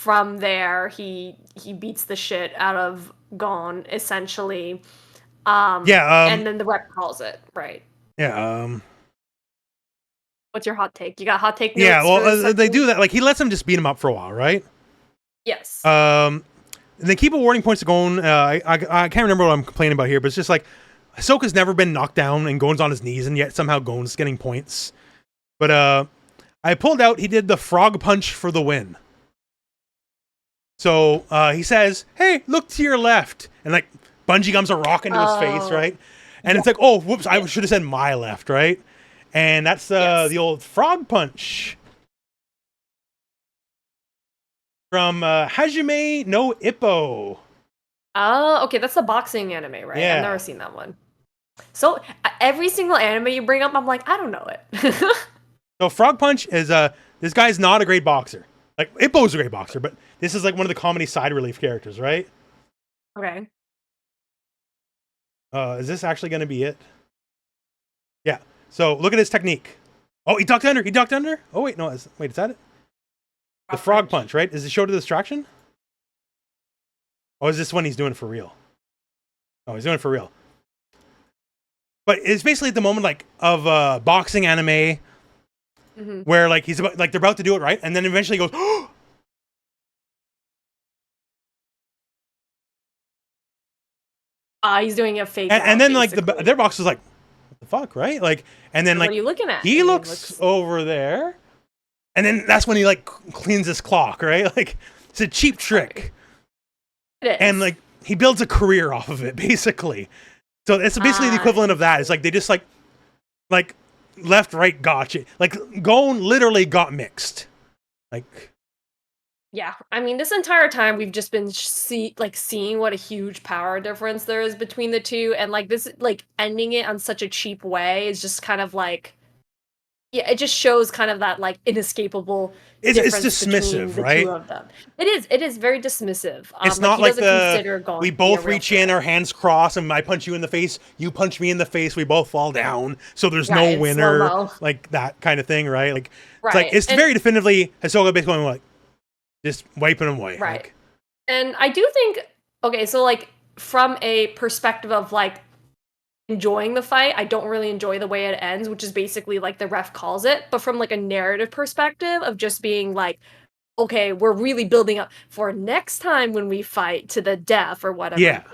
from there he beats the shit out of Gon, essentially. And then the rep calls it, right? Yeah. What's your hot take? You got hot take notes? Yeah, well, they do that. Like, he lets him just beat him up for a while, right? Yes. They keep awarding points to Gon. I can't remember what I'm complaining about here, but it's just like, Hisoka's never been knocked down, and Gon's on his knees, and yet somehow Gon's getting points. But I pulled out, he did the frog punch for the win. So he says, hey, look to your left. And like, bungee gums a rock into his face, right? And it's like, oh, whoops, I should have said my left, right? And that's the old frog punch. From Hajime no Ippo. Oh, okay, that's the boxing anime, right? Yeah. I've never seen that one. So every single anime you bring up, I'm like, I don't know it. So Frog Punch is this guy's not a great boxer. Like, Ippo's a great boxer, but this is like one of the comedy side relief characters, right? Okay. Is this actually going to be it? Yeah. So look at his technique. Oh, he ducked under. He ducked under. Oh wait, no. Wait, is that it? The frog punch, right? Is it show to distraction? Oh, is this one he's doing it for real? Oh, he's doing it for real. But it's basically at the moment like of boxing anime, where like he's about, like they're about to do it right, and then eventually he goes, oh! He's doing a fake. And then like their boxer's like, what the fuck, right? Like, and then like, what are you looking at? He looks over there, and then that's when he like cleans his clock, right? Like, it's a cheap trick. It is. And like he builds a career off of it, basically. So it's basically the equivalent of that. It's like they just like left, right, gotcha. Like Gon literally got mixed. Like, yeah, I mean, this entire time we've just been seeing what a huge power difference there is between the two, and like this, like ending it on such a cheap way is just kind of like, yeah, it just shows kind of that like inescapable. It's dismissive, right? Two of them. It is very dismissive. It's not like we both reach in, our hands cross, and I punch you in the face, you punch me in the face, we both fall down, so there's no winner, like that kind of thing, right? Like, it's very definitively Hisoka basically going like, just wiping them away. Right. Like. And I do think, okay, so like from a perspective of like enjoying the fight, I don't really enjoy the way it ends, which is basically like the ref calls it. But from like a narrative perspective of just being like, okay, we're really building up for next time when we fight to the death or whatever. Yeah.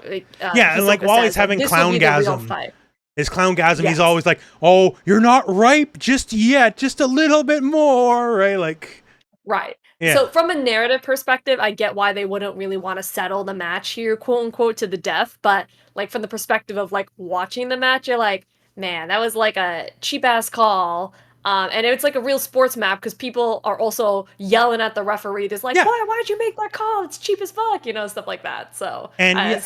And like while he's having clowngasm. His clowngasm, he's always like, oh, you're not ripe just yet, just a little bit more, right? Like. Right. Yeah. So from a narrative perspective, I get why they wouldn't really want to settle the match here, quote unquote, to the death. But like from the perspective of like watching the match, you're like, man, that was like a cheap ass call. And it's like a real sports map because people are also yelling at the referee. There's like, why'd you make that call? It's cheap as fuck, stuff like that. So and I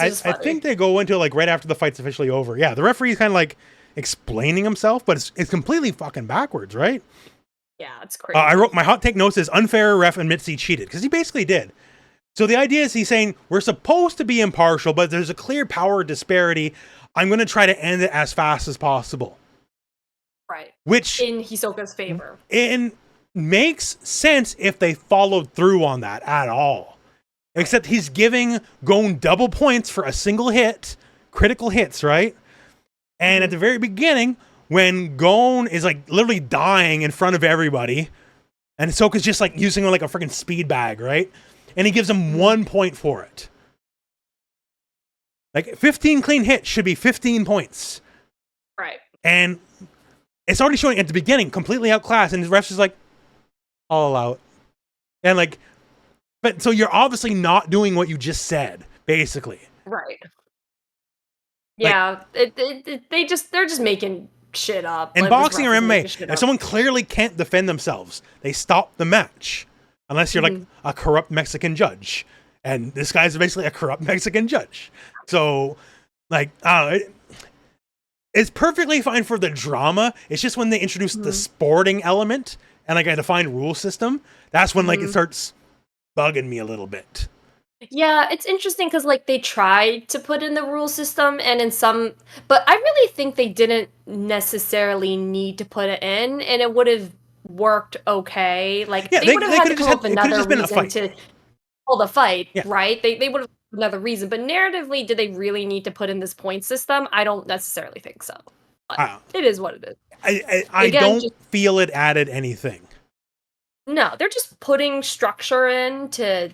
think they go into like right after the fight's officially over. Yeah, the referee's kind of like explaining himself, but it's completely fucking backwards, right? Yeah, it's crazy. I wrote my hot take notes is unfair ref admits he cheated, because he basically did. So the idea is he's saying we're supposed to be impartial, but there's a clear power disparity. I'm going to try to end it as fast as possible. Right. Which in Hisoka's favor. It makes sense if they followed through on that at all. Except he's giving Gon double points for a single hit, critical hits, right? And at the very beginning, when Gon is like literally dying in front of everybody, and Hisoka's just like using like a freaking speed bag, right? And he gives him 1 point for it. Like 15 clean hits should be 15 points. Right. And it's already showing at the beginning, completely outclassed, and his ref's just like, I'll allow it. And like, but so you're obviously not doing what you just said, basically. Right. Yeah, they're just making shit up. In boxing or MMA, if someone clearly can't defend themselves, they stop the match. Unless you're like a corrupt Mexican judge. And this guy's basically a corrupt Mexican judge. So, like, it's perfectly fine for the drama. It's just when they introduce the sporting element and like a defined rule system, that's when like it starts bugging me a little bit. Yeah, it's interesting because like they tried to put in the rule system and in some, but I really think they didn't necessarily need to put it in, and it would have worked okay. Like they would have had to come up with another reason to. all the fight, right? They would have another reason, but narratively, did they really need to put in this point system? I don't necessarily think so. But it is what it is. I don't feel it added anything. No, they're just putting structure in to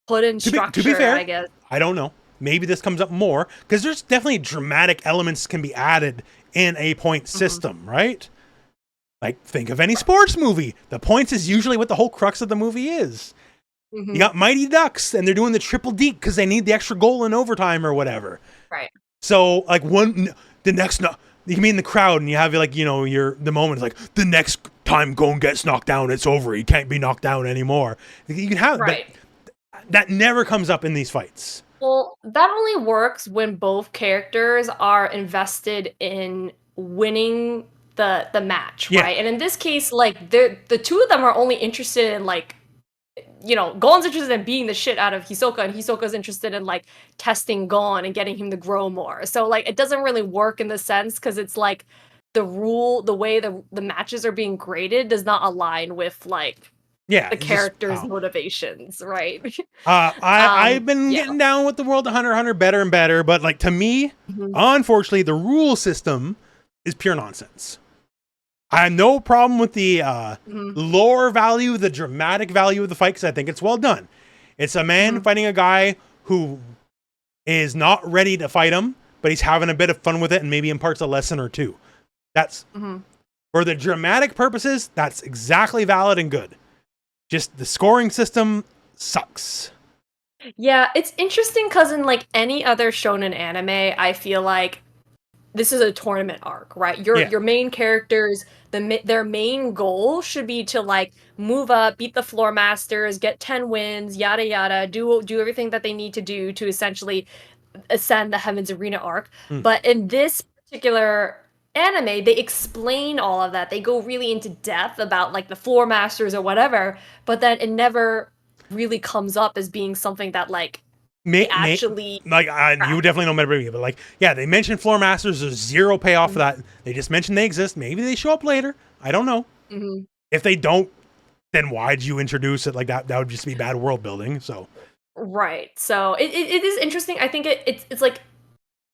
put in structure, to be fair, I guess. I don't know. Maybe this comes up more, because there's definitely dramatic elements can be added in a point system, right? Like, think of any sports movie. The points is usually what the whole crux of the movie is. You got Mighty Ducks, and they're doing the triple deke because they need the extra goal in overtime or whatever. Right. So, like, you can be in the crowd, and you have, like, the moment is like, the next time Gon gets knocked down, it's over. He can't be knocked down anymore. You can have but that never comes up in these fights. Well, that only works when both characters are invested in winning the match, right? And in this case, like, the two of them are only interested in, like, Gon's interested in beating the shit out of Hisoka, and Hisoka's interested in, like, testing Gon and getting him to grow more. So, like, it doesn't really work in the sense, because it's like the way the matches are being graded does not align with, like, the characters' motivations, right? I've been getting down with the world of Hunter x Hunter better and better, but, like, to me, unfortunately, the rule system is pure nonsense. I have no problem with the lore value, the dramatic value of the fight, because I think it's well done. It's a man fighting a guy who is not ready to fight him, but he's having a bit of fun with it and maybe imparts a lesson or two. That's, for the dramatic purposes, that's exactly valid and good. Just the scoring system sucks. Yeah, it's interesting because in, like, any other shonen anime, I feel like this is a tournament arc, right? Your main characters, their main goal should be to, like, move up, beat the floor masters, get 10 wins, yada yada, do everything that they need to do to essentially ascend the Heaven's Arena arc. But in this particular anime, they explain all of that. They go really into depth about, like, the floor masters or whatever, but then it never really comes up as being something that, like, actually, like, you definitely know better, but, like, they mentioned floor masters. There's zero payoff for that. They just mentioned they exist. Maybe they show up later. I don't know. If they don't, then why'd you introduce it like that? That would just be bad world building. So, right. So it is interesting. I think it's like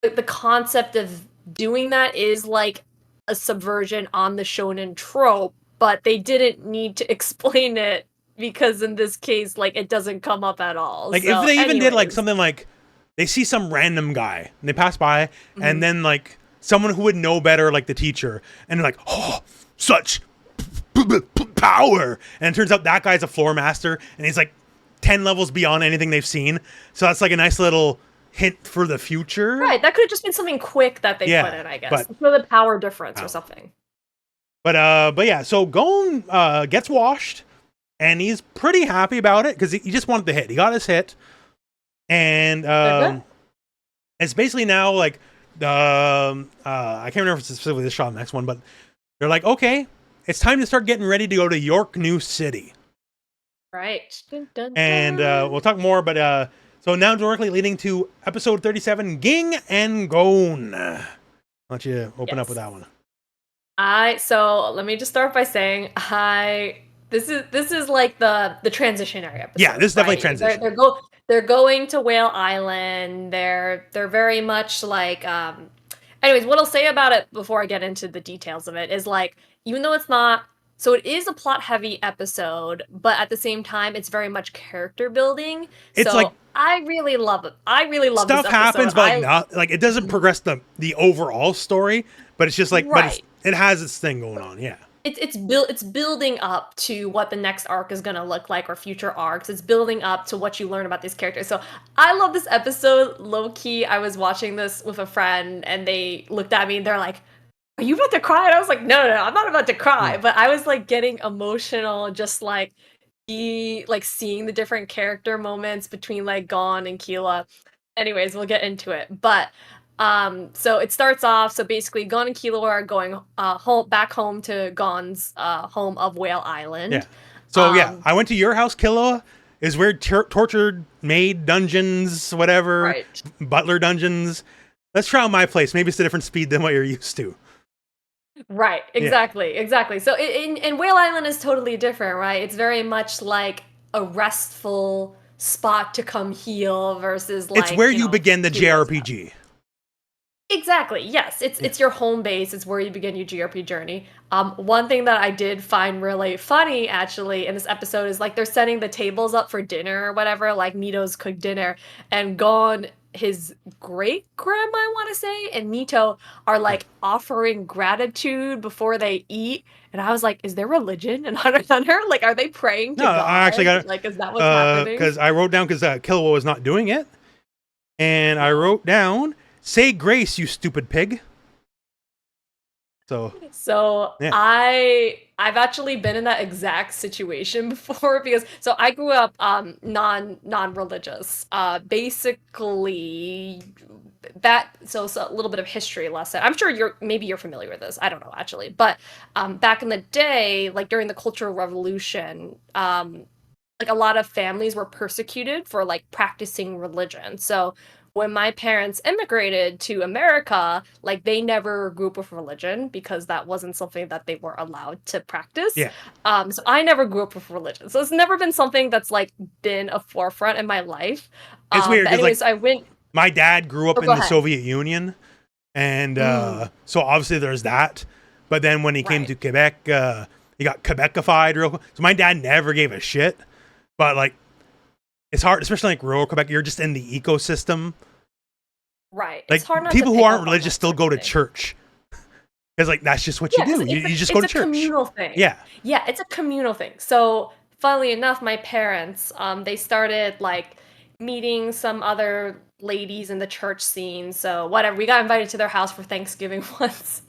the concept of doing that is like a subversion on the shonen trope, but they didn't need to explain it, because in this case, like, it doesn't come up at all. Like, if they even did, like, something like, they see some random guy and they pass by, and then, like, someone who would know better, like the teacher, and they're like, oh, such power, and it turns out that guy's a floor master, and he's like 10 levels beyond anything they've seen. So that's like a nice little hint for the future. Right, that could have just been something quick that they put in, I guess, for the power difference or something. But yeah, so Gon gets washed. And he's pretty happy about it because he just wanted the hit. He got his hit. And it's basically now like I can't remember if it's specifically this shot on the next one, but they're like, okay, it's time to start getting ready to go to York New City. Right. Dun, dun, dun. And we'll talk more, but so now directly leading to episode 37, Ging and Gon. Why don't you open up with that one? So let me just start by saying this is like the transitionary episode. Yeah, this is definitely transition. They're going to Whale Island. They're very much like anyways, what I'll say about it before I get into the details of it is, like, even though it's not, so it is a plot heavy episode, but at the same time it's very much character building. It's so like, I really love it. I really love stuff this happens, but not like it doesn't progress the overall story, but it's just like but it has its thing going on, yeah. It's building up to what the next arc is going to look like, or future arcs. It's building up to what you learn about these characters. So I love this episode. Low key, I was watching this with a friend and they looked at me and they're like, "Are you about to cry?" And I was like, no, I'm not about to cry. But I was like getting emotional, just like seeing the different character moments between like Gon and Killua. Anyways, we'll get into it. But so it starts off, so basically Gon and Killua are going back home to Gon's home of Whale Island. Yeah. So I went to your house, Killua. Is weird tortured maid dungeons, whatever. Right. Butler dungeons. Let's try out my place. Maybe it's a different speed than what you're used to. Right. Exactly. So in Whale Island is totally different, right? It's very much like a restful spot to come heal versus like it's where you begin the JRPG. Exactly. Yes, it's your home base. It's where you begin your GRP journey. One thing that I did find really funny actually in this episode is like they're setting the tables up for dinner or whatever. Like Mito's cooked dinner, and Gon, his great grandma, I want to say, and Mito are like offering gratitude before they eat. And I was like, is there religion in Hunter x Hunter? Like, are they praying to God? I actually got like, is that what's happening? Because I wrote down because Killua was not doing it, and I wrote down. Say grace, you stupid pig. So yeah. I've actually been in that exact situation before because I grew up non-religious. Basically that so a little bit of history lesson. I'm sure you're familiar with this. I don't know actually. But back in the day, like during the Cultural Revolution, like a lot of families were persecuted for like practicing religion. So when my parents immigrated to America, like they never grew up with religion because that wasn't something that they were allowed to practice. Yeah. So I never grew up with religion. So it's never been something that's like been a forefront in my life. It's weird. Anyways, like, I went. My dad grew up in the Soviet Union, and so obviously there's that. But then when he came to Quebec, he got Quebecified real quick. So my dad never gave a shit. But like, it's hard, especially like rural Quebec. You're just in the ecosystem, right? Like it's hard not people who aren't religious still go to church because like that's just what you do. You just go to church. It's a communal thing. Yeah, it's a communal thing. So funnily enough, my parents they started like meeting some other ladies in the church scene. So whatever, we got invited to their house for Thanksgiving once.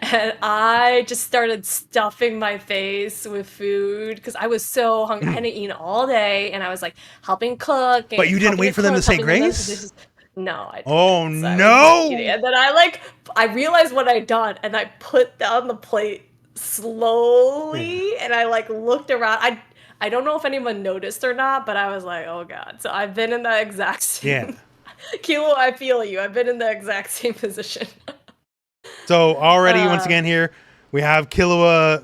And I just started stuffing my face with food because I was so hungry. I hadn't eaten all day, and I was like helping cook. But you didn't wait for them to say grace? No, I didn't. Oh no! And then I realized what I'd done, and I put down the plate slowly, and I like looked around. I don't know if anyone noticed or not, but I was like, oh god. So I've been in the exact same. Yeah. Killua, I feel you. I've been in the exact same position. So already, once again, here we have Killua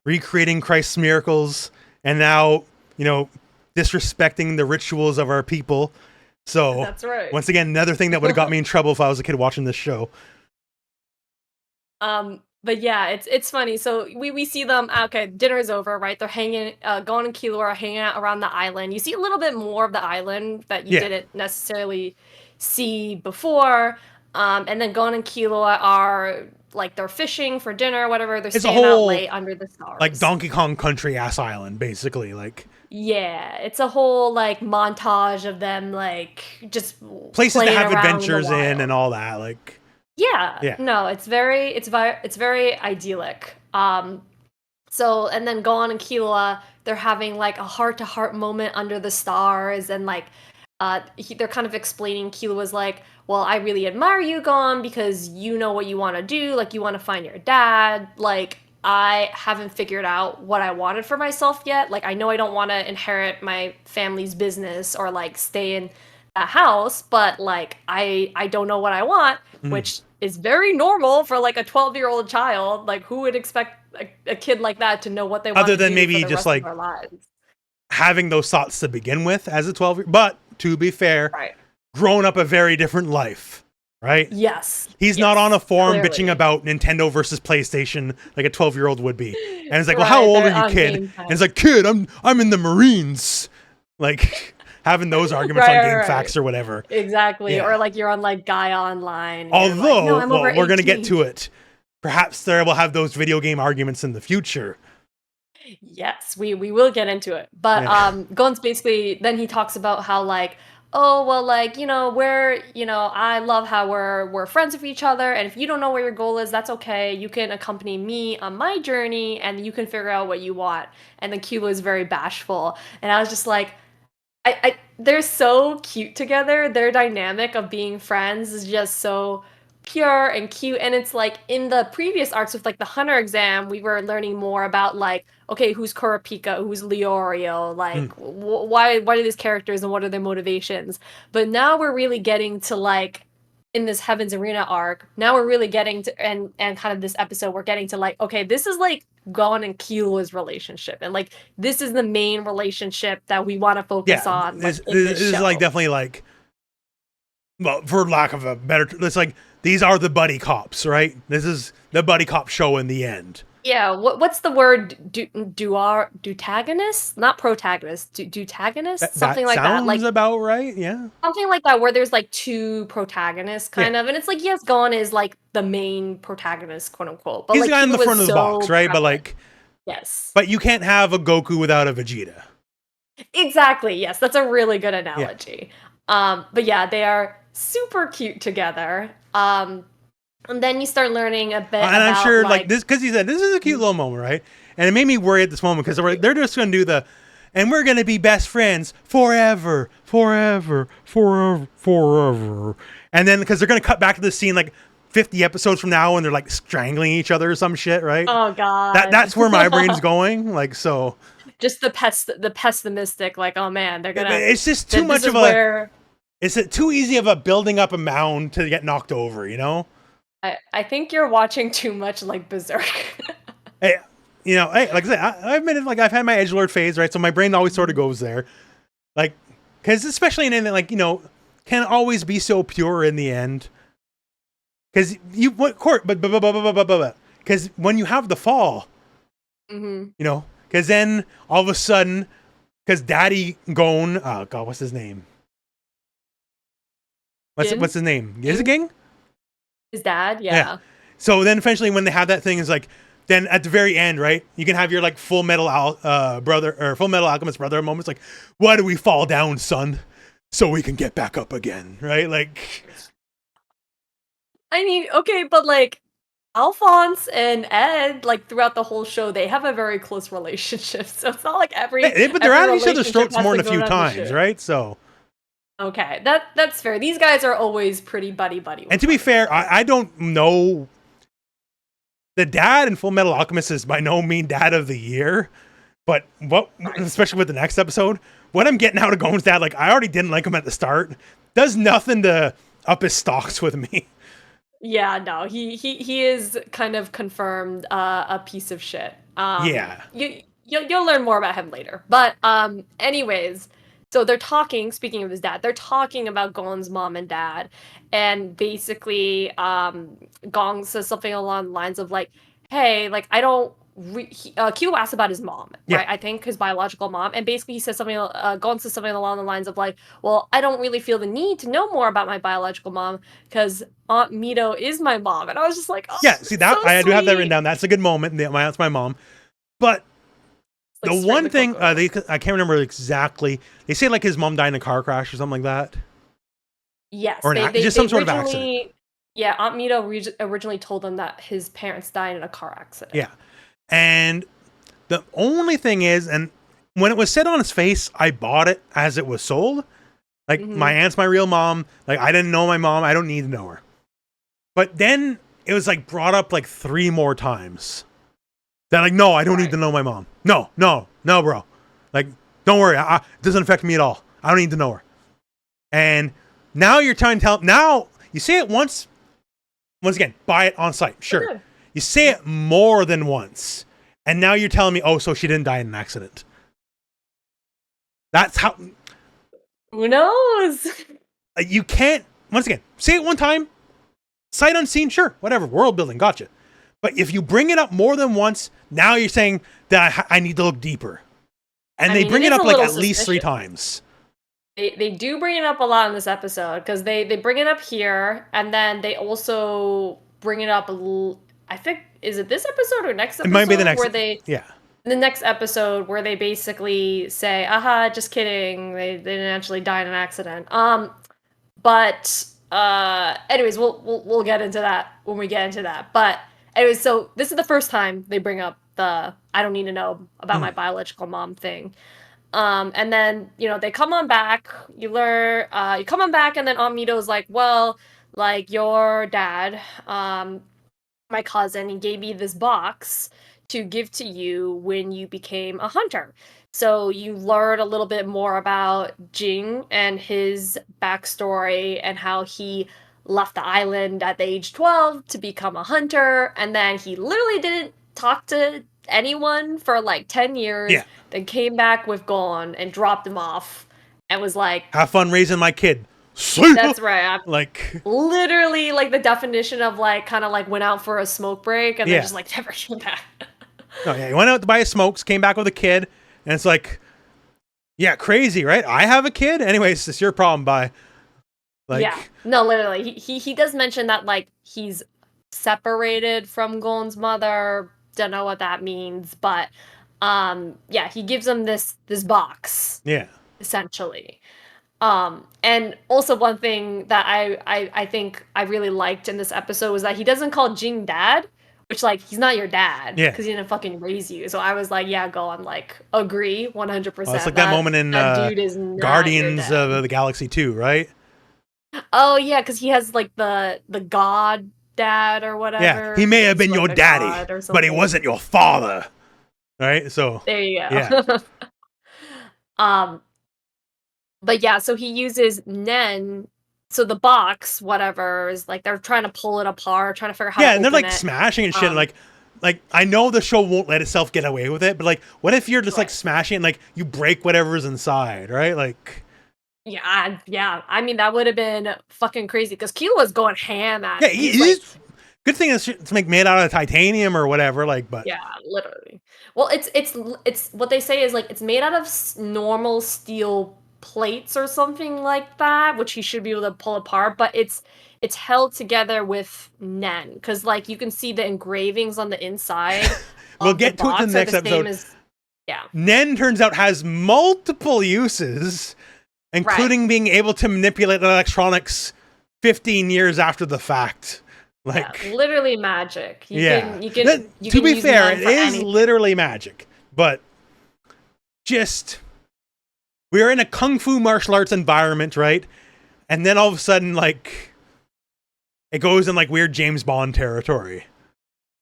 recreating Christ's miracles, and now disrespecting the rituals of our people. So that's right. Once again, another thing that would have got me in trouble if I was a kid watching this show. But yeah, it's funny. So we see them. Okay, dinner is over, right? They're hanging. Gon and Killua are hanging out around the island. You see a little bit more of the island that you didn't necessarily see before. And then Gon and Killua are like they're fishing for dinner, whatever. They're staying out late under the stars, like Donkey Kong Country ass island, basically. Like it's a whole like montage of them like just places to have adventures in and all that. Like no, it's very idyllic. So and then Gon and Killua, they're having like a heart-to-heart moment under the stars, and like they're kind of explaining. Killua's like, well, I really admire you, Gon, because you know what you want to do. Like, you want to find your dad. Like, I haven't figured out what I wanted for myself yet. Like, I know I don't want to inherit my family's business or, like, stay in that house, but, like, I don't know what I want, which is very normal for, like, a 12-year-old child. Like, who would expect a kid like that to know what they want to do other than maybe just, like, having those thoughts to begin with as a 12-year-old. But, to be fair, grown up a very different life, right? Yes. He's not on a forum bitching about Nintendo versus PlayStation like a 12-year-old would be. And it's like, well, how old are you, kid? And it's like, kid, I'm in the Marines. Like, having those arguments on GameFAQs or whatever. Exactly. Yeah. Or like you're on like Gaia Online. Although, like, no, we're going to get to it. Perhaps there will have those video game arguments in the future. Yes, we will get into it. But Gon's basically, then he talks about how like, oh, well, like, I love how we're friends with each other, and if you don't know where your goal is, that's okay. You can accompany me on my journey, and you can figure out what you want. And then Killua is very bashful, and I was just like, they're so cute together. Their dynamic of being friends is just so pure and cute. And it's like in the previous arcs with like the Hunter exam, we were learning more about like, okay, who's Kurapika, who's Leorio, like why do these characters and what are their motivations? But now we're really getting to like in this Heaven's Arena arc, now we're really getting to, and kind of this episode, we're getting to like, okay, this is like Gon and Killua's relationship, and like this is the main relationship that we want to focus on. Like, this is like definitely like, well, for lack of a better, it's like these are the buddy cops, right? This is the buddy cop show in the end. Yeah, what's the word? Dutagonist? Not protagonist. Dutagonist? Something like that. Like, sounds about right, yeah. Something like that, where there's like two protagonists, kind of, and it's like, yes, Gon is like the main protagonist, quote unquote. But he's like, the guy in the front of the box, right? Prevalent. But like, yes. But you can't have a Goku without a Vegeta. Exactly. Yes, that's a really good analogy. But yeah, they are super cute together. And then you start learning a bit. And I'm sure, like this, because he said this is a cute little moment, right? And it made me worry at this moment because they're just going to do the, and we're going to be best friends forever, forever, forever, forever. And then because they're going to cut back to the scene like 50 episodes from now, and they're like strangling each other or some shit, right? Oh god, that's where my brain's going. Like, so, just the pessimistic, like, oh man, they're gonna. It's just too much of a. It's too easy of a building up a mound to get knocked over, you know. I think you're watching too much like Berserk. Hey, you know, hey, like I said, I've been like I've had my edgelord phase, right? So my brain always sort of goes there, like, because especially in anything like, you know, can't always be so pure in the end. Because you what court, but because when you have the fall, you know, because then all of a sudden, because Daddy Gon, oh god, what's his name? What's his name? Is it Ging? His dad, yeah. So then eventually when they have that thing, is like, then at the very end, right, you can have your like Full Metal brother, or Full Metal Alchemist brother moments, like, why do we fall down, son? So we can get back up again, right? Like, I mean, okay, but like Alphonse and Ed, like throughout the whole show, they have a very close relationship. So it's not like but they're at each other's throats more than a few times, right? So okay, that's fair. These guys are always pretty buddy. And to be fair, I don't know. The dad in Full Metal Alchemist is by no means dad of the year, but especially with the next episode, what I'm getting out of Gon's dad, like, I already didn't like him at the start, does nothing to up his stocks with me. Yeah, no, he is kind of confirmed a piece of shit. Yeah, you'll learn more about him later. But anyways. So they're talking, speaking of his dad, they're talking about Gon's mom and dad. And basically, Gon says something along the lines of like, hey, like, I don't... Killua asks about his mom, right? I think his biological mom. And basically he says something, Gon says something along the lines of like, well, I don't really feel the need to know more about my biological mom because Aunt Mito is my mom. And I was just like, oh, yeah, see that? So I do have that sweet. written down. That's a good moment. That's my mom. But like the one thing I can't remember exactly. They say like his mom died in a car crash or something like that. Yes, or just some sort of accident. Yeah, Aunt Mito originally told them that his parents died in a car accident. Yeah, and the only thing is, and when it was said on his face, I bought it as it was sold. Like, my aunt's my real mom. Like, I didn't know my mom. I don't need to know her. But then it was like brought up like 3 more times. That like, no, I don't need to know my mom. No, bro. Like, don't worry. It doesn't affect me at all. I don't need to know her. And now you're trying to tell. Now you say it once. Once again, buy it on site. Sure. Okay. You say it more than once, and now you're telling me, oh, so she didn't die in an accident. That's how. Who knows? You can't. Once again, say it one time. Sight unseen. Sure. Whatever. World building. Gotcha. But if you bring it up more than once, now you're saying that I need to look deeper. And they bring it up like at least 3 times. They do bring it up a lot in this episode, because they bring it up here, and then they also bring it up, I think, is it this episode or next episode? It might be the next. The next episode where they basically say, aha, just kidding, they didn't actually die in an accident. But anyways, we'll get into that when we get into that. But anyways, so this is the first time they bring up the I don't need to know about my biological mom thing. And then, you know, they come on back, you come on back, and then Aunt Mito's like, well, like, your dad, my cousin, he gave me this box to give to you when you became a hunter. So you learn a little bit more about Jing and his backstory and how he left the island at the age 12 to become a hunter, and then he literally didn't talk to anyone for like 10 years, then came back with Gon and dropped him off and was like, have fun raising my kid. That's right. Like literally like the definition of like kind of like went out for a smoke break and then just like never came back. No, he went out to buy his smokes, came back with a kid, and it's like, yeah, crazy, right? I have a kid? Anyways, it's your problem, bye. Like, yeah. No, literally. He does mention that like he's separated from Gon's mother. Don't know what that means, but yeah, he gives him this box. Yeah. Essentially. And also one thing that I think I really liked in this episode was that he doesn't call Jing dad, which like he's not your dad because he didn't fucking raise you. So I was like, yeah, Gon, like agree 100%. Well, it's like that moment in dude is not Guardians of the Galaxy 2, right? Oh yeah, because he has like the god dad or whatever. Yeah, he may have been your daddy, but he wasn't your father, right? So there you go. Yeah. But yeah, so he uses Nen. So the box, whatever, is like they're trying to pull it apart, trying to figure out how to and they're like it. smashing and shit. Like I know the show won't let itself get away with it, but like, what if you're just like smashing and like you break whatever's inside, right? Like, yeah. I mean, that would have been fucking crazy because Killua's going ham at it. He's good thing it's like made out of titanium or whatever. Like, but yeah, literally. Well, it's what they say is like it's made out of normal steel plates or something like that, which he should be able to pull apart, but it's held together with Nen because like you can see the engravings on the inside. We'll get to it in the next episode. Nen turns out has multiple uses, including being able to manipulate electronics 15 years after the fact. Like literally magic. You can to be fair, it is literally magic, but just we're in a kung fu martial arts environment, right? And then all of a sudden, like, it goes in like weird James Bond territory.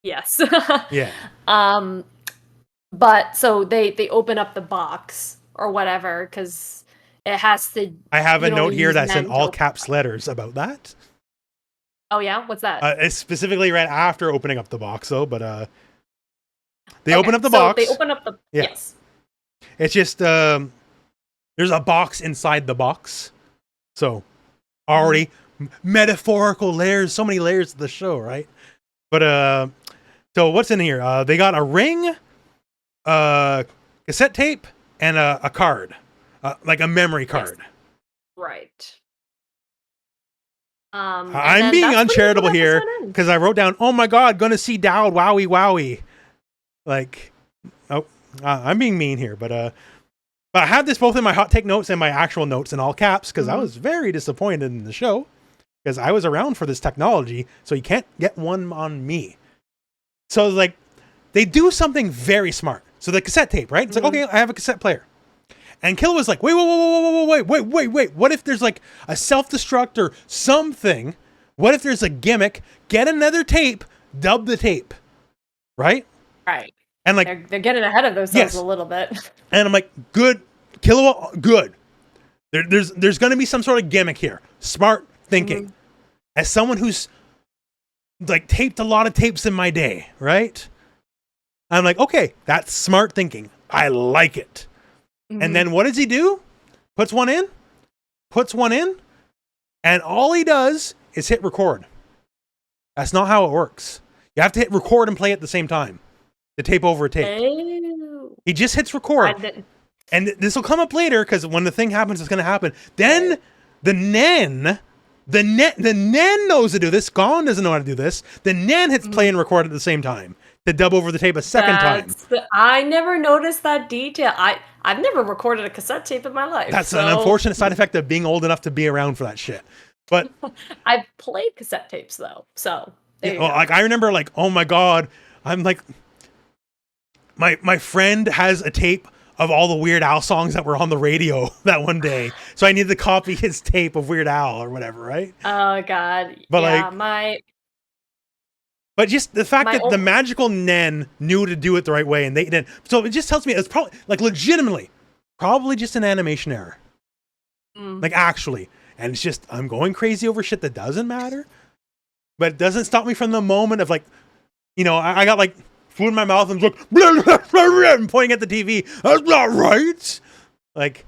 Yes. Yeah. But so they open up the box or whatever because it has to. I have a note here that's in all caps letters about that. Oh yeah, what's that? It's specifically right after opening up the box, though. But they open up the box. They open up the yes. It's just there's a box inside the box, so already metaphorical layers. So many layers to the show, right? But so what's in here? They got a ring, cassette tape, and a card, like a memory card. Yes. Right. I'm being uncharitable here because I wrote down, "Oh my God, gonna see Dowd, wowie wowie." Like, I'm being mean here, but I have this both in my hot take notes and my actual notes in all caps because I was very disappointed in the show because I was around for this technology, so you can't get one on me. So like, they do something very smart. So the cassette tape, right? It's like, okay, I have a cassette player. And Killua was like, wait. What if there's like a self-destruct or something? What if there's a gimmick? Get another tape, dub the tape. Right? Right. And like they're getting ahead of themselves a little bit. And I'm like, good, Killua, good. There's going to be some sort of gimmick here. Smart thinking. As someone who's like taped a lot of tapes in my day, right? I'm like, okay, that's smart thinking. I like it. And then what does he do? Puts one in, and all he does is hit record. That's not how it works. You have to hit record and play at the same time. The tape over a tape. Oh. He just hits record. And this will come up later because when the thing happens, it's going to happen. Then the Nen knows to do this. Gon doesn't know how to do this. The Nen hits play and record at the same time to dub over the tape a second time. I never noticed that detail. I've never recorded a cassette tape in my life. That's an unfortunate side effect of being old enough to be around for that shit. But I've played cassette tapes though, so like I remember, like, oh my God, I'm like, my friend has a tape of all the Weird Al songs that were on the radio that one day, so I needed to copy his tape of Weird Al or whatever, right? Oh God, but yeah, But just the fact that the magical Nen knew to do it the right way and they didn't. So it just tells me it's probably, like, legitimately, probably just an animation error. Like, actually. And it's just, I'm going crazy over shit that doesn't matter. But it doesn't stop me from the moment of like, you know, I got like food in my mouth and like, blah, blah, blah, blah, and pointing at the TV. That's not right. Like,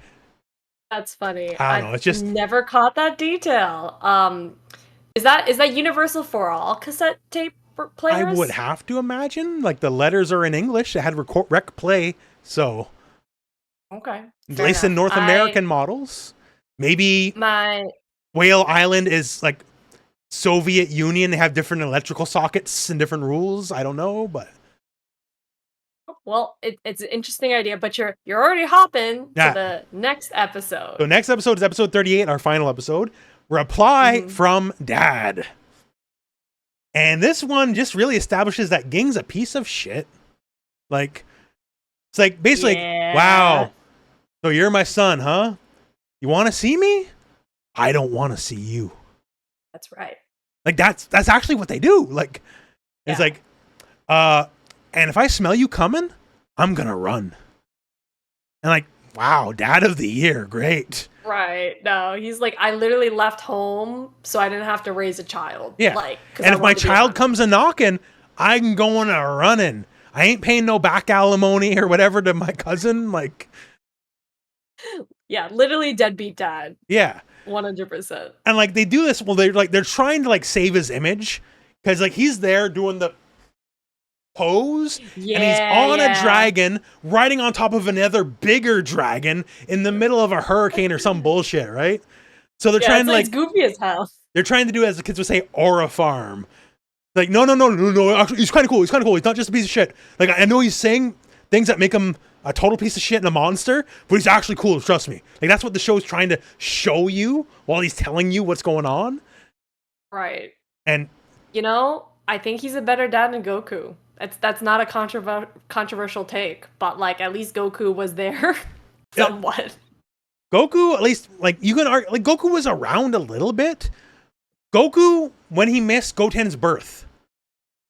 that's funny. I don't know. It's just never caught that detail. Is that universal for all cassette tape players? I would have to imagine. Like the letters are in English. It had rec play, so okay. At least in North American models. Maybe Whale Island is like Soviet Union. They have different electrical sockets and different rules. I don't know, but well, it's an interesting idea. But you're already hopping to the next episode. So next episode is episode 38, our final episode. Reply from Dad. And this one just really establishes that Ging's a piece of shit. Like, it's like basically, wow. So you're my son, huh? You want to see me? I don't want to see you. That's right. Like that's actually what they do. Like, it's like, and if I smell you coming, I'm gonna run. And like, wow, Dad of the Year, great. Right. No, he's like, I literally left home so I didn't have to raise a child. Yeah. Like, and if my child comes a knocking, I'm going a running. I ain't paying no back alimony or whatever to my cousin. Like, yeah, literally deadbeat dad. Yeah. 100%. And like they do this, well, they're trying to like save his image because like he's there doing the pose and he's on a dragon riding on top of another bigger dragon in the middle of a hurricane or some bullshit, right? So they're trying to like, it's goofy as hell. They're trying to do, as the kids would say, aura farm. Like, no. Actually, he's kind of cool. He's not just a piece of shit. Like, I know he's saying things that make him a total piece of shit and a monster, but he's actually cool. Trust me. Like, that's what the show's trying to show you while he's telling you what's going on. Right. And you know, I think he's a better dad than Goku. That's not a controversial take, but like at least Goku was there somewhat. Goku, at least, like you can argue, like Goku was around a little bit. Goku, when he missed Goten's birth,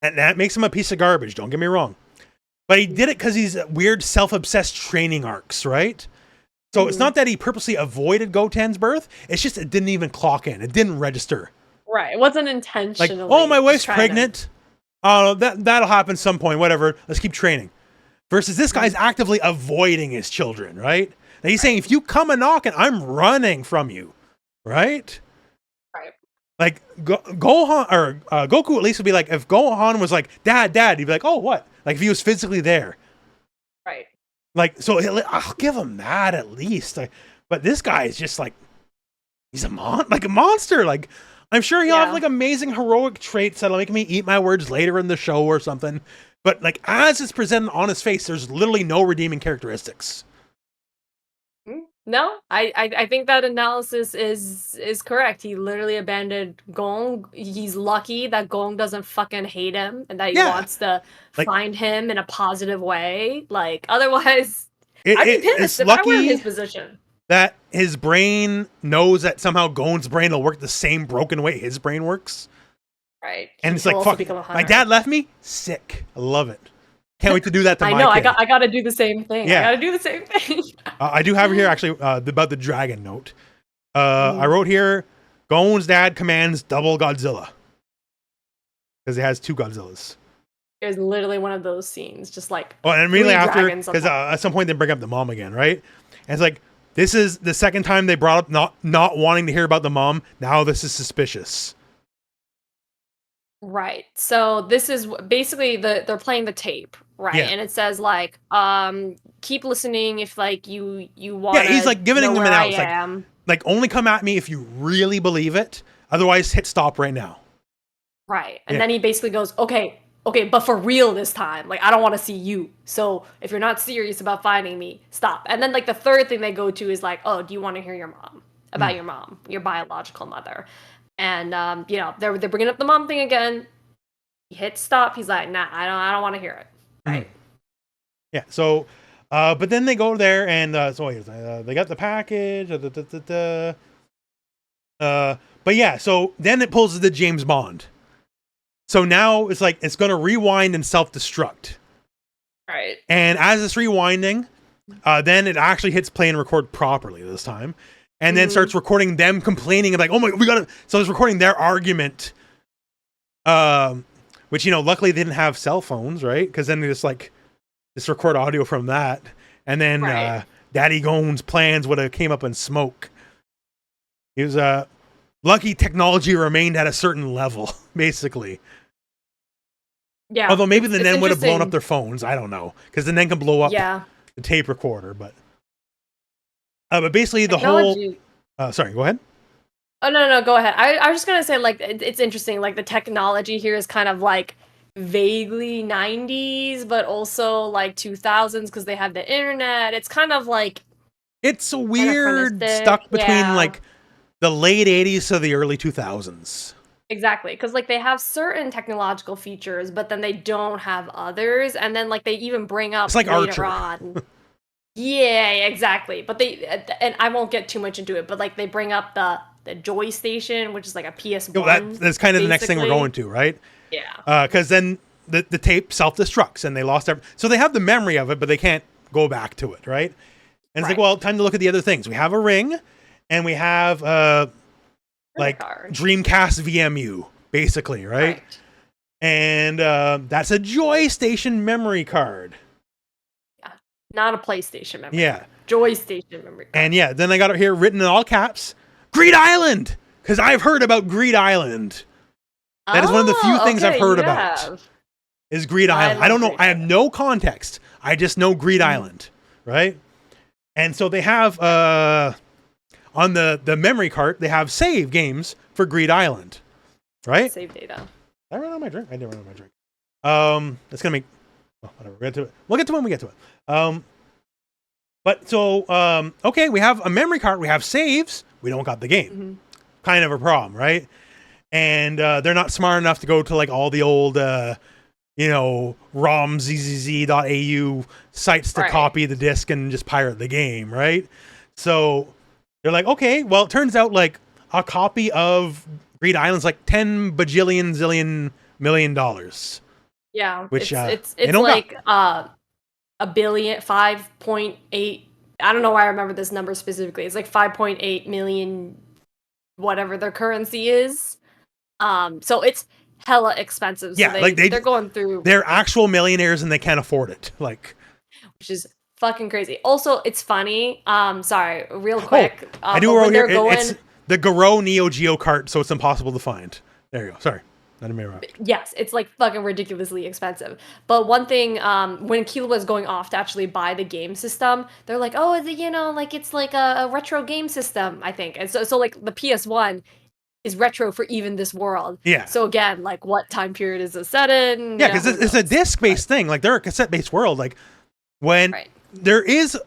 and that makes him a piece of garbage. Don't get me wrong, but he did it because he's weird, self-obsessed training arcs, right? So it's not that he purposely avoided Goten's birth. It's just it didn't even clock in. It didn't register. Right. It wasn't intentional. Like, oh, my wife's pregnant. Oh, that'll happen some point. Whatever. Let's keep training. Versus this guy's actively avoiding his children, right? Now he's saying, if you come a knocking, I'm running from you, right? Right. Like Gohan or Goku at least would be like, if Gohan was like, Dad, he'd be like, oh, what? Like if he was physically there, right? Like, so I'll give him that at least. Like, but this guy is just like, he's a monster. Like, I'm sure he'll have like amazing heroic traits that'll make me eat my words later in the show or something. But like as it's presented on his face, there's literally no redeeming characteristics. No, I think that analysis is correct. He literally abandoned Gong. He's lucky that Gong doesn't fucking hate him and that he wants to find him in a positive way. Like otherwise, I'd be pissed if I were in his position. That his brain knows that somehow Gon's brain will work the same broken way his brain works. Right. And it's like, fuck, my dad left me? Sick. I love it. Can't wait to do that to my kid. I got to do the same thing. Yeah. I got to do the same thing. I do have here, actually, about the dragon note. I wrote here, Gon's dad commands double Godzilla. Because it has two Godzillas. There's literally one of those scenes, just like... Oh, and immediately after, because at some point they bring up the mom again, right? And it's like, this is the second time they brought up not wanting to hear about the mom. Now this is suspicious. Right. So this is basically they're playing the tape, right? Yeah. And it says like, keep listening if like you want. Yeah, he's like giving them an out. Like only come at me if you really believe it. Otherwise, hit stop right now. Right. And then he basically goes, okay, but for real this time. Like I don't want to see you. So if you're not serious about finding me, stop. And then like the third thing they go to is like, oh, do you want to hear your mom about your mom, your biological mother? And you know, they're bringing up the mom thing again. He hits stop. He's like, nah, I don't want to hear it. Right. Yeah. So, but then they go there and they got the package. But yeah, so then it pulls the James Bond. So now it's like it's gonna rewind and self-destruct. Right. And as it's rewinding, then it actually hits play and record properly this time. and then starts recording them complaining and like, oh my, we gotta. So it's recording their argument. Which, you know, luckily they didn't have cell phones, right? Because then they just record audio from that, and then Daddy Gon's plans would have came up in smoke. He was lucky technology remained at a certain level, basically. Yeah. Although maybe the Nen would have blown up their phones. I don't know, because the Nen can blow up the tape recorder, but basically the whole. Sorry, go ahead. Oh no, go ahead. I was just gonna say, like, it's interesting. Like, the technology here is kind of like vaguely 90s, but also like 2000s because they have the internet. It's kind of like it's a weird stuck between like the late 80s to the early 2000s. Exactly, because like they have certain technological features, but then they don't have others, and then like they even bring up it's like later Archer. On. Yeah, exactly. But they and I won't get too much into it, but like they bring up the Joy Station, which is like a PS1. That's kind of the next thing we're going to, right? Yeah. Because then the tape self-destructs and they lost so they have the memory of it, but they can't go back to it, right? And it's like, well, time to look at the other things. We have a ring, and we have like Dreamcast VMU, basically, right? And that's a Joy Station memory card. Yeah, not a PlayStation memory. Yeah, card. Joy Station memory card. And yeah, then I got it here written in all caps. Greed Island! Because I've heard about Greed Island. That is one of the few things I've heard about. Is Greed Island. I don't know. I have no context. I just know Greed Island, right? And so they have, on the memory card, they have save games for Greed Island, right? Save data. Did I run out of my drink? I didn't run out of my drink. That's going to make, whatever. We'll get to it. We'll get to it when we get to it. But so, okay, we have a memory card. We have saves. We don't got the game. Kind of a problem, right? And they're not smart enough to go to like all the old, romzzz.au sites to copy the disc and just pirate the game, right? So they're like, okay, well, it turns out like a copy of Greed Island's like 10 bajillion zillion $1 million. Yeah, which it's like a billion, 5.8. I don't know why I remember this number specifically. It's like 5.8 million, whatever their currency is. So it's hella expensive. So yeah, they're going through. They're actual millionaires and they can't afford it. Like, which is fucking crazy. Also, it's funny. Sorry, real quick. I do wrote here. It's the Garo Neo Geo cart, so it's impossible to find. There you go. Sorry. Yes, it's like fucking ridiculously expensive. But one thing, when Killua was going off to actually buy the game system, they're like, oh, like it's like a retro game system, I think. And so like the PS1 is retro for even this world. Yeah. So again, like what time period is it set in? Yeah, because it's a disc-based thing. Like they're a cassette-based world. Like when there is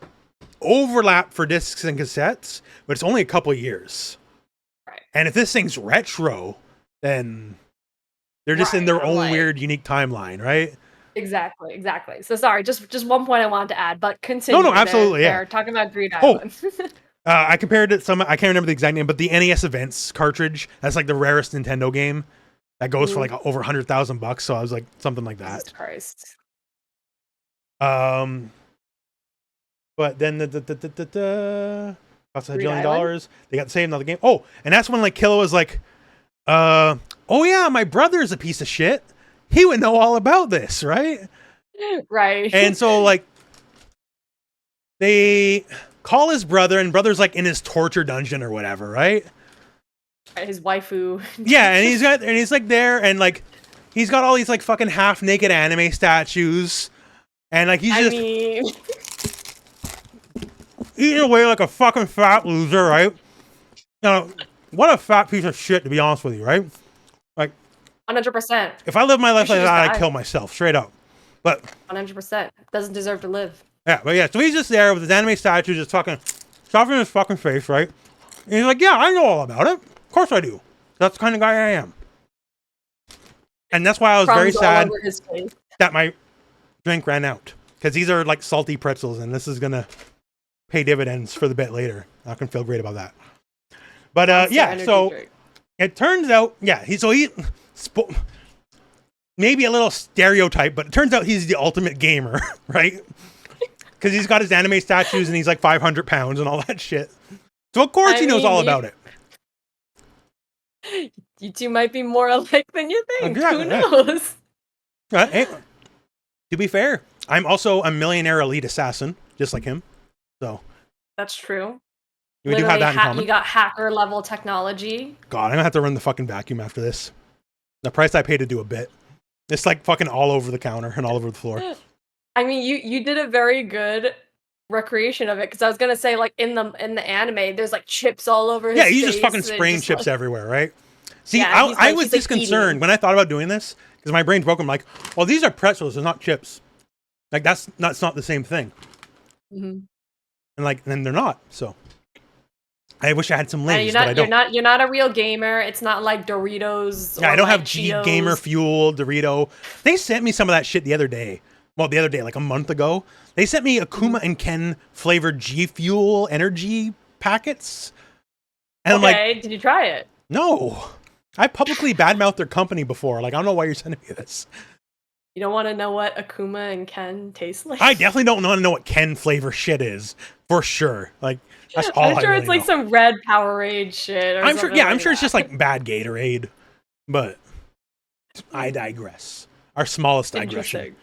overlap for discs and cassettes, but it's only a couple of years. Right. And if this thing's retro, then they're just in their own weird, unique timeline, right? Exactly. So sorry, just one point I wanted to add, but continue. No, absolutely, they're talking about Greed Island. I compared it to I can't remember the exact name, but the NES Events cartridge, that's like the rarest Nintendo game. That goes for like over $100,000. So I was like, something like that. Jesus Christ. But then cost $1 billion. They got to save another game. Oh, and that's when like Killua was like, oh yeah, my brother's a piece of shit. He would know all about this, right? Right. And so like they call his brother, and brother's like in his torture dungeon or whatever, right? His waifu. Yeah, and he's like there, and like he's got all these like fucking half naked anime statues, and like he's just eating away like a fucking fat loser, right? Now, what a fat piece of shit, to be honest with you, right? Like 100%. If I live my life like that, I'd kill myself, straight up. But 100% doesn't deserve to live. Yeah, but yeah, so he's just there with his anime statue, just fucking stuffing his fucking face, right? And he's like, yeah, I know all about it. Of course I do. That's the kind of guy I am. And that's why I was very sad that my drink ran out. Because these are like salty pretzels, and this is going to pay dividends for the bit later. I can feel great about that. But yeah, so it turns out, maybe a little stereotype, but it turns out he's the ultimate gamer, right? Because he's got his anime statues and he's like 500 pounds and all that shit. So of course he knows all about it. You two might be more alike than you think. Who knows? Hey, to be fair, I'm also a millionaire elite assassin, just like him. So that's true. We do have that in common. You got hacker level technology. God, I'm gonna have to run the fucking vacuum after this. The price I paid to do a bit. It's like fucking all over the counter and all over the floor. I mean, you did a very good recreation of it, because I was gonna say, like, in the anime, there's like chips all over his face. Yeah, he's just fucking spraying chips everywhere, right? See, yeah, I was disconcerted when I thought about doing this, because my brain's broken. I'm like, well, these are pretzels, they're not chips. Like, that's not the same thing. Mm-hmm. And like, then they're not. So I wish I had some Lay's, but I don't. You're not a real gamer. It's not like Doritos. Yeah, I don't like have G Gamer Fuel, Dorito. They sent me some of that shit the other day. Well, the other day, like a month ago. They sent me Akuma and Ken flavored G Fuel energy packets. And okay, I'm like, did you try it? No. I publicly badmouthed their company before. Like, I don't know why you're sending me this. You don't want to know what Akuma and Ken taste like? I definitely don't want to know what Ken flavor shit is. For sure. Like, that's all I'm sure really it's like some red Powerade shit. Or I'm sure, yeah, I'm sure that. It's just like bad Gatorade. But I digress. Our smallest digression.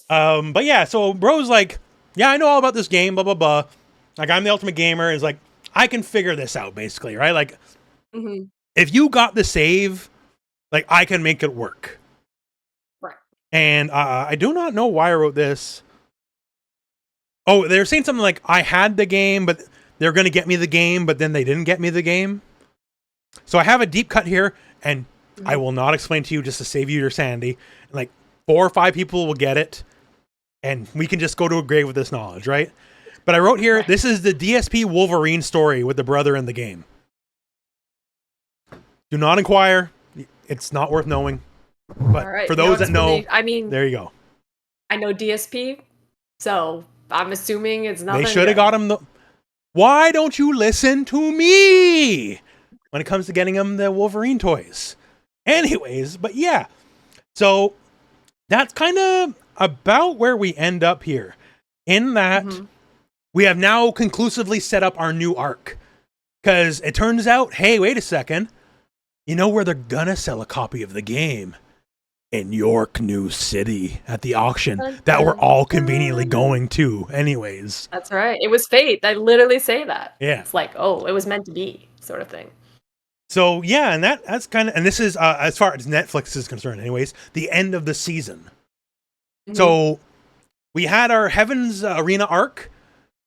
But yeah, so bro's like, yeah, I know all about this game, blah, blah, blah. Like, I'm the ultimate gamer. It's like, I can figure this out, basically, right? Like, if you got the save, like, I can make it work. Right. And I do not know why I wrote this. Oh, they're saying something like, I had the game, but they're going to get me the game, but then they didn't get me the game. So I have a deep cut here, and I will not explain to you just to save you your sanity. Like, 4 or 5 people will get it, and we can just go to a grave with this knowledge, right? But I wrote here, this is the DSP Wolverine story with the brother in the game. Do not inquire. It's not worth knowing. But for those that know, I mean, there you go. I know DSP, so I'm assuming it's nothing. They should have got him the... Why don't you listen to me when it comes to getting him the Wolverine toys? Anyways, but yeah. So that's kind of about where we end up here. In that, we have now conclusively set up our new arc. Because it turns out, hey, wait a second. You know where they're gonna sell a copy of the game? In York New City at the auction that we're all conveniently going to anyways. That's right. It was fate. They literally say that. Yeah. It's like, oh, it was meant to be, sort of thing. So yeah, and that's kind of, and this is as far as Netflix is concerned anyways, the end of the season. So we had our Heaven's Arena arc,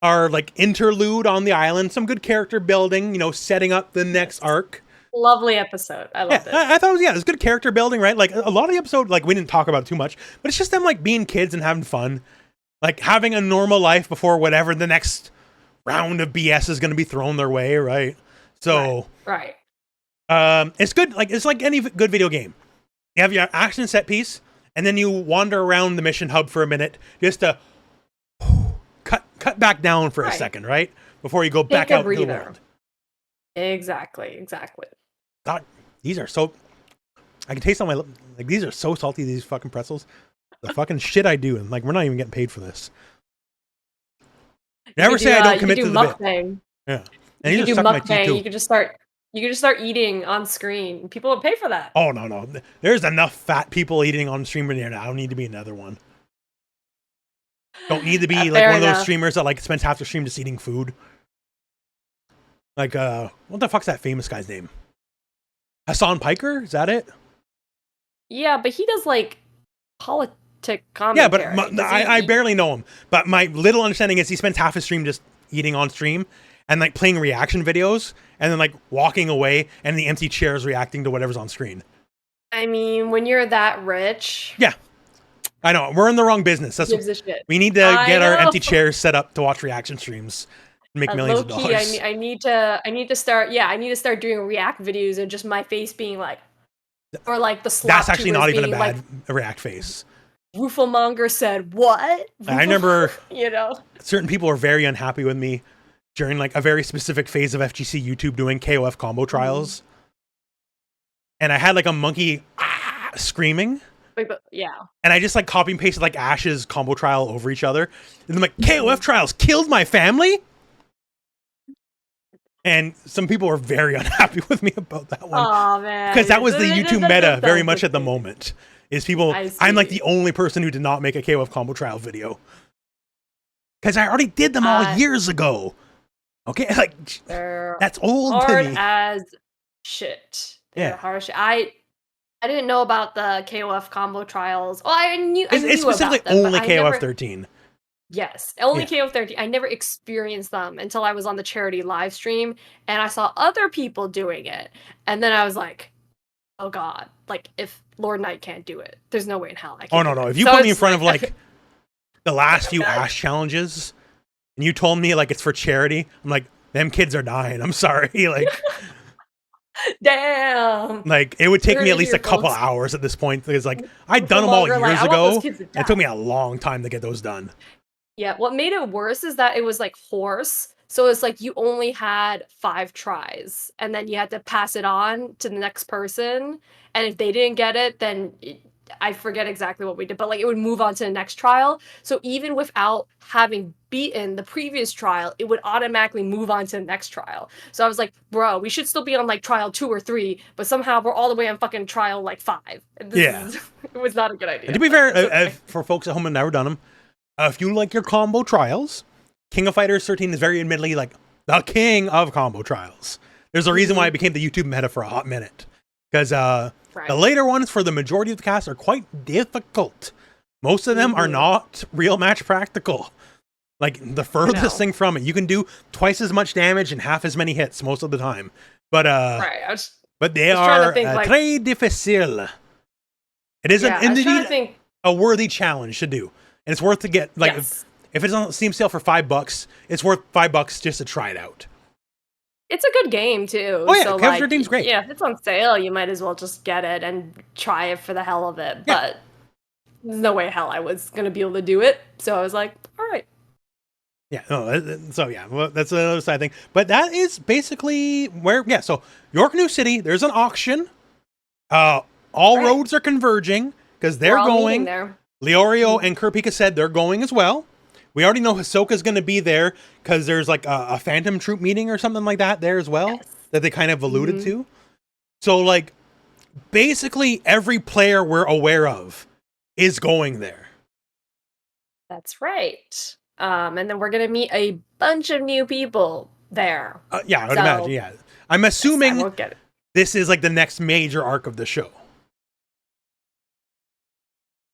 our like interlude on the island, some good character building, you know, setting up the next arc. Lovely episode. I love it. I thought it was good character building, right? Like a lot of the episode, like we didn't talk about it too much, but it's just them like being kids and having fun, like having a normal life before whatever the next round of BS is going to be thrown their way, right? So, right. It's good. Like it's like any good video game. You have your action set piece, and then you wander around the mission hub for a minute just to cut back down for a second, right? Before you go back out into the world. Exactly. God, these are so... I can taste on my lip. Like, these are so salty, these fucking pretzels. The fucking shit I do. And, like, we're not even getting paid for this. Never say I don't commit to the bit. Yeah. And you can do mukbang. You can just start eating on screen. People will pay for that. Oh, no. There's enough fat people eating on stream in there now. I don't need to be another one. Don't need to be, like, one of those streamers that, like, spends half their stream just eating food. Like, what the fuck's that famous guy's name? Hassan Piker? Is that it? Yeah, but he does, like, politic commentary. Yeah, but I barely know him. But my little understanding is he spends half his stream just eating on stream and, like, playing reaction videos and then, like, walking away and the empty chairs reacting to whatever's on screen. I mean, when you're that rich... Yeah. I know. We're in the wrong business. That's gives a shit. We need to get our empty chairs set up to watch reaction streams. Make millions of dollars. I need to start doing react videos and just my face being like, or like the slap. That's actually not even a bad react face. Rooflemonger said what? I remember, you know, certain people were very unhappy with me during like a very specific phase of FGC YouTube doing KOF combo trials, and I had like a monkey screaming. Yeah. And I just like copy and pasted like Ash's combo trial over each other, and I'm like, KOF trials killed my family. And some people were very unhappy with me about that one. Oh man, because that was the YouTube meta very much at the moment. Is people? I'm like the only person who did not make a KOF combo trial video because I already did them all years ago. Okay, like that's old hard to me. As shit. They're harsh. I didn't know about the KOF combo trials. Oh, I knew. It's specifically about them, only KOF 13. Yes, only KOF 13. I never experienced them until I was on the charity live stream and I saw other people doing it, and then I was like, "Oh God! Like if Lord Knight can't do it, there's no way in hell I can." Oh no! If you put me in front of like the last few Ash challenges, and you told me like it's for charity, I'm like, them kids are dying. I'm sorry, like. Damn. Like it would take me at least a couple hours at this point because like I'd done them all years ago. It took me a long time to get those done. Yeah, what made it worse is that it was like horse. So it's like you only had 5 tries and then you had to pass it on to the next person. And if they didn't get it, then I forget exactly what we did, but like it would move on to the next trial. So even without having beaten the previous trial, it would automatically move on to the next trial. So I was like, bro, we should still be on like trial 2 or 3, but somehow we're all the way on fucking trial like 5. It was not a good idea. And to be fair, for folks at home who've never done them, if you like your combo trials, King of Fighters 13 is very admittedly like the king of combo trials. There's a reason why it became the YouTube meta for a hot minute. Because the later ones for the majority of the cast are quite difficult. Most of them are not real match practical. Like the furthest thing from it. You can do twice as much damage and half as many hits most of the time. But but they are très difficile. It is indeed a worthy challenge to do. And it's worth to get, like, if it's on Steam sale for $5, it's worth $5 just to try it out. It's a good game, too. Oh, yeah, so, like, game's great. Yeah, if it's on sale, you might as well just get it and try it for the hell of it. But there's no way in hell I was going to be able to do it. So I was like, all right. Yeah, no, so yeah, well, that's another side thing. But that is basically where, so York New City, there's an auction. All roads are converging because they're going there. Leorio and Kurapika said they're going as well. We already know Hisoka's going to be there because there's like a Phantom Troop meeting or something like that there as well that they kind of alluded to. So like basically every player we're aware of is going there. That's right. And then we're going to meet a bunch of new people there. Yeah, I would imagine, yeah. I'm assuming this is like the next major arc of the show.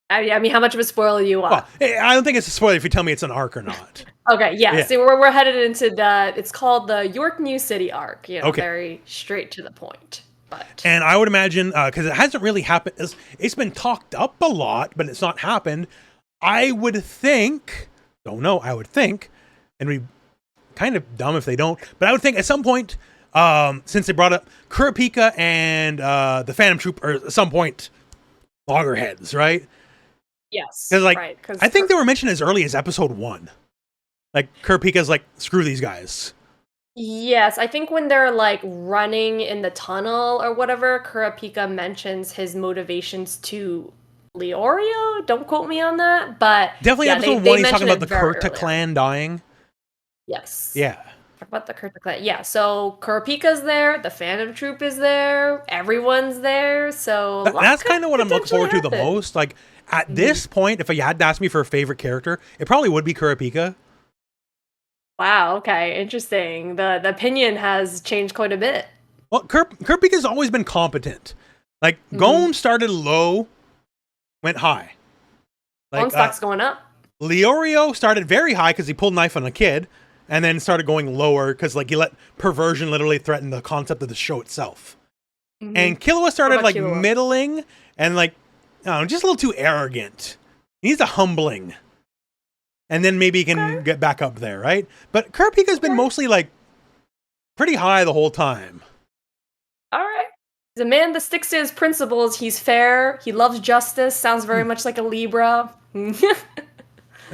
I mean, how much of a spoiler you want? Well, I don't think it's a spoiler if you tell me it's an arc or not. Okay, yeah. So we're headed into it's called the York New City arc. You know, very straight to the point. And I would imagine, because it hasn't really happened, it's been talked up a lot, but it's not happened. I would think, I would think, and we kind of dumb if they don't, but I would think at some point, since they brought up Kurapika and the Phantom Troop, or at some point, loggerheads, right? Yes. Like, I think they were mentioned as early as episode 1. Like, Kurapika's like, screw these guys. Yes, I think when they're like running in the tunnel or whatever, Kurapika mentions his motivations to Leorio. Don't quote me on that, but definitely episode 1. He's talking about the Kurta clan dying. Yes. Yeah. Talk about the Kurta clan. Yeah. So Kurapika's there. The Phantom Troop is there. Everyone's there. So that's kind of what I'm looking forward to the most. Like at this point, if you had to ask me for a favorite character, it probably would be Kurapika. Wow, okay, interesting. The opinion has changed quite a bit. Well, Kurapika's always been competent. Like, Gon started low, went high. Like, Gon stock's going up. Leorio started very high because he pulled a knife on a kid, and then started going lower because, like, he let perversion literally threaten the concept of the show itself. And Killua started, like, middling and, like, I don't know, just a little too arrogant. He needs a humbling. And then maybe he can get back up there, right? But Kurapika's been mostly, like, pretty high the whole time. All right. He's a man that sticks to his principles. He's fair. He loves justice. Sounds very much like a Libra.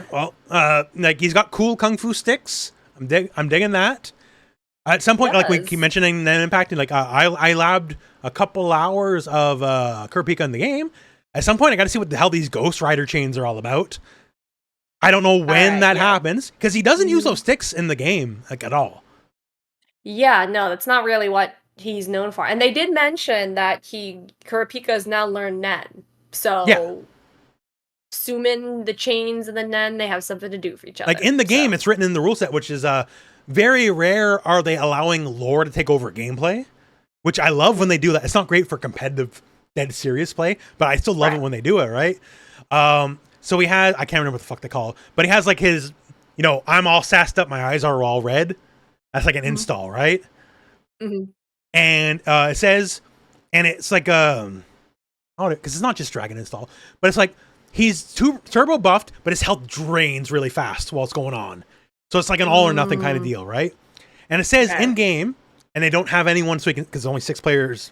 Well, like, he's got cool kung fu sticks. I'm digging that. At some point, like, we keep mentioning Nen Impact, and, like, I labbed a couple hours of Kurapika in the game. At some point, I got to see what the hell these Ghost Rider chains are all about. I don't know when that happens, because he doesn't use those sticks in the game, like, at all. Yeah, no, that's not really what he's known for. And they did mention that Kurapika's now learned Nen. Yeah. So assuming the chains and the Nen, they have something to do for each other. Like in the game, it's written in the rule set, which is very rare are they allowing lore to take over gameplay, which I love when they do that. It's not great for competitive, dead serious play, but I still love it when they do it, right? So he has, I can't remember what the fuck they call it, but he has like his, you know, I'm all sassed up, my eyes are all red. That's like an install, right? And it says, and it's like, because it's not just Dragon install, but it's like, he's turbo buffed, but his health drains really fast while it's going on. So it's like an all or nothing kind of deal, right? And it says in game, and they don't have anyone so because there's only 6 players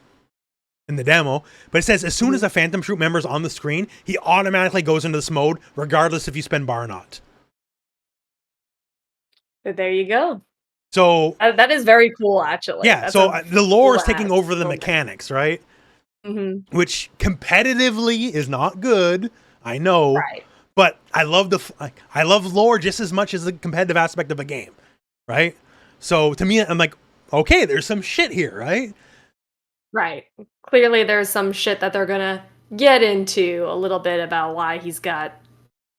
in the demo, but it says as soon as a Phantom Troop member's on the screen, he automatically goes into this mode, regardless if you spend bar or not. But there you go. So that is very cool, actually. Yeah, That's so the lore is taking over the moment. mechanics, right? Which competitively is not good. I know, right? But I love I love lore just as much as the competitive aspect of a game, right? So to me, I'm like, okay, there's some shit here, right? Right. Clearly, there's some shit that they're gonna get into a little bit about why he's got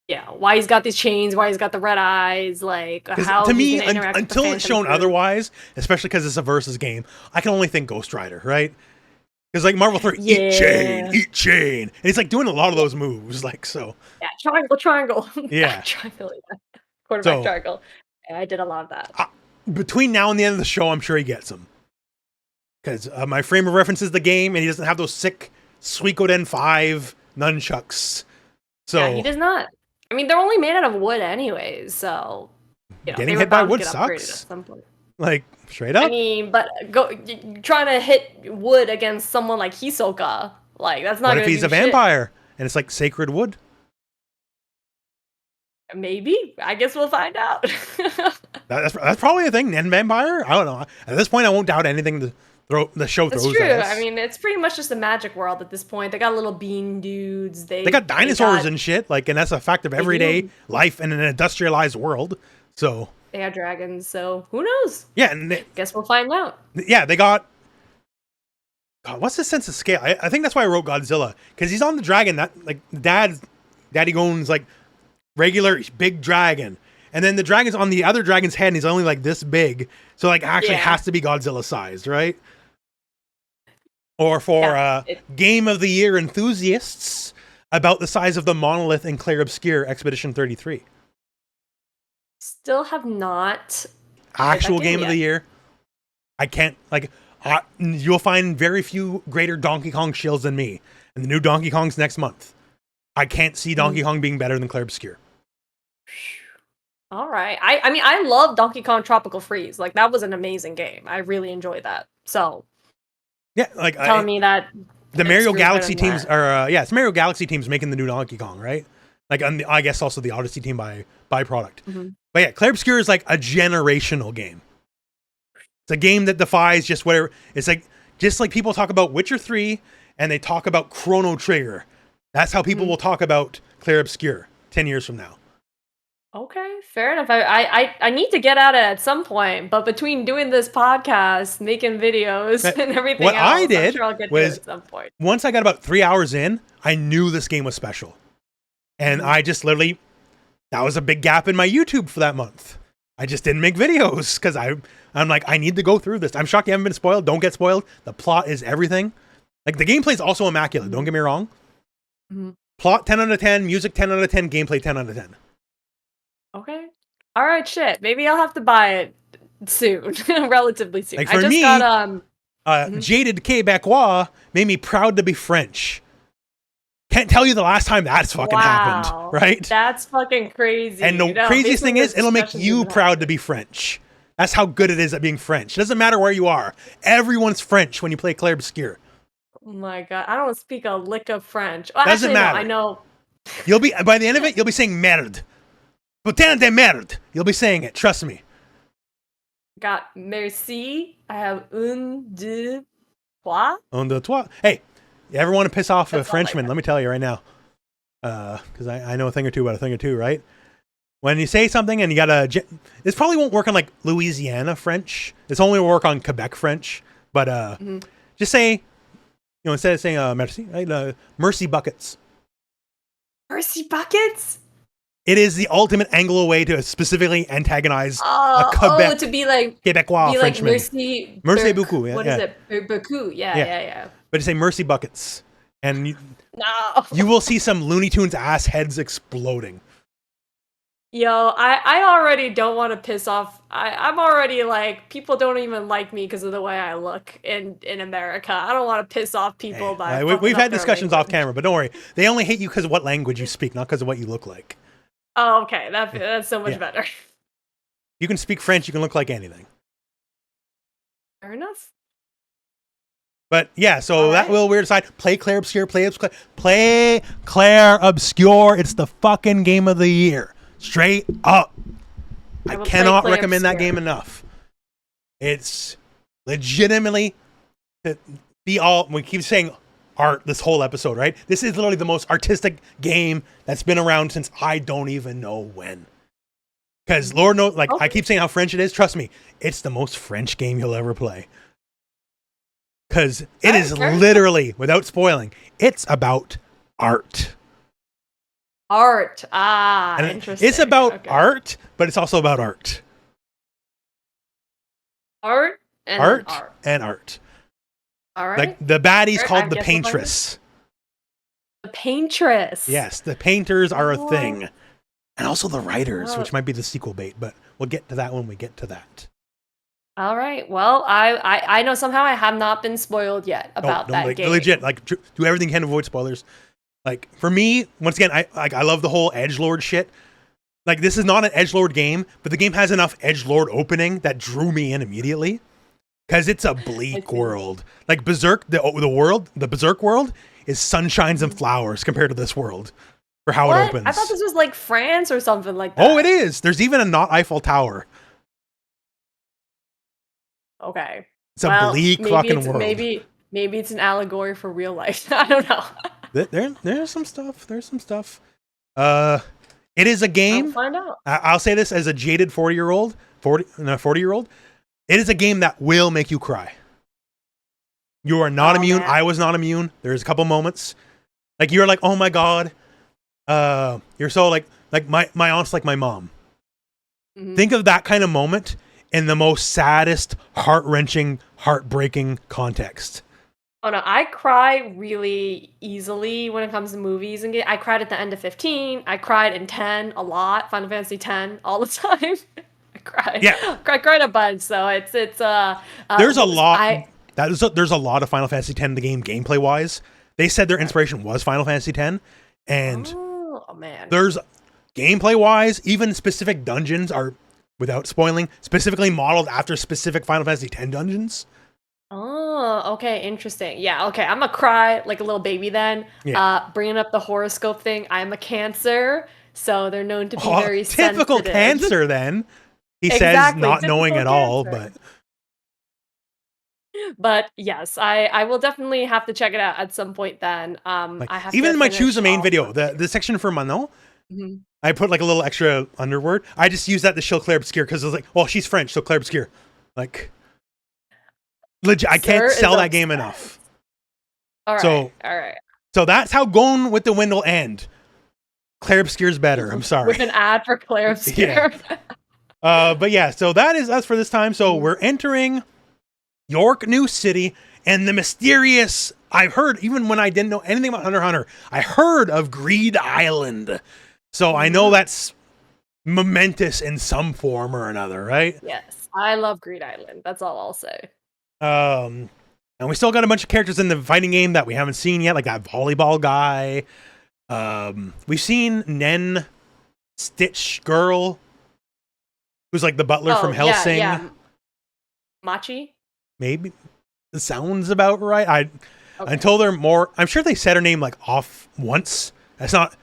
these chains, why he's got the red eyes, like how to he's me, gonna interact until with the it's shown crew. otherwise, especially because it's a versus game, I can only think Ghost Rider, right? Because like Marvel 3, eat chain, and he's like doing a lot of those moves, like so. Yeah, triangle. Yeah, triangle. Yeah. Quarterback triangle. Yeah, I did a lot of that. Between now and the end of the show, I'm sure he gets them. Because my frame of reference is the game, and he doesn't have those sick Suikoden 5 nunchucks. So yeah, he does not. I mean, they're only made out of wood anyways, so you know, getting hit by wood sucks. At some point. Like straight up. I mean, but trying to hit wood against someone like Hisoka, like that's not. What if he's a vampire and it's like sacred wood? Maybe. I guess we'll find out. that's probably a thing. Nen vampire. I don't know. At this point, I won't doubt anything the show throws at us. That's true. I mean, it's pretty much just a magic world at this point. They got little bean dudes. They got dinosaurs and shit. Like, and that's a fact of everyday life in an industrialized world. So they have dragons. So who knows? Yeah, and guess we'll find out. Yeah, they got. God, what's the sense of scale? I think that's why I wrote Godzilla, because he's on the dragon. That like Daddy Gon's like regular big dragon, and then the dragon's on the other dragon's head, and he's only like this big. So like actually has to be Godzilla sized, right? Or for Game of the Year enthusiasts, about the size of the monolith in Clair Obscur Expedition 33. Still have not. Actual Game of the Year. I can't, like, you'll find very few greater Donkey Kong shills than me. And the new Donkey Kong's next month. I can't see Donkey Kong being better than Clair Obscur. All right. I mean, I love Donkey Kong Tropical Freeze. Like, that was an amazing game. I really enjoyed that. So. Yeah, like telling me that the Mario Galaxy teams are it's Mario Galaxy teams making the new Donkey Kong, right? Like I guess also the Odyssey team by byproduct. But yeah, Clair Obscur is like a generational game. It's a game that defies just whatever. It's like just like people talk about Witcher 3 and they talk about Chrono Trigger. That's how people will talk about Clair Obscur 10 years from now. Okay, fair enough. I need to get at it at some point, but between doing this podcast, making videos, and everything what else, I did I'm sure I'll get to it at some point. Once I got about 3 hours in, I knew this game was special. And I just literally, that was a big gap in my YouTube for that month. I just didn't make videos because I'm like, I need to go through this. I'm shocked you haven't been spoiled. Don't get spoiled. The plot is everything. Like the gameplay is also immaculate. Don't get me wrong. Plot 10 out of 10, music 10 out of 10, gameplay 10 out of 10. Okay. All right, shit. Maybe I'll have to buy it soon, relatively soon. Like for me, Jaded Québécois made me proud to be French. Can't tell you the last time that's fucking happened, right? That's fucking crazy. And the craziest thing is, it'll make you proud to be French. That's how good it is at being French. It doesn't matter where you are. Everyone's French when you play Clair Obscur. Oh my god, I don't speak a lick of French. Well, doesn't matter. No, I know. You'll be by the end of it, you'll be saying merde. Putain de merde. You'll be saying it. Trust me. Got merci. I have un, deux, trois. Un, deux, trois. Hey, you ever want to piss off a Frenchman? Let me tell you right now. Because I know a thing or two about a thing or two, right? when you say something and you gotta, this probably won't work on like Louisiana French. It's only work on Quebec French. But just say, instead of saying merci, right, mercy buckets. Mercy buckets? It is the ultimate Anglo way to specifically antagonize a Quebec. To be like Quebecois Frenchman. Like merci beaucoup. What is it? Beaucoup. Yeah. But to say mercy buckets, and you will see some Looney Tunes ass heads exploding. Yo, I already don't want to piss off. I'm already like, people don't even like me because of the way I look in America. I don't want to piss off people by we've had discussions off camera, but don't worry. They only hate you because of what language you speak, not because of what you look like. Oh, okay. That's so much better. You can speak French, you can look like anything. Fair enough. But yeah, so that will weird side. Play Claire Obscure, play Claire Obscure. It's the fucking game of the year. Straight up. I cannot recommend that game enough. It's legitimately we keep saying art this whole episode, right? This is literally the most artistic game that's been around since I don't even know when. Because Lord knows, I keep saying how French it is. Trust me, it's the most French game you'll ever play. Because it is literally, without spoiling, it's about art. Art. Interesting. It's about art, but it's also about art. Art and art. All right. Like the baddie's called the Paintress. The Paintress. Yes, the painters are a thing. And also the writers, which might be the sequel bait, but we'll get to that when we get to that. All right. Well, I know somehow I have not been spoiled yet about that game. Legit, do everything you can to avoid spoilers. Like, for me, once again, I love the whole edgelord shit. Like, this is not an edgelord game, but the game has enough edgelord opening that drew me in immediately. Because it's a bleak world. Like, Berserk, the Berserk world is sunshines and flowers compared to this world. For how it opens. I thought this was like France or something like that. Oh, it is. There's even a not Eiffel Tower. Okay. It's a bleak fucking world. Maybe it's an allegory for real life. I don't know. There's some stuff. It is a game. I'll find out. I'll say this as a jaded 40-year-old. It is a game that will make you cry. You are not immune. Man. I was not immune. There's a couple moments. Like, you're like, oh my God. You're so like my aunt's like my mom. Mm-hmm. Think of that kind of moment in the most saddest, heart-wrenching, heartbreaking context. Oh no, I cry really easily when it comes to movies and I cried at the end of 15. I cried in 10 a lot. Final Fantasy 10 all the time. I cried. Yeah, I cried a bunch. So it's there's a lot. There's a lot of Final Fantasy 10 in the game gameplay wise. They said their inspiration was Final Fantasy 10, and man, there's gameplay wise, even specific dungeons are, without spoiling, specifically modeled after specific Final Fantasy 10 dungeons. Oh, okay, interesting. Yeah, okay, I'm gonna cry like a little baby then. Yeah. Bringing up the horoscope thing, I'm a Cancer, so they're known to be very typical sensitive. Cancer then. He says not knowing at all, but yes, I will definitely have to check it out at some point then. I have even in my choose a main video, the section for Manon, I put like a little extra underword. I just use that to show Claire Obscure because I was like, well, she's French, so Claire Obscure. Like, legit, I can't sell that game enough. All right. So that's how Gon with the Wind will end. Claire Obscure's better. I'm sorry. With an ad for Claire Obscure. Yeah. But yeah, so that is us for this time. So we're entering York New City and the mysterious, I've heard, even when I didn't know anything about Hunter x Hunter, I heard of Greed Island. So I know that's momentous in some form or another, right? Yes, I love Greed Island. That's all I'll say. And we still got a bunch of characters in the fighting game that we haven't seen yet, like that volleyball guy. We've seen Nen Stitch Girl, who's like the butler from Hellsing. Yeah. Machi? Maybe. It sounds about right. Until they're more, I'm sure they said her name like off once. That's not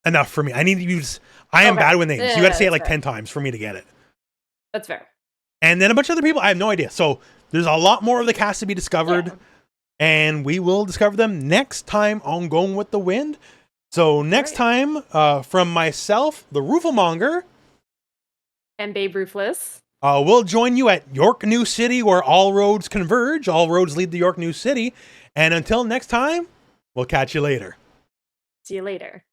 enough for me. I need to use, I am bad with names. Yeah, you got to say it like 10 times for me to get it. That's fair. And then a bunch of other people, I have no idea. So there's a lot more of the cast to be discovered, and we will discover them next time on Gon With The Wind. So next time, from myself, the Rooflemonger, and BABERUTHLESS, we'll join you at York New City, where all roads converge. All roads lead to York New City. And until next time, we'll catch you later. See you later.